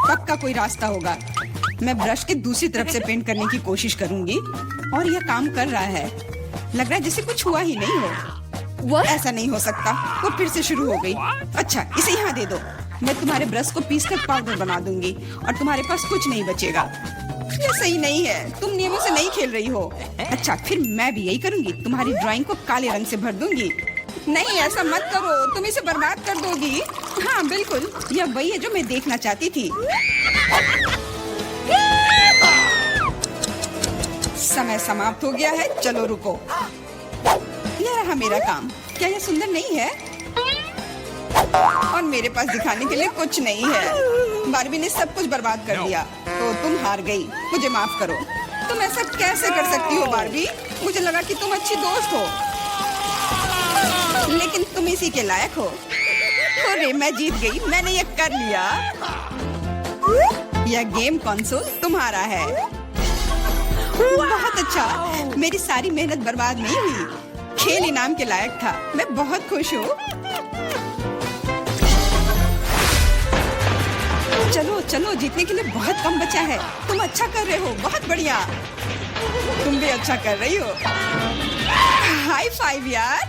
Speaker 1: पक्का कोई रास्ता होगा। मैं ब्रश के दूसरी तरफ से पेंट करने की कोशिश करूंगी और यह काम कर रहा है। लग रहा है जैसे कुछ हुआ ही नहीं हो। ऐसा नहीं हो सकता। वो फिर से शुरू हो गई। अच्छा, इसे यहाँ दे दो। मैं तुम्हारे ब्रश को पीसकर पाउडर बना दूंगी और तुम्हारे पास कुछ नहीं बचेगा। ये सही नहीं है। तुम नियमों से नहीं खेल रही हो। अच्छा, फिर मैं भी यही करूंगी। तुम्हारी ड्राइंग को काले रंग से भर दूंगी। नहीं, ऐसा मत करो, तुम इसे बर्बाद कर दोगी। हाँ बिल्कुल, यह वही है जो मैं देखना चाहती थी। समय समाप्त हो गया है। चलो रुको। यह रहा मेरा काम। क्या यह सुंदर नहीं है? और मेरे पास दिखाने के लिए कुछ नहीं है। बारबी ने सब कुछ बर्बाद कर दिया। तो तुम हार गई। मुझे माफ करो। तुम ऐसा कैसे कर सकती हो बारबी? मुझे लगा कि तुम अच्छी दोस्त हो, लेकिन तुम इसी के लायक हो। अरे मैं जीत गई। मैंने ये कर लिया। यह गेम कंसोल तुम्हारा है। बहुत अच्छा। मेरी सारी मेहनत बर्बाद नहीं हुई। खेल इनाम के लायक था। मैं बहुत खुश हूँ। चलो चलो, जीतने के लिए बहुत कम बचा है। तुम अच्छा कर रहे हो। बहुत बढ़िया। तुम भी अच्छा कर रही हो। हाई फाइव यार।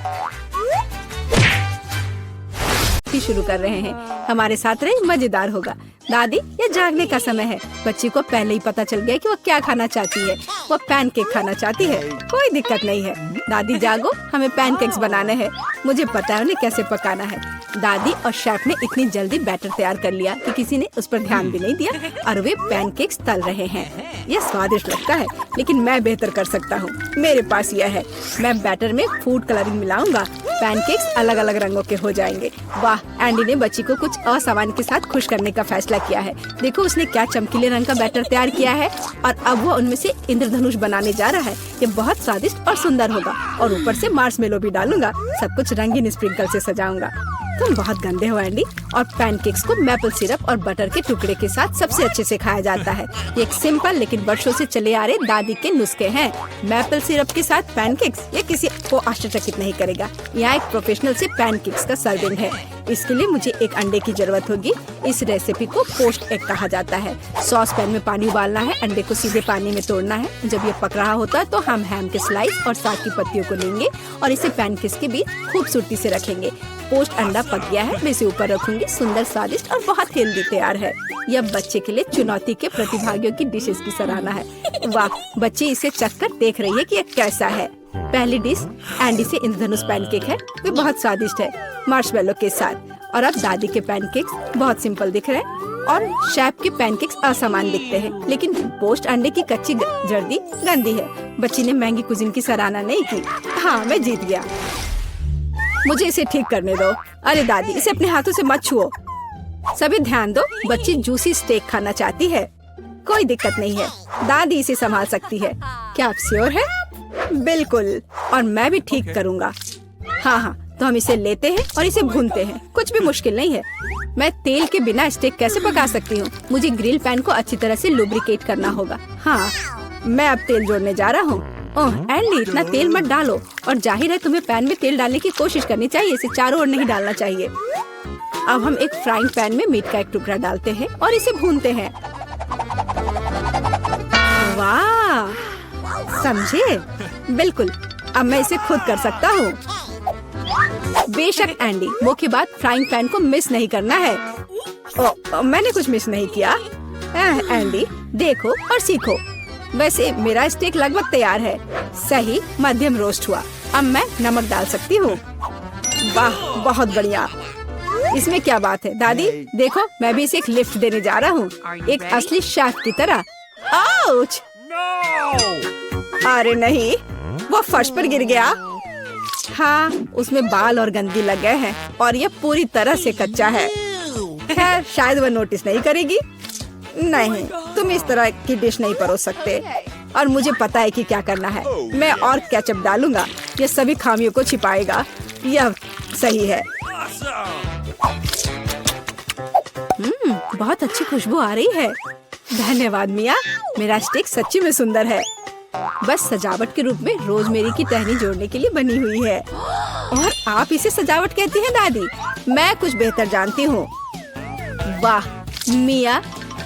Speaker 2: शुरू कर रहे हैं। हमारे साथ रहे, मजेदार होगा। दादी, ये जागने का समय है। बच्ची को पहले ही पता चल गया कि वो क्या खाना चाहती है। वो पैनकेक खाना चाहती है। कोई दिक्कत नहीं है। दादी जागो, हमें पैनकेक्स बनाने हैं। मुझे पता है उन्हें कैसे पकाना है। दादी और शेफ ने इतनी जल्दी बैटर तैयार कर लिया कि किसी ने उस पर ध्यान भी नहीं दिया और वे पैनकेक्स तल रहे हैं। यह स्वादिष्ट लगता है, लेकिन मैं बेहतर कर सकता हूँ। मेरे पास यह है। मैं बैटर में फूड कलरिंग मिलाऊंगा। पैनकेक्स अलग अलग रंगों के हो जाएंगे। वाह, एंडी ने बच्ची को कुछ असामान्य के साथ खुश करने का फैसला किया है। देखो, उसने क्या चमकीले रंग का बैटर तैयार किया है और अब वो उनमें से इंद्रधनुष बनाने जा रहा है। ये बहुत स्वादिष्ट और सुंदर होगा और ऊपर से मार्शमेलो भी डालूंगा। सब कुछ रंगीन स्प्रिंकल से सजाऊंगा। तुम बहुत गंदे हो एंडी। और पैनकेक्स को मैपल सिरप और बटर के टुकड़े के साथ सबसे अच्छे से खाया जाता है। ये एक सिंपल लेकिन वर्षों से चले आ रहे दादी के नुस्खे हैं। मैपल सिरप के साथ पैनकेक्स, ये किसी को आश्चर्यचकित नहीं करेगा। यहाँ एक प्रोफेशनल से पैनकेक्स का सर्विंग है। इसके लिए मुझे एक अंडे की जरूरत होगी। इस रेसिपी को पोस्ट एग कहा जाता है। सॉस पैन में पानी उबालना है। अंडे को सीधे पानी में तोड़ना है। जब ये पक रहा होता है तो हम हैम के स्लाइस और साग की पत्तियों को लेंगे और इसे पैनकेक्स के बीच खूबसूरती से रखेंगे। पोस्ट अंडा पक गया है। मैं इसे ऊपर रखूंगी। सुंदर, स्वादिष्ट और बहुत हेल्दी तैयार है। यह बच्चे के लिए चुनौती के प्रतिभागियों की डिशेस की सराहना है। वाह, बच्चे इसे चखकर देख रही है कि यह कैसा है। पहली डिश एंडी से इंद्रधनुष पैनकेक है। वे बहुत स्वादिष्ट है, मार्शमेलो के साथ। और अब दादी के पैनकेक्स बहुत सिंपल दिख रहे हैं और शेफ के पैनकेक्स असामान्य दिखते हैं। लेकिन पोस्ट अंडे की कच्ची जर्दी गंदी है। बच्ची ने महंगी कुजीन की सराहना नहीं की। हाँ, मैं जीत गया। मुझे इसे ठीक करने दो। अरे दादी, इसे अपने हाथों से मत छुओ। सभी ध्यान दो, बच्ची जूसी स्टेक खाना चाहती है। कोई दिक्कत नहीं है, दादी इसे संभाल सकती है। क्या आप श्योर है? बिल्कुल, और मैं भी ठीक करूँगा। हाँ, तो हम इसे लेते हैं और इसे भूनते हैं। कुछ भी मुश्किल नहीं है। मैं तेल के बिना स्टेक कैसे पका सकती हूँ? मुझे ग्रिल पैन को अच्छी तरह से लुब्रिकेट करना होगा। हाँ, मैं अब तेल जोड़ने जा रहा हूँ। ओह एंडी, इतना तेल मत डालो। और जाहिर है तुम्हें पैन में तेल डालने की कोशिश करनी चाहिए। इसे चारों ओर नहीं डालना चाहिए। अब हम एक फ्राइंग पैन में मीट का एक टुकड़ा डालते हैं और इसे भूनते हैं। वाह, समझे? बिल्कुल, अब मैं इसे खुद कर सकता हूँ। बेशक एंडी, मुख्य बात फ्राइंग पैन को मिस नहीं करना है। मैंने कुछ मिस नहीं किया। एंडी, देखो और सीखो। वैसे मेरा स्टेक लगभग तैयार है। सही मध्यम रोस्ट हुआ। अब मैं नमक डाल सकती हूँ। वाह, बहुत बढ़िया। इसमें क्या बात है दादी, देखो मैं भी इसे एक लिफ्ट देने जा रहा हूँ, एक असली शेफ की तरह। आउच! अरे नहीं, वो फर्श पर गिर गया। हाँ, उसमें बाल और गंदगी लग गए हैं और ये पूरी तरह से कच्चा है। खैर, शायद वह नोटिस नहीं करेगी। नहीं, तुम इस तरह की डिश नहीं परोस सकते और मुझे पता है कि क्या करना है। मैं और केचप डालूंगा, ये सभी खामियों को छिपाएगा। यह सही है। बहुत अच्छी खुशबू आ रही है। धन्यवाद मिया, मेरा स्टेक सच्ची में सुंदर है। बस सजावट के रूप में रोजमेरी की टहनी जोड़ने के लिए बनी हुई है। और आप इसे सजावट कहती हैं दादी? मैं कुछ बेहतर जानती हूँ। वाह, मिया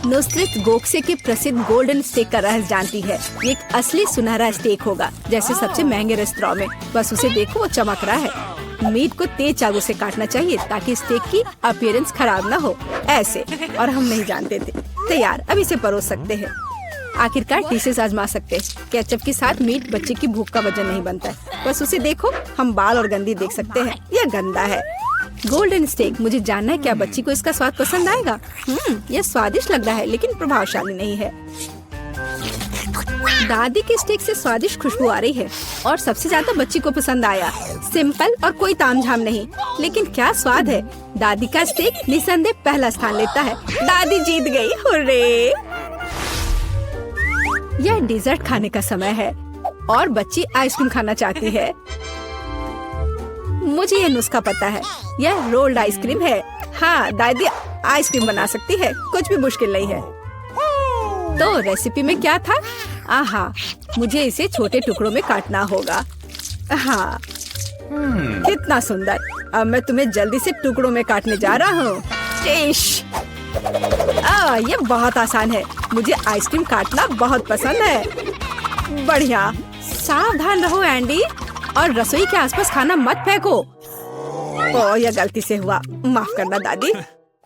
Speaker 2: नुसरत गोखसे के प्रसिद्ध गोल्डन स्टेक का रहस्य जानती है। ये एक असली सुनहरा स्टेक होगा, जैसे सबसे महंगे रेस्तरां में। बस उसे देखो, वो चमक रहा है। मीट को तेज चाकू से काटना चाहिए ताकि स्टेक की अपीयरेंस खराब ना हो। ऐसे, और हम नहीं जानते थे। तैयार, अब इसे परोस सकते हैं। आखिरकार डिशेस आजमा सकते हैं। केचप के साथ मीट बच्चे की भूख का वजन नहीं बनता है। बस उसे देखो, हम बाल और गंदी देख सकते हैं। यह गंदा है। गोल्डन स्टेक, मुझे जानना है क्या बच्ची को इसका स्वाद पसंद आएगा। यह स्वादिष्ट लग रहा है लेकिन प्रभावशाली नहीं है। दादी के स्टेक से स्वादिष्ट खुशबू आ रही है और सबसे ज्यादा बच्ची को पसंद आया। सिंपल और कोई तामझाम नहीं, लेकिन क्या स्वाद है। दादी का स्टेक निसंदेह पहला स्थान लेता है। दादी जीत गई, हुर्रे! यह डिजर्ट खाने का समय है और बच्ची आइसक्रीम खाना चाहती है। मुझे यह नुस्खा पता है। यह रोल्ड आइसक्रीम है। हाँ, दादी आइसक्रीम बना सकती है, कुछ भी मुश्किल नहीं है। तो रेसिपी में क्या था? आहा, मुझे इसे छोटे टुकड़ों में काटना होगा। हाँ, कितना सुंदर। अब मैं तुम्हें जल्दी से टुकड़ों में काटने जा रहा हूँ। ये बहुत आसान है। मुझे आइसक्रीम काटना बहुत पसंद है। बढ़िया। सावधान रहो एंडी, और रसोई के आसपास खाना मत फेंको। ओह, यह गलती से हुआ, माफ करना दादी।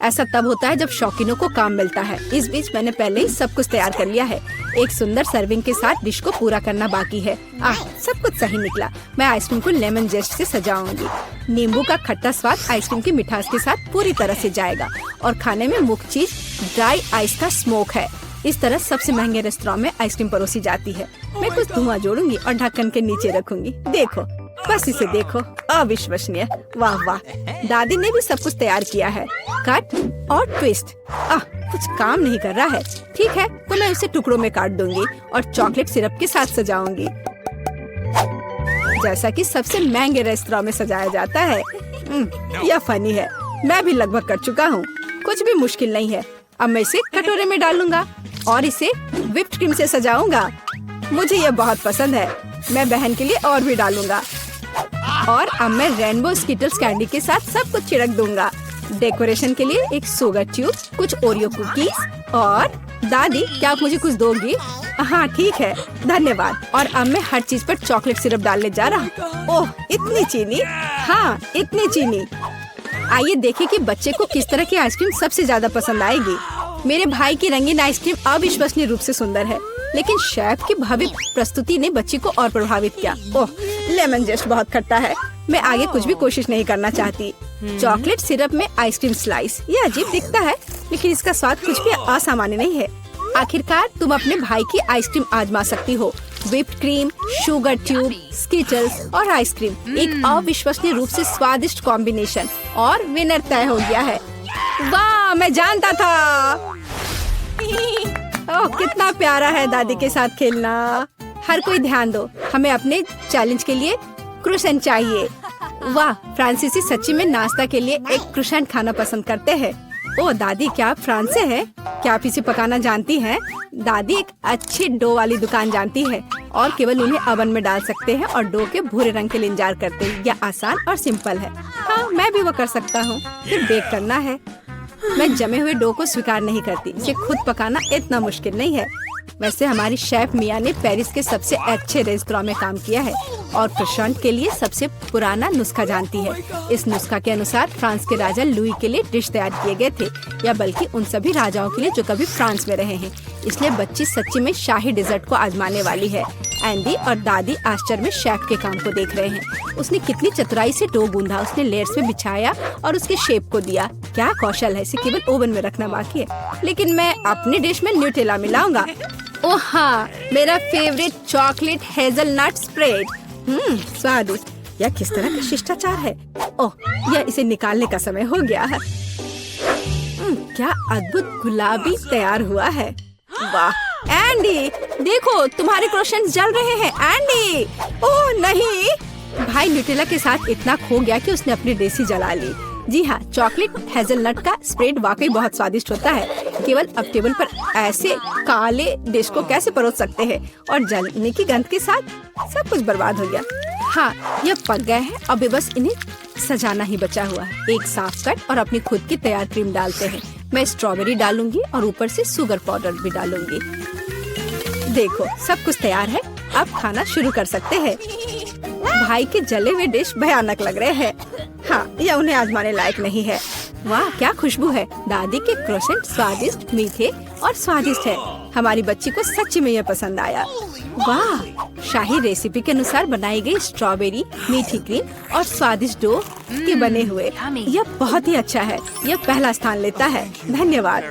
Speaker 2: ऐसा तब होता है जब शौकीनों को काम मिलता है। इस बीच मैंने पहले ही सब कुछ तैयार कर लिया है। एक सुंदर सर्विंग के साथ डिश को पूरा करना बाकी है। सब कुछ सही निकला। मैं आइसक्रीम को लेमन जेस्ट से सजाऊंगी। नींबू का खट्टा स्वाद आइसक्रीम की मिठास के साथ पूरी तरह से जाएगा और खाने में मुख्य चीज ड्राई आइस का स्मोक है। इस तरह सबसे महंगे रेस्तरां में आइसक्रीम परोसी जाती है। मैं कुछ धुआं जोड़ूंगी और ढक्कन के नीचे रखूंगी। देखो, बस इसे देखो, अविश्वसनीय। वाह वाह, दादी ने भी सब कुछ तैयार किया है। कट और ट्विस्ट। कुछ काम नहीं कर रहा है। ठीक है, तो मैं उसे टुकड़ों में काट दूंगी और चॉकलेट सिरप के साथ सजाऊंगी, जैसा कि सबसे महंगे रेस्तरां में सजाया जाता है। यह फनी है। मैं भी लगभग कर चुका हूँ। कुछ भी मुश्किल नहीं है। अब मैं इसे कटोरे में डालूंगा और इसे व्हिप्ड क्रीम से सजाऊंगा। मुझे यह बहुत पसंद है। मैं बहन के लिए और भी डालूंगा। और अब मैं रेनबो स्किटल्स कैंडी के साथ सब कुछ छिड़क दूंगा। डेकोरेशन के लिए एक शुगर ट्यूब, कुछ ओरियो कुकीज और दादी, क्या आप मुझे कुछ दोगी? हाँ ठीक है, धन्यवाद। और अब मैं हर चीज पर चॉकलेट सिरप डालने जा रहा हूँ। ओह, इतनी चीनी? हाँ, इतनी चीनी। आइए देखें कि बच्चे को किस तरह की आइसक्रीम सबसे ज्यादा पसंद आएगी। मेरे भाई की रंगीन आइसक्रीम अविश्वसनीय रूप से सुंदर है, लेकिन शेफ की भव्य प्रस्तुति ने बच्ची को और प्रभावित किया। ओह, लेमन जेस्ट बहुत खट्टा है। मैं आगे कुछ भी कोशिश नहीं करना चाहती। चॉकलेट सिरप में आइसक्रीम स्लाइस, ये अजीब दिखता है, लेकिन इसका स्वाद कुछ भी असामान्य नहीं है। आखिरकार तुम अपने भाई की आइसक्रीम आजमा सकती हो। Whipped cream, sugar tube, Skittles और आइसक्रीम, एक अविश्वसनीय रूप से स्वादिष्ट कॉम्बिनेशन, और विनर तय हो गया है। वाह, मैं जानता था। ओह, कितना प्यारा है दादी के साथ खेलना। हर कोई ध्यान दो, हमें अपने चैलेंज के लिए क्रोसेंट चाहिए। वाह, फ्रांसीसी सच्ची में नाश्ता के लिए एक क्रोसेंट खाना पसंद करते हैं। ओह दादी, क्या आप फ्रांस से हैं? क्या आप इसे पकाना जानती हैं? दादी एक अच्छी डो वाली दुकान जानती है और केवल उन्हें ओवन में डाल सकते हैं और डो के भूरे रंग के लिए इंतजार करते हैं। यह आसान और सिंपल है। हाँ, मैं भी वो कर सकता हूँ। फिर बेक करना है। मैं जमे हुए डो को स्वीकार नहीं करती। इसे खुद पकाना इतना मुश्किल नहीं है। वैसे हमारी शेफ मिया ने पेरिस के सबसे अच्छे रेस्तरां में काम किया है और क्रोसेंट के लिए सबसे पुराना नुस्खा जानती है। इस नुस्खा के अनुसार फ्रांस के राजा लुई के लिए डिश तैयार किए गए थे, या बल्कि उन सभी राजाओं के लिए जो कभी फ्रांस में रहे हैं। इसलिए बच्ची सच्ची में शाही डिजर्ट को आजमाने वाली है। एंडी और दादी आश्चर्य में शेफ के काम को देख रहे हैं। उसने कितनी चतुराई से डो गूंधा, उसने लेयर्स में बिछाया और उसके शेप को दिया। क्या कौशल है, इसे केवल ओवन में रखना बाकी है। लेकिन मैं अपनी डिश में न्यूटेला मिलाऊंगा। ओह हाँ, मेरा फेवरेट चॉकलेट हेजलनट स्प्रेड। स्वादिष्ट। यह किस तरह का शिष्टाचार है। ओह, यह इसे निकालने का समय हो गया है। क्या अद्भुत गुलाबी तैयार हुआ है। वाह एंडी, देखो तुम्हारे क्रोसेंट्स जल रहे हैं। एंडी, ओह नहीं। भाई न्यूटेला के साथ इतना खो गया कि उसने अपनी डिश ही जला ली। जी हाँ, चॉकलेट हेजलनट का स्प्रेड वाकई बहुत स्वादिष्ट होता है। केवल अब टेबल पर ऐसे काले डिश को कैसे परोस सकते हैं, और जलने की गंध के साथ सब कुछ बर्बाद हो गया। हाँ, यह पक गए हैं, अब बस इन्हें सजाना ही बचा हुआ है। एक साफ कट और अपनी खुद की तैयार क्रीम डालते हैं। मैं स्ट्रॉबेरी डालूंगी और ऊपर से शुगर पाउडर भी डालूंगी। देखो सब कुछ तैयार है, अब खाना शुरू कर सकते हैं। भाई के जले हुए डिश भयानक लग रहे हैं। हाँ, यह उन्हें आजमाने लायक नहीं है। वाह क्या खुशबू है। दादी के क्रोसेंट स्वादिष्ट, मीठे और स्वादिष्ट है। हमारी बच्ची को सच्ची में यह पसंद आया। वाह, शाही रेसिपी के अनुसार बनाई गई स्ट्रॉबेरी, मीठी क्रीम और स्वादिष्ट डो के बने हुए। यह बहुत ही अच्छा है। यह पहला स्थान लेता है। धन्यवाद।